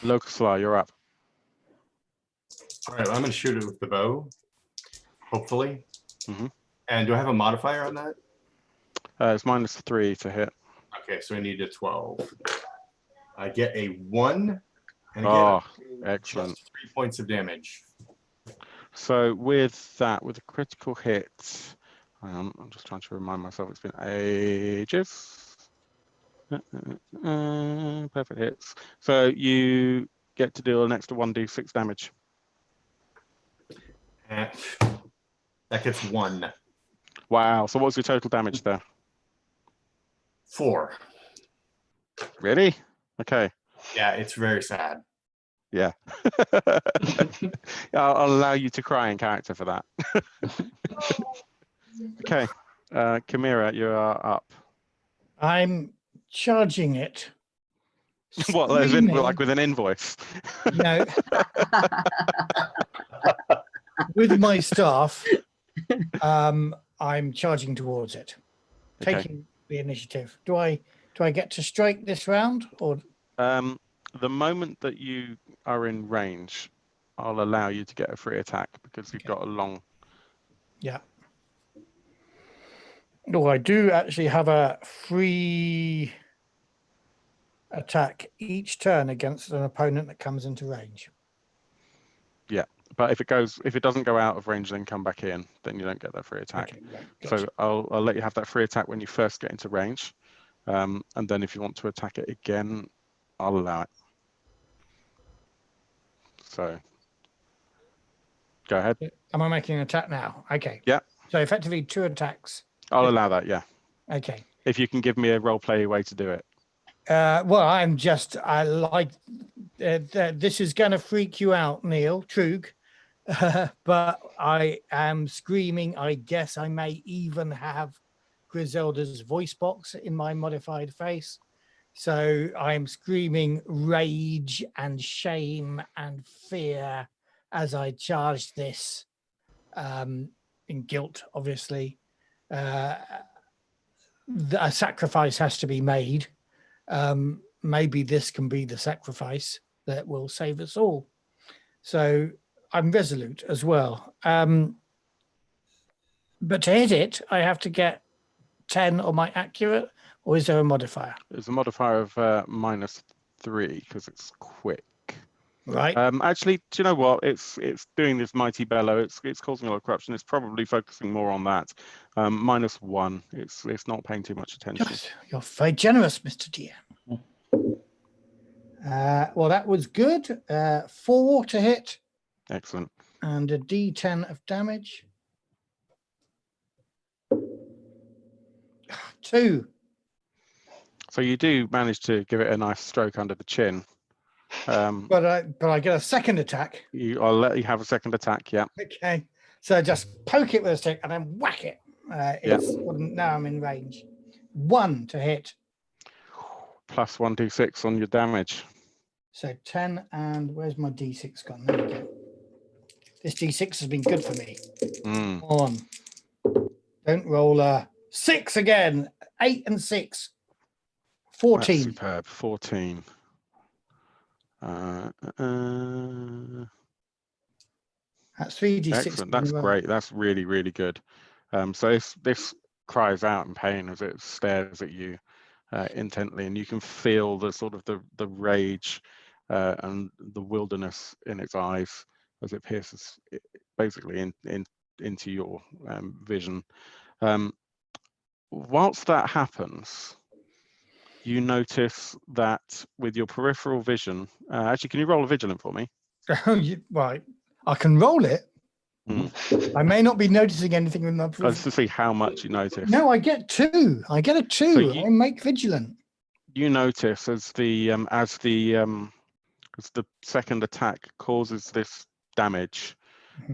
Locuslar, you're up. All right, I'm going to shoot it with the bow, hopefully. Mhm. And do I have a modifier on that? It's -3 to hit. Okay, so I need a 12. I get a 1. And again, Oh, I excellent. just 3 points of damage. So with that, with a critical hit, I'm just trying to remind myself, it's been ages. Perfect hits. So you get to deal an extra 1d6 damage. And that gets 1. Wow. So what's your total damage there? 4. Really? Okay. Yeah, it's very sad. Yeah. I'll allow you to cry in character for that. Okay. Chimera, you are up. I'm charging it. What, as in, Screaming. like with an invoice? No. With my staff, I'm charging towards it, Okay. taking the initiative. Do I get to strike this round, or The moment that you are in range, I'll allow you to get a free attack because you've got a long. yeah? No, I do actually have a free attack each turn against an opponent that comes into range. Yeah, but if it doesn't go out of range, then come back in, then you don't get that free attack. Okay, right, gotcha. So I'll let you have that free attack when you first get into range, and then if you want to attack it again, I'll allow it. So go ahead. Am I making an attack now? Okay. Yeah. So effectively 2 attacks. I'll allow that. Yeah. Okay. If you can give me a role play way to do it. Well, I like this is going to freak you out, Neil Trug. But I am screaming. I guess I may even have Griselda's voice box in my modified face. So I'm screaming rage and shame and fear as I charge this, in guilt, obviously. A sacrifice has to be made. Maybe this can be the sacrifice that will save us all. So I'm resolute as well. But to hit it, I have to get 10 on my accurate, or is there a modifier? There's a modifier of -3 because it's quick. Right. Actually, do you know what? It's doing this mighty bellow. It's causing a lot of corruption. It's probably focusing more on that. -1. It's not paying too much attention. You're very generous, Mr. DM. Well, that was good. 4 to hit. Excellent. And a D10 of damage. 2. So you do manage to give it a nice stroke under the chin. But I get a second attack. I'll let you have a second attack. Yeah. Okay. So just poke it with a stick and then whack it. Now I'm in range. 1 to hit. Plus 1d6 on your damage. So 10, and where's my D6 gone? There we go. This D6 has been good for me. Mm. On. Don't roll a 6 again. 8 and 6. 14. That's superb. 14. That's 3d6. Excellent. That's great. That's really, really good. So this cries out in pain as it stares at you intently, and you can feel the sort of the rage and the wilderness in its eyes as it pierces basically into your vision. Whilst that happens, you notice that with your peripheral vision, actually, can you roll a vigilant for me? Right. I can roll it. I may not be noticing anything with my Just to see how much you notice. No, I get 2. I get a 2. So I make vigilant. You notice as the second attack causes this damage,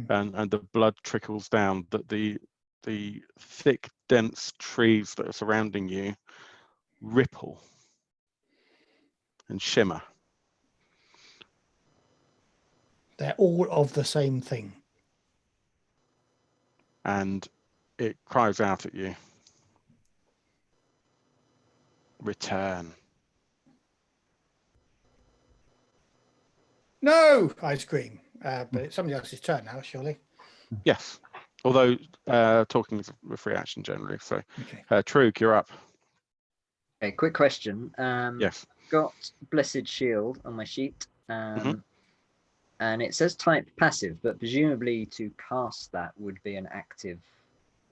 and the blood trickles down, that the thick, dense trees that are surrounding you ripple and shimmer. They're all of the same thing. And it cries out at you. Return. No, I scream. But it's somebody else's turn now, surely. Yes. Although talking is a free action generally. So, Okay. Trug, you're up. Okay, quick question. Yes. Got Blessed Shield on my sheet. And it says type passive, but presumably to cast that would be an active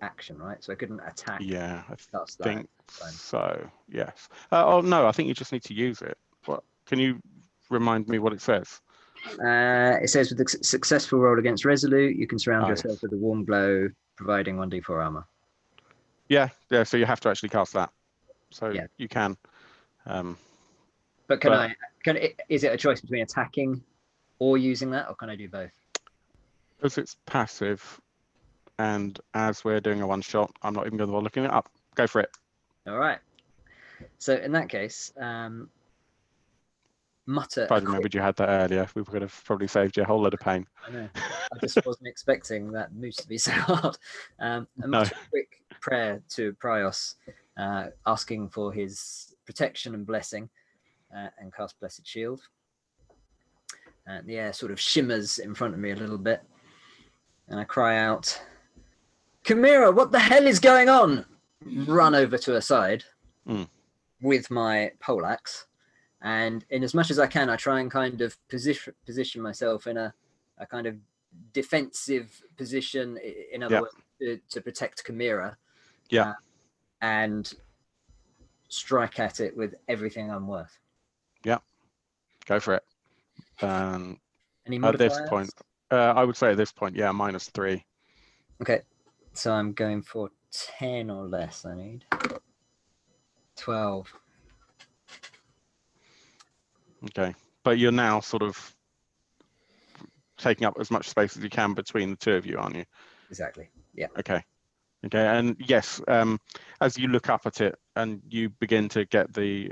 action, right? So I couldn't attack. Yeah, I cast think that. so. Yes. Oh no, I think you just need to use it. What? Can you remind me what it says? It says with a successful roll against Resolute, you can surround yourself yes. with a warm glow, providing 1d4 armor. Yeah. So you have to actually cast that. So Yeah. you can. But is it a choice between attacking or using that, or can I do both? Because it's passive, and as we're doing a one shot, I'm not even going to bother looking it up. Go for it. All right. So in that case, mutter. If I remembered you had that earlier, we could have probably saved you a whole lot of pain. I know. I just wasn't expecting that moose to be so hard. A quick prayer to Prios, asking for his protection and blessing, and cast Blessed Shield. And the air sort of shimmers in front of me a little bit, and I cry out, "Chimera, what the hell is going on?" Run over to her side with my poleaxe, and in as much as I can, I try and kind of position myself in a kind of defensive position. In other words, to protect Chimera. Yeah. And strike at it with everything I'm worth. Yeah. Go for it. Any at modifiers? this point, I would say at this point, yeah, -3. Okay, so I'm going for 10 or less. I need 12. Okay, but you're now sort of taking up as much space as you can between the two of you, aren't you? Exactly. Yeah. Okay. Okay. And yes, as you look up at it and you begin to get the,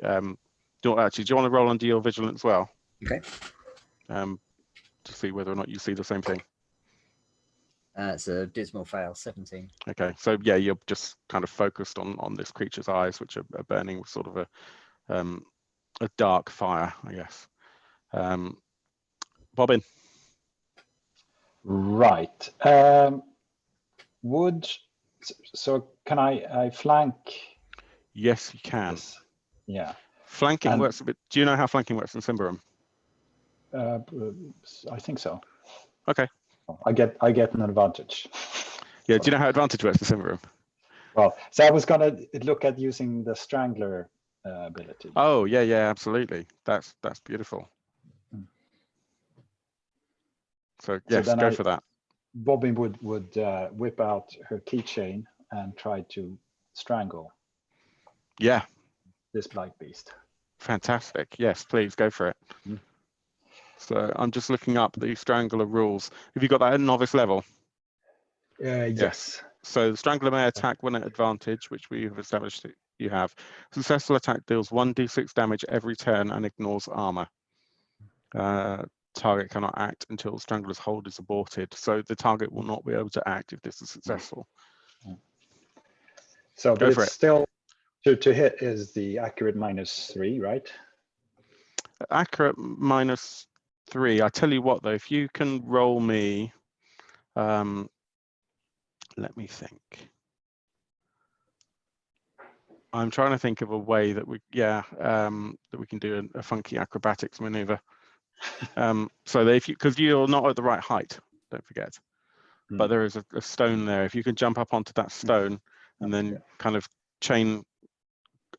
do you want to roll under your vigilance as well? Okay. To see whether or not you see the same thing. It's a dismal fail, 17. Okay, so yeah, you're just kind of focused on this creature's eyes, which are burning with sort of a dark fire, I guess. Bobbin. Right. So can I flank? Yes, you can. This? Yeah. Flanking works a bit. Do you know how flanking works in Symbaroum? I think so. Okay. I get an advantage. Yeah. Do you know how advantage works in Symbaroum? Well, so I was gonna look at using the strangler ability. Oh yeah, yeah, absolutely. That's beautiful. So yes, then go for that. Bobbin would whip out her keychain and try to strangle. Yeah. This black beast. Fantastic. Yes, please go for it. Mm. So I'm just looking up the strangler rules. Have you got that at novice level? Yes. So the strangler may attack when at advantage, which we have established that you have. Successful attack deals 1d6 damage every turn and ignores armor. Target cannot act until strangler's hold is aborted. So the target will not be able to act if this is successful. So, Go but for it's it. still to hit is the accurate -3, right? Accurate -3. I tell you what though, if you can roll me, let me think. I'm trying to think of a way that that we can do a funky acrobatics maneuver. So that because you're not at the right height, don't forget. But there is a stone there. If you can jump up onto that stone and then kind of chain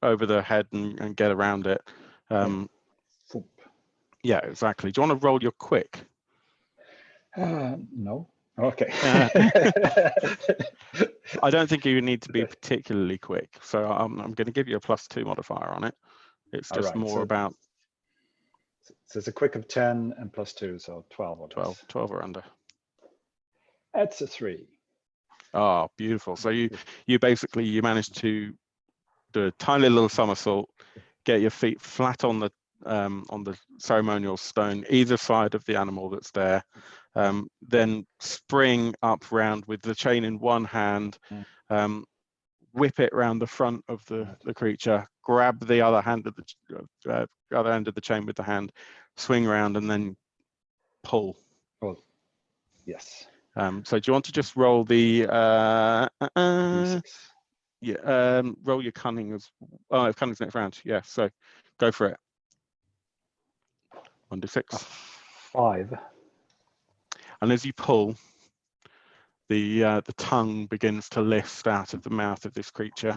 over the head and get around it. Yeah, exactly. Do you want to roll your quick? No. Okay. I don't think you need to be particularly quick. So I'm going to give you a +2 modifier on it. It's just more about. So it's a quick of 10 and +2, so 12. 12 or under. That's a 3. Oh, beautiful. So you basically manage to do a tiny little somersault, get your feet flat on the ceremonial stone either side of the animal that's there, then spring up round with the chain in one hand, whip it round the front of the creature, grab the other hand of the other end of the chain with the hand, swing around, and then pull. Oh, yes. So do you want to just roll the roll your cunning as cunning's next round. Yeah, so go for it. 1d6. 5. And as you pull, the tongue begins to list out of the mouth of this creature,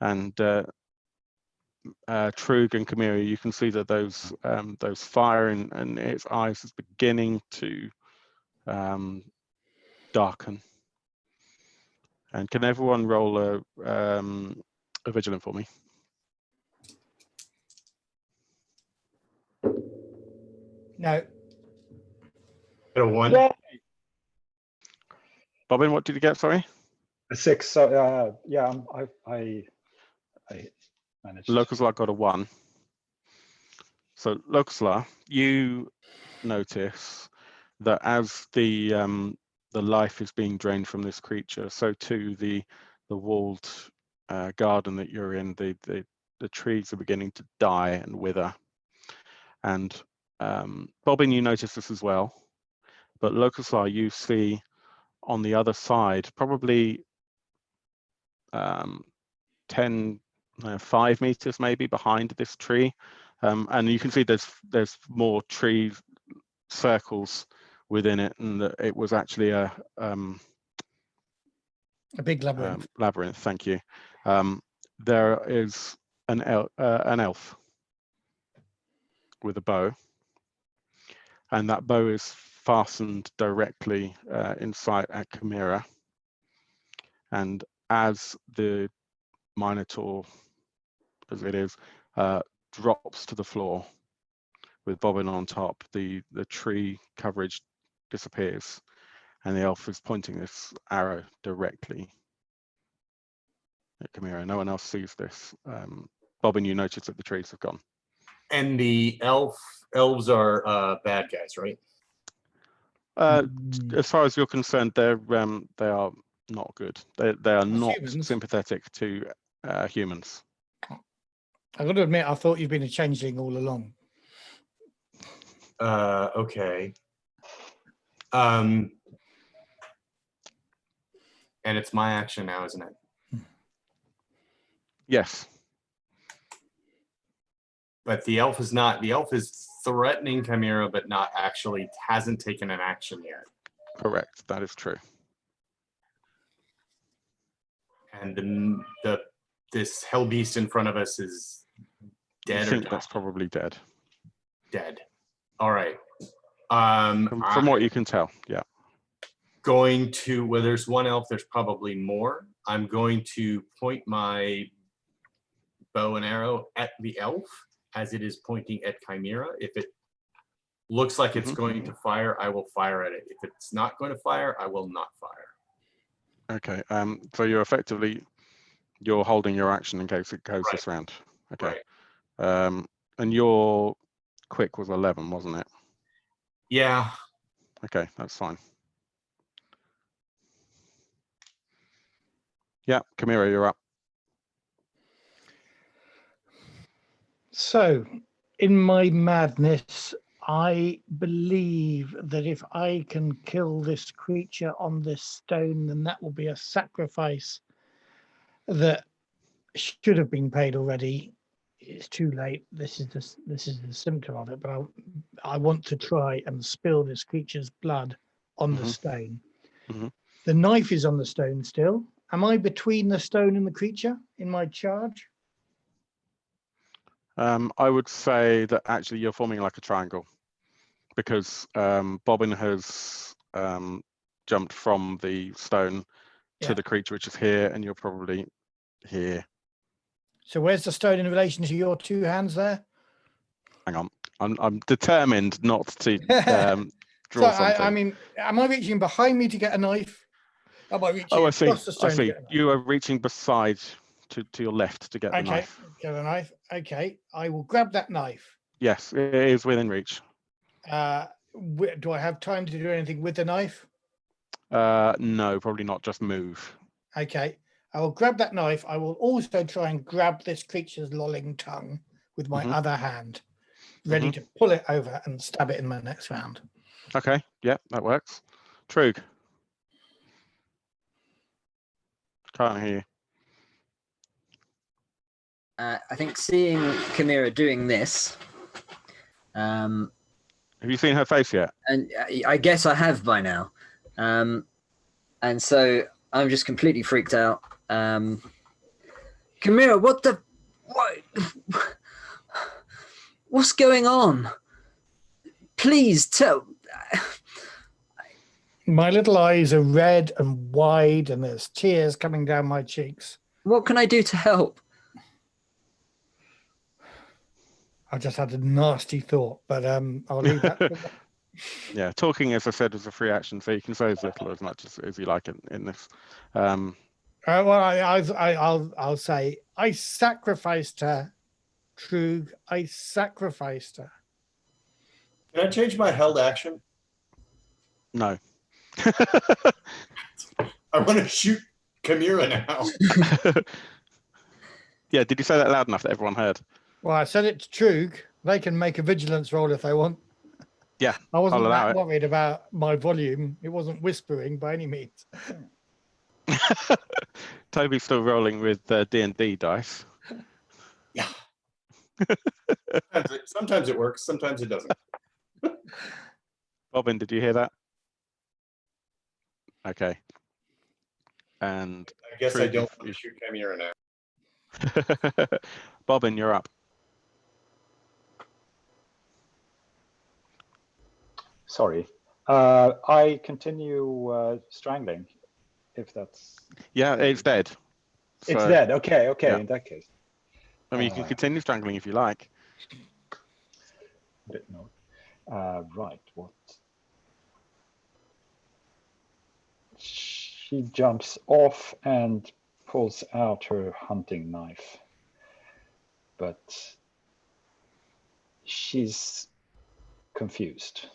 and Trug and Kamira, you can see that those fire in its eyes is beginning to darken. And can everyone roll a vigilant for me? No. Got a 1. Yeah. Bobbin, what did you get? Sorry. A 6. So yeah, I managed. Locuslar got a 1. So Locuslar, you notice that as the life is being drained from this creature, so too the walled garden that you're in, the trees are beginning to die and wither. And Bobbin, you notice this as well, but Locuslar, you see on the other side, probably 5 meters maybe behind this tree, and you can see there's more trees circles within it, and that it was actually a big labyrinth. Labyrinth. Thank you. There is an elf with a bow, and that bow is fastened directly in sight at Kamira. And as the Minotaur, as it is, drops to the floor with Bobbin on top, the tree coverage disappears, and the elf is pointing this arrow directly at Chimera. No one else sees this. Bobbin, you notice that the trees have gone. And the elves are bad guys, right? As far as you're concerned, they are not good. They are not humans. sympathetic to humans. I've got to admit, I thought you'd been a changeling all along. Okay. And it's my action now, isn't it? Yes. But the elf is not. The elf is threatening Chimera, but not actually hasn't taken an action yet. Correct. That is true. And this hell beast in front of us is dead. I or think dying? that's probably dead. Dead. All right. From what you can tell, yeah. Going to where there's one elf, there's probably more. I'm going to point my bow and arrow at the elf as it is pointing at Chimera. If it looks like it's going to fire, I will fire at it. If it's not going to fire, I will not fire. Okay. So you're holding your action in case it goes this round. Okay. Right. And your quick was 11, wasn't it? Yeah. Okay, that's fine. Yeah, Chimera, you're up. So, in my madness, I believe that if I can kill this creature on this stone, then that will be a sacrifice that should have been paid already. It's too late. This is the symptom of it. But I want to try and spill this creature's blood on the stone. The knife is on the stone still. Am I between the stone and the creature in my charge? I would say that actually you're forming like a triangle because Bobbin has jumped from the stone to the creature, which is here, and you're probably here. So where's the stone in relation to your two hands there? Hang on, I'm determined not to draw So something. I mean, am I reaching behind me to get a knife? Am I reaching Oh, I see. across the stone? I see. You are reaching beside to your left to get the knife. Get the knife. Okay, I will grab that knife. Yes, it is within reach. Do I have time to do anything with the knife? No, probably not. Just move. Okay, I will grab that knife. I will also try and grab this creature's lolling tongue with my other hand, ready to pull it over and stab it in my next round. Okay, yeah, that works. Trug. Can't hear you. I think seeing Chimera doing this, Have you seen her face yet? and I guess I have by now, and so I'm just completely freaked out. Chimera, what's going on? Please tell. My little eyes are red and wide, and there's tears coming down my cheeks. What can I do to help? I just had a nasty thought, but I'll leave that. Yeah, talking, as I said, is a free action, so you can say as little or as much as you like in this. Well, I'll say I sacrificed her, Trug. I sacrificed her. Can I change my held action? No. I want to shoot Chimera now. Yeah, did you say that loud enough that everyone heard? Well, I said it to Trug. They can make a vigilance roll if they want. Yeah, I wasn't I'll allow that it. worried about my volume. It wasn't whispering by any means. Toby's still rolling with D&D dice. Yeah. Sometimes it works, sometimes it doesn't. Bobbin, did you hear that? Okay. And I guess I Trug, don't want to shoot Chimera now. Bobbin, you're up. Sorry. I continue strangling, if that's... Yeah, it's dead. It's So, dead. Okay, yeah. in that case. I mean, you can continue strangling if you like. Bit no. Right, what? she jumps off and pulls out her hunting knife, but she's confused.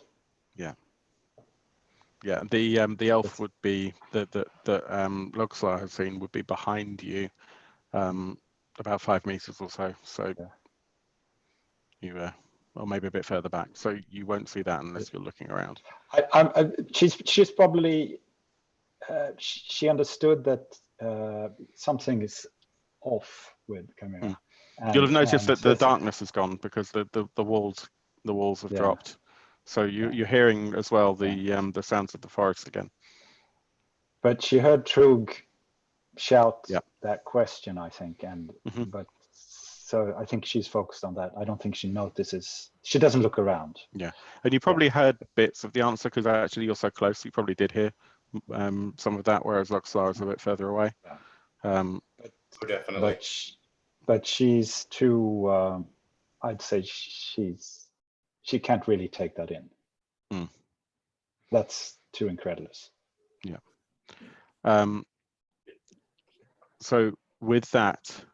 Yeah, the elf would be that Luxlar has seen would be behind you, about 5 meters or so. So Yeah. you or maybe a bit further back. So you won't see that unless you're looking around. She's probably she understood that something is off with Chimera. You'll have noticed that the says- darkness is gone because the walls have Yeah. dropped. So you're hearing as well the sounds of the forest again. But she heard Trug shout Yeah. that question, I think, and but so I think she's focused on that. I don't think she notices. She doesn't look around. Yeah, and you probably heard bits of the answer because actually you're so close. You probably did hear some of that, whereas Luxlar is a bit further away. Oh, definitely. But she's too. I'd say she can't really take that in. That's too incredulous. Yeah. So with that,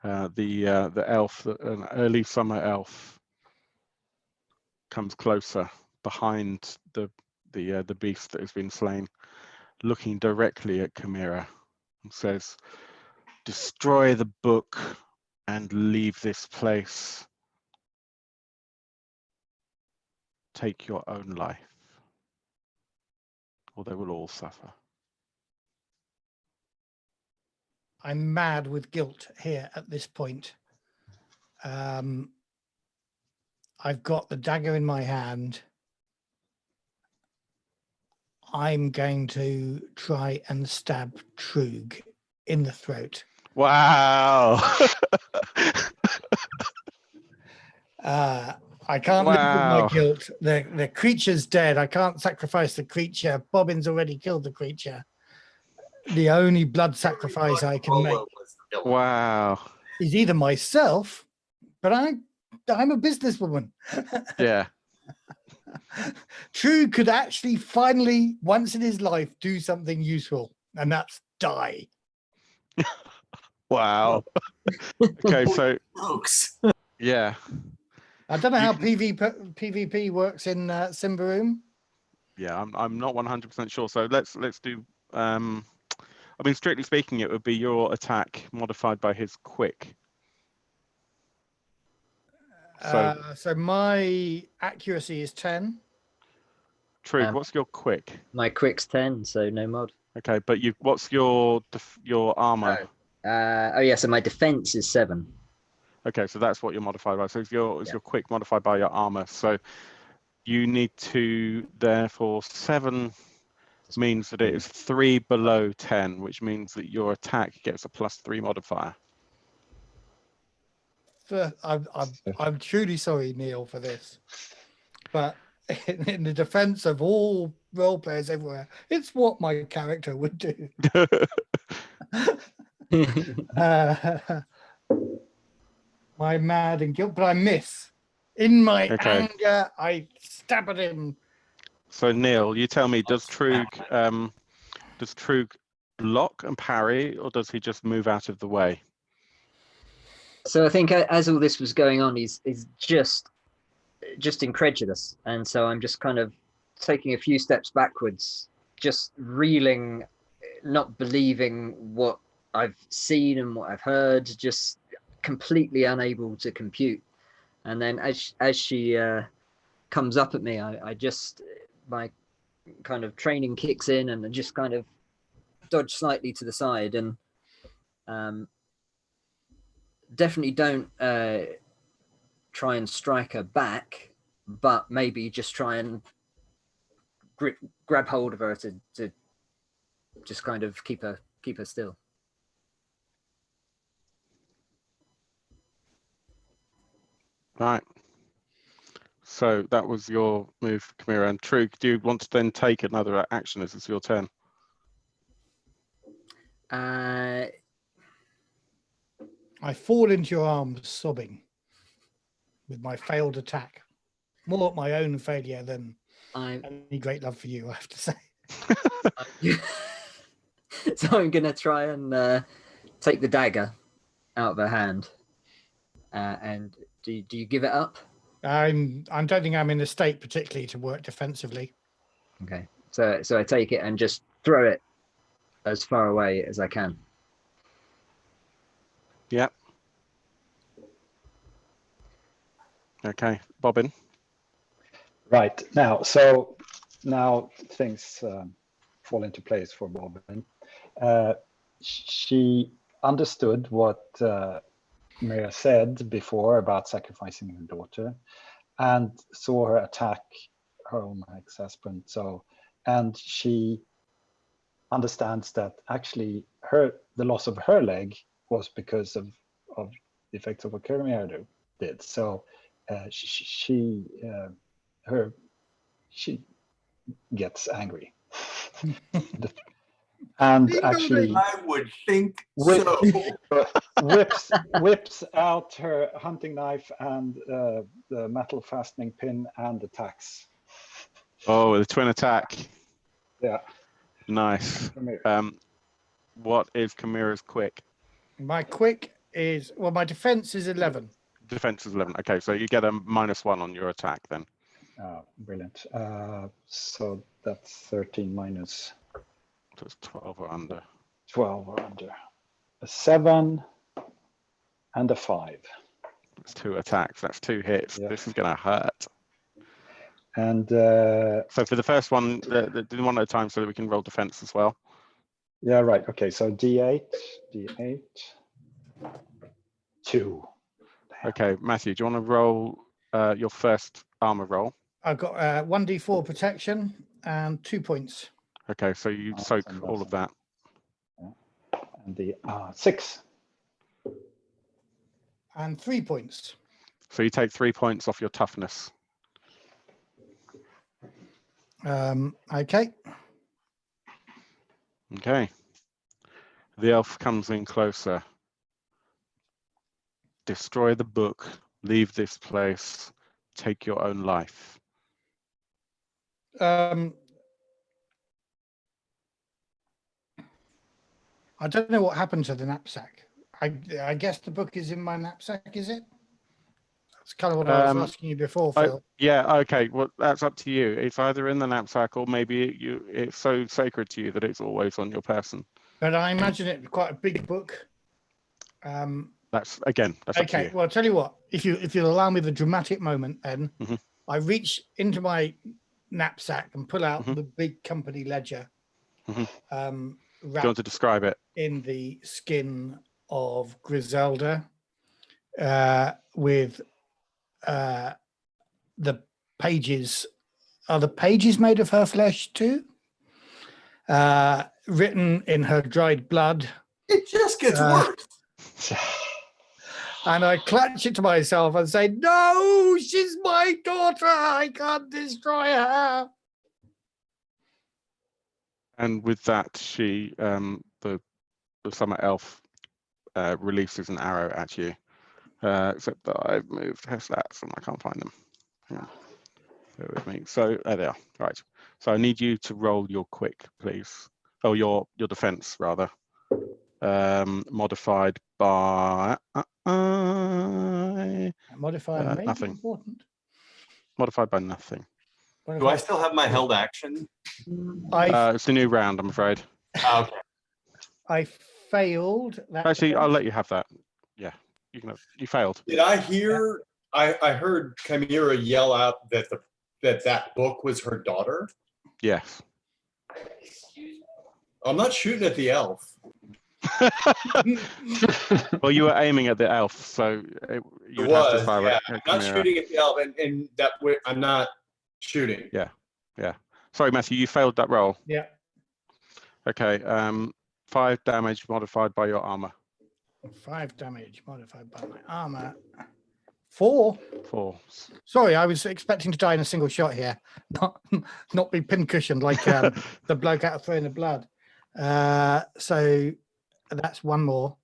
the elf, an early summer elf, comes closer behind the beast that has been slain, looking directly at Chimera, and says, "Destroy the book and leave this place. Take your own life, or they will all suffer." I'm mad with guilt here at this point. I've got the dagger in my hand. I'm going to try and stab Trug in the throat. Wow. I can't live with my guilt. The creature's dead. I can't sacrifice the creature. Bobbin's already killed the creature. The only blood sacrifice I can make Wow. is either myself, but I'm a businesswoman. Yeah. True could actually finally, once in his life, do something useful, and that's die. Wow. Okay, so Folks. yeah. I don't know how PvP works in Symbaroum. Yeah, I'm not 100% sure. So let's do. I mean, strictly speaking, it would be your attack modified by his quick. So my accuracy is 10. Trug, what's your quick? My quick's 10, so no mod. Okay, but what's your armor? Oh yeah, so my defense is 7. Okay, so that's what you're modified by. So is your quick modified by your armor? So you need to, therefore, 7 means that it is 3 below 10, which means that your attack gets a +3 modifier. I'm truly sorry, Neil, for this, but in the defense of all role players everywhere, it's what my character would do. My mad and guilt, but I miss. In my anger, I stab at him. So Neil, you tell me, does Trug block and parry, or does he just move out of the way? So I think as all this was going on, he's just incredulous, and so I'm just kind of taking a few steps backwards, just reeling, not believing what I've seen and what I've heard, just completely unable to compute. And then as she comes up at me, I just, my kind of training kicks in, and I just kind of dodge slightly to the side, and definitely don't try and strike her back, but maybe just try and grab hold of her to just kind of keep her still. Right. So that was your move, Chimera. And Trug, do you want to then take another action as it's your turn? I fall into your arms sobbing with my failed attack. More my own failure than any great love for you, I have to say. So I'm gonna try and take the dagger out of her hand. And do you give it up? I don't think I'm in a state particularly to work defensively. Okay. So I take it and just throw it as far away as I can. Yep. Okay, Bobbin. Right now, so now things fall into place for Bobbin. She understood what Maria said before about sacrificing her daughter, and saw her attack her own ex-husband. So, and she understands that actually the loss of her leg was because of the effects of what Kermia did. So she gets angry. And actually I would think so. whips out her hunting knife and the metal fastening pin and attacks. Oh, the twin attack. Yeah. Nice. What is Chimera's quick? My quick is, well, my defense is 11. Defense is 11. Okay, so you get a -1 on your attack then. Brilliant. So that's 13 minus. So it's 12 or under. 12 or under. A 7 and a 5. It's 2 attacks. That's 2 hits. Yeah. This is going to hurt. And so for the first one, do one at a time so that we can roll defense as well. Yeah, right. Okay, so D8, 2. Okay, Matthew, do you want to roll your first armor roll? I've got 1d4 protection and 2 points. Okay, so you soak all of that. Yeah. And the 6. And 3 points. So you take 3 points off your toughness. Okay. Okay. The elf comes in closer. Destroy the book. Leave this place. Take your own life. I don't know what happened to the knapsack. I guess the book is in my knapsack, is it? That's kind of what I was asking you before, Phil. Yeah, okay. Well, that's up to you. It's either in the knapsack or maybe it's so sacred to you that it's always on your person. But I imagine it quite a big book. That's up to you. Well, I'll tell you what. If you'll allow me the dramatic moment, then I reach into my knapsack and pull out the big company ledger. Do you want to describe it? In the skin of Griselda, with the pages. Are the pages made of her flesh too? Written in her dried blood. It just gets worse. And I clutch it to myself and say, "No, she's my daughter. I can't destroy her." And with that, she, the summer elf, releases an arrow at you. Except that I've moved her stats and I can't find them. Hang on. Bear with me. So there they are. Right. So I need you to roll your quick, please. Oh, your defense rather. Modified by nothing. Important. Modified by nothing. Do I still have my held action? It's a new round, I'm afraid. Okay. I failed. That Actually, I'll let you have that. Yeah, you failed. Did I hear? I heard Chimera yell out that that book was her daughter. Yes. I'm not shooting at the elf. Well, you were aiming at the elf, so you have to fire at I'm not shooting at the elf, and that way I'm not shooting. Yeah. Sorry, Matthew, you failed that roll. Yeah. Okay. 5 damage modified by your armor. 5 damage modified by my armor. 4. 4. Sorry, I was expecting to die in a single shot here, not be pincushioned like the bloke out of Throwing the Blood. So that's 1 more.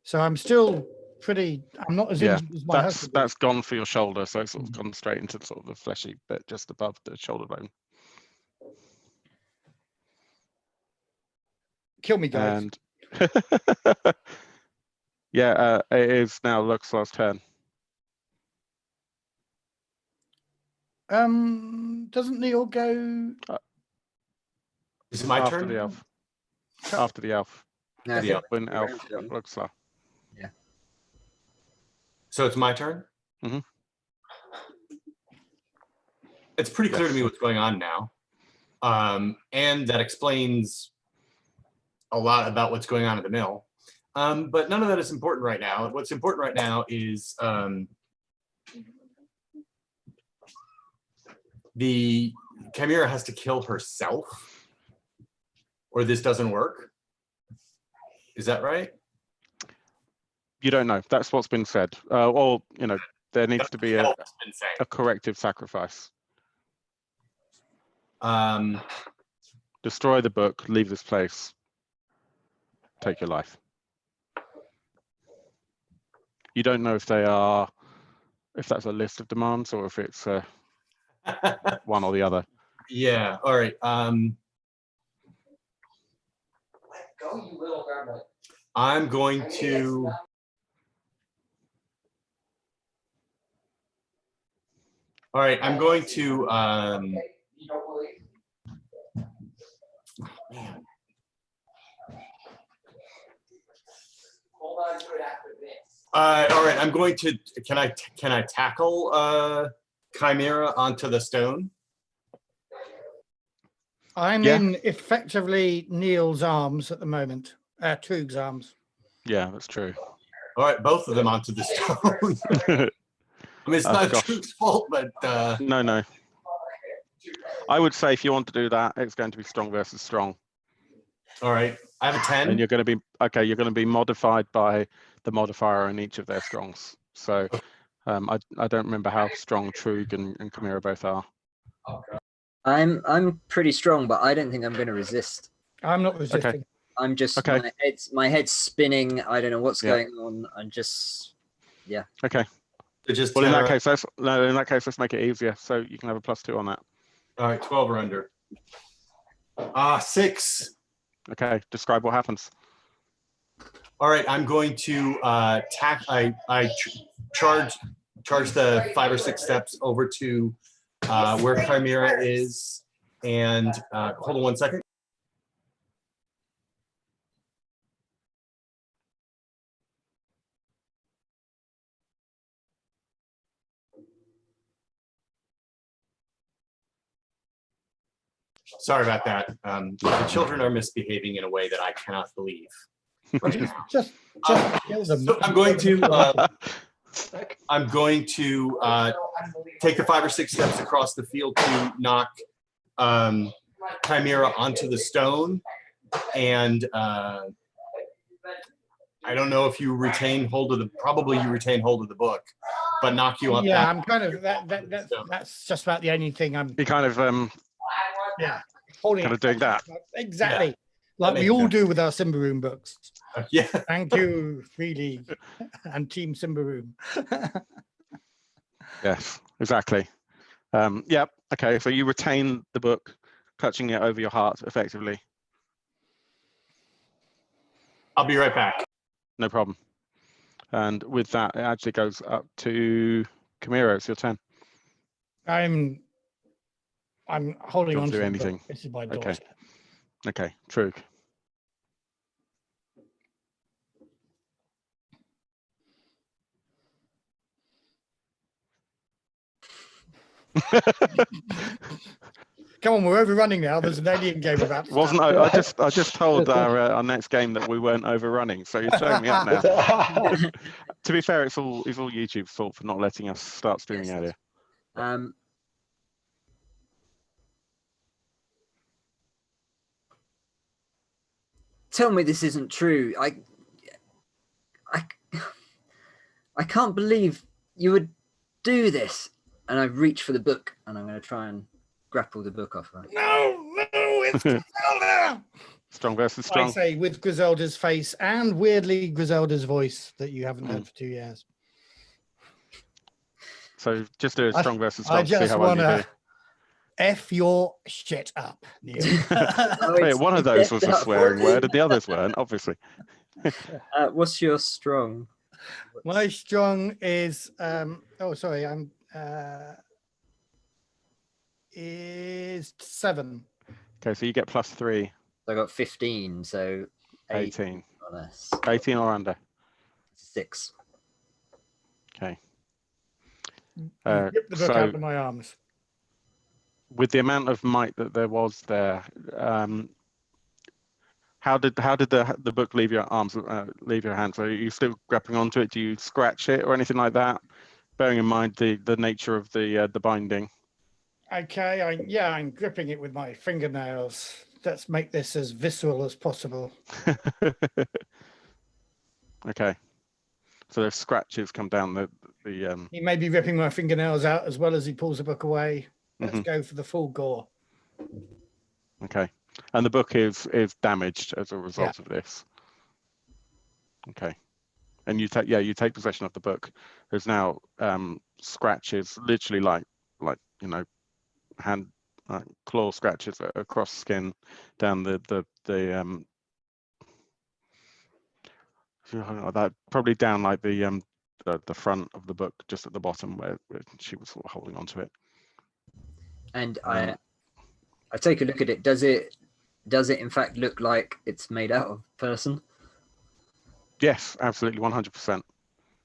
So I'm still pretty. I'm not as injured as my husband. That's gone for your shoulder, so it's sort of gone straight into sort of the fleshy bit just above the shoulder bone. Kill me, guys. And yeah, it is now Luxor's turn. Doesn't Neil go? Is it my After turn? the elf. After the elf. No, I The think elf. When we're elf around to them. Luxor. So it's my turn? Mhm. It's pretty clear to Yes. me what's going on now. And that explains a lot about what's going on at the mill. But none of that is important right now. What's important right now is the Chimera has to kill herself, or this doesn't work. Is that right? You don't know. That's what's been said. Or, you know, there needs to be a That's been said. corrective sacrifice. Um, Destroy the book, leave this place, take your life. You don't know if they are, if that's a list of demands or if it's one or the other. yeah. All right. I'm going to. All right. I'm going to. Man. All right. I'm going to. Can I tackle Chimera onto the stone? I'm Yeah. in effectively Neil's arms at the moment. Trug's arms. Yeah, that's true. All right, both of them onto the stone. I mean, it's Oh, not gosh. Truth's fault, but No. I would say if you want to do that, it's going to be strong versus strong. all right. I have a 10. And you're going to be, okay, you're going to be modified by the modifier in each of their strongs. So I don't remember how strong Trug and Chimera both are. I'm pretty strong, but I don't think I'm going to resist. I'm not resisting. I'm just Okay. my head's spinning. I don't know what's Yeah. going on. I'm just Okay. So just Well, in 10 that or- case, let's make it easier. So you can have a +2 on that. all right, 12 or under. 6. Okay. Describe what happens. All right, I'm going to charge the 5 or 6 steps over to where Chimera is, and hold on 1 second. Sorry about that. The children are misbehaving in a way that I cannot believe. Right now. Just kill them. So I'm going to take the 5 or 6 steps across the field to knock Chimera onto the stone, and I don't know if you retain hold of the. Probably you retain hold of the book, but knock you up. Yeah, I'm kind of that's just about the only thing I'm. You kind of Holding kind it. of doing that. Exactly. Yeah. Like That we makes all sense. do with our Symbaroum books. Yeah. Thank you, Free League and Team Symbaroum. Yes, exactly. Yeah. Okay. So you retain the book, clutching it over your heart effectively. I'll be right back. No problem. And with that, it actually goes up to Chimera. It's your turn. I'm holding Don't on do to the anything. book. This is my Okay. daughter. Okay. True. Come on, we're overrunning now. There's an alien game about to Wasn't start. I just told our next game that we weren't overrunning, so you're showing me up now. To be fair, it's all YouTube's fault for not letting us start streaming Yes, earlier. Tell me this isn't true. I can't believe you would do this. And I reach for the book, and I'm going to try and grapple the book off her. No, it's Griselda! Strong versus I strong. say with Griselda's face and weirdly Griselda's voice that you haven't heard for 2 years. So just do a strong versus I strong to see just how well want you do. to F your shit up, Neil. Wait, one of those was a swearing word and the others weren't, obviously. What's your strong? My strong is oh sorry, I'm is 7. Okay, so you get +3, I got 15, so 18. or less. 18 or under. 6. Okay. Rip the book out of my arms. With the amount of might that there was there, how did the book leave your arms, leave your hands? Are you still grappling onto it? Do you scratch it or anything like that? Bearing in mind the nature of the binding. Okay, I'm gripping it with my fingernails. Let's make this as visceral as possible. Okay. So there's scratches come down the He may be ripping my fingernails out as well as he pulls the book away. Let's go for the full gore. Okay. And the book is damaged as a result of this. Okay. And you take possession of the book. There's now scratches, literally like hand claw scratches across skin down that probably down like the front of the book, just at the bottom where she was sort of holding onto it. And I take a look at it. Does it in fact look like it's made out of person? Yes, absolutely, 100%.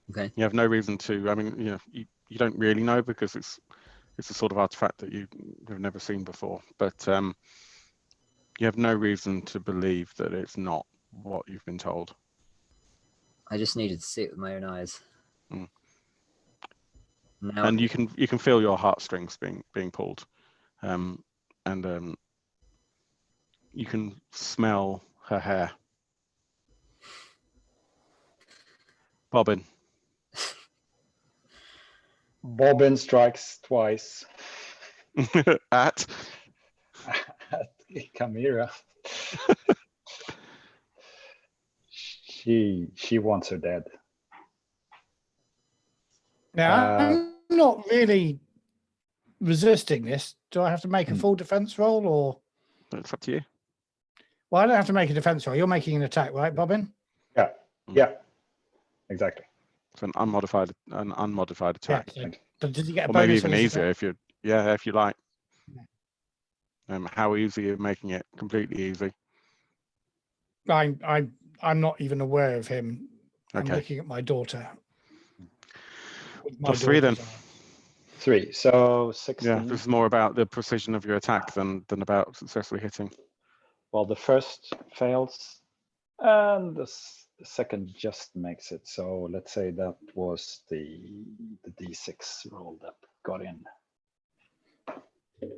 Okay. You have no reason to. I mean, you don't really know because it's a sort of artifact that you've never seen before. But you have no reason to believe that it's not what you've been told. I just needed to see it with my own eyes. Mm. Now, And you can feel your heartstrings being pulled, and you can smell her hair. Bobbin. Bobbin strikes twice At at Chimera. She wants her dead. Now, I'm not really resisting this. Do I have to make a full defense roll or? It's up to you. Well, I don't have to make a defense roll. You're making an attack, right, Bobbin? Yeah, yeah, exactly. It's an unmodified attack. Yeah. But did you get a Or maybe bonus even on this easier attack? if you like. How easy you're making it? Completely easy. I'm not even aware of him. I'm Okay. looking at my daughter. +3 then. 3, so 16. Yeah, this is more about the precision of your attack than about successfully hitting. Well, the first fails, and the second just makes it. So let's say that was the D6 roll that got in.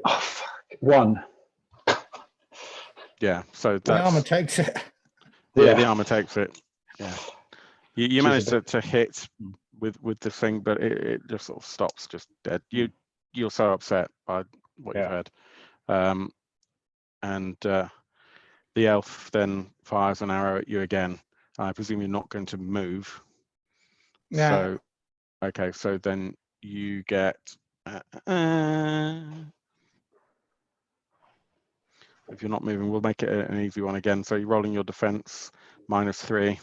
Oh fuck! 1. Yeah, so The armor that's takes it. yeah, the armor takes it. Yeah, you She's managed a to hit with the thing, but it just sort of stops, just dead. You're so upset by what you've heard, and the elf then fires an arrow at you again. I presume you're not going to move. Yeah. So, okay, so then you get. If you're not moving, we'll make it an easy one again. So you're rolling your defense -3.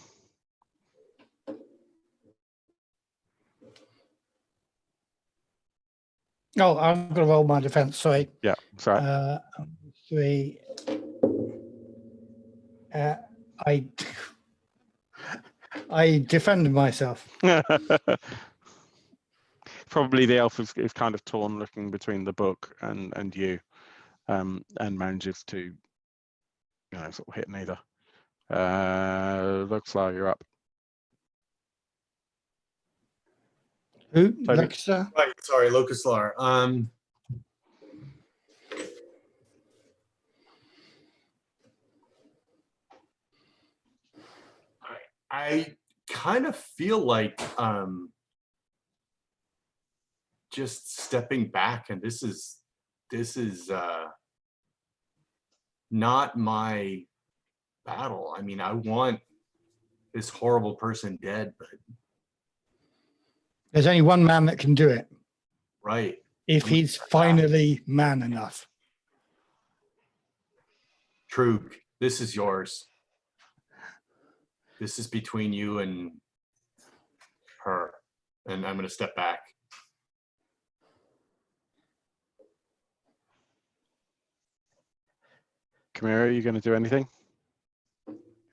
Oh, I'm going to roll my defense. Sorry. Yeah, sorry. 3. I defended myself. Probably the elf is kind of torn, looking between the book and you, and manages to, sort of hit neither. Luxlar, you're up. Who? Toby? Lexa? Right, sorry, Locuslar. I kind of feel like just stepping back, and this is not my battle. I mean, I want this horrible person dead, but There's only one man that can do it. right. if he's finally man enough. Trug, this is yours. This is between you and her. And I'm going to step back. Chimera, are you going to do anything?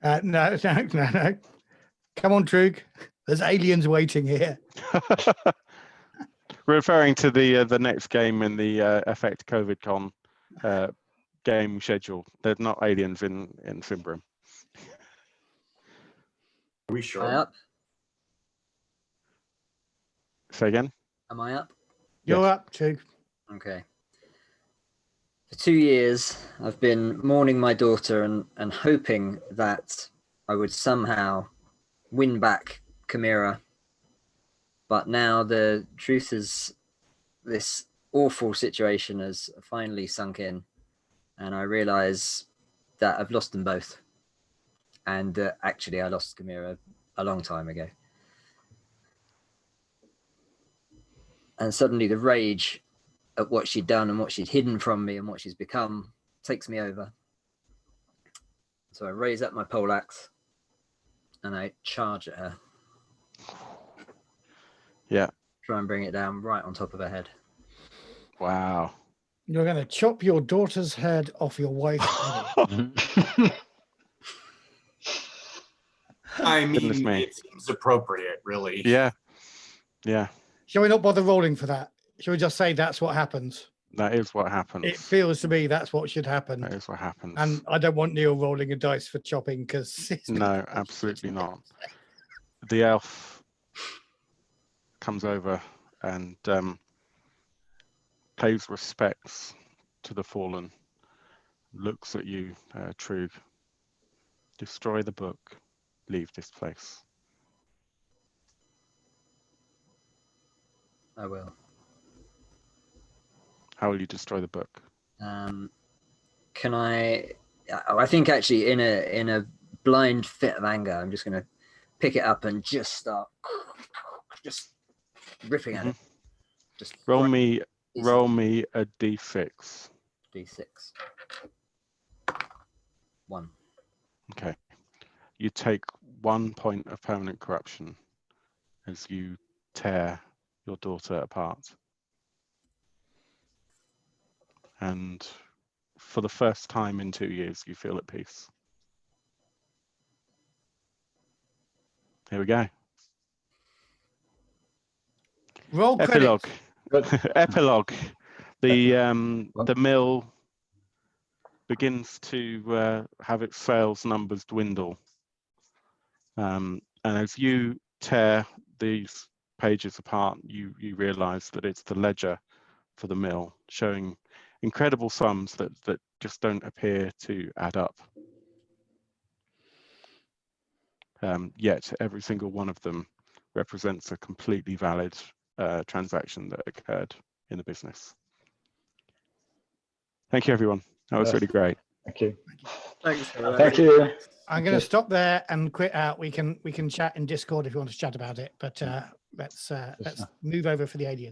No. Come on, Trug. There's aliens waiting here. Referring to the next game in the Effect COVID Con game schedule. There's not aliens in Symbaroum. Are we Am I sure? up? Say again? Am I up? You're Yes. up, Trug. Okay. For 2 years, I've been mourning my daughter and hoping that I would somehow win back Chimera. But now the truth is, this awful situation has finally sunk in, and I realize that I've lost them both. And actually, I lost Chimera a long time ago. And suddenly the rage at what she'd done and what she'd hidden from me and what she's become takes me over. So I raise up my poleaxe and I charge at her. Yeah. Try and bring it down right on top of her head. Wow. You're going to chop your daughter's head off your wife's body. I Goodness mean, me. it seems appropriate, really. Yeah. Yeah. Shall we not bother rolling for that? Shall we just say that's what happens? That is what happens. It feels to me that's what should happen. That is what happens. And I don't want Neil rolling a dice for chopping because No, absolutely not. The elf comes over and pays respects to the fallen, looks at you, Trug. Destroy the book, leave this place. I will. How will you destroy the book? Can I think actually in a blind fit of anger, I'm just going to pick it up and just start just ripping at it. Just Roll me a d6. D6. 1. Okay. You take 1 point of permanent corruption as you tear your daughter apart. And for the first time in 2 years, you feel at peace. Here we go. roll credits. Epilogue. Good. Epilogue. The mill begins to have its sales numbers dwindle. And as you tear these pages apart, you realize that it's the ledger for the mill, showing incredible sums that just don't appear to add up. Yet every single one of them represents a completely valid transaction that occurred in the business. Thank you, everyone. That was really great. Thank you. Thanks. Thank you. I'm going to stop there and quit out. We can chat in Discord if you want to chat about it, but let's move over for the aliens.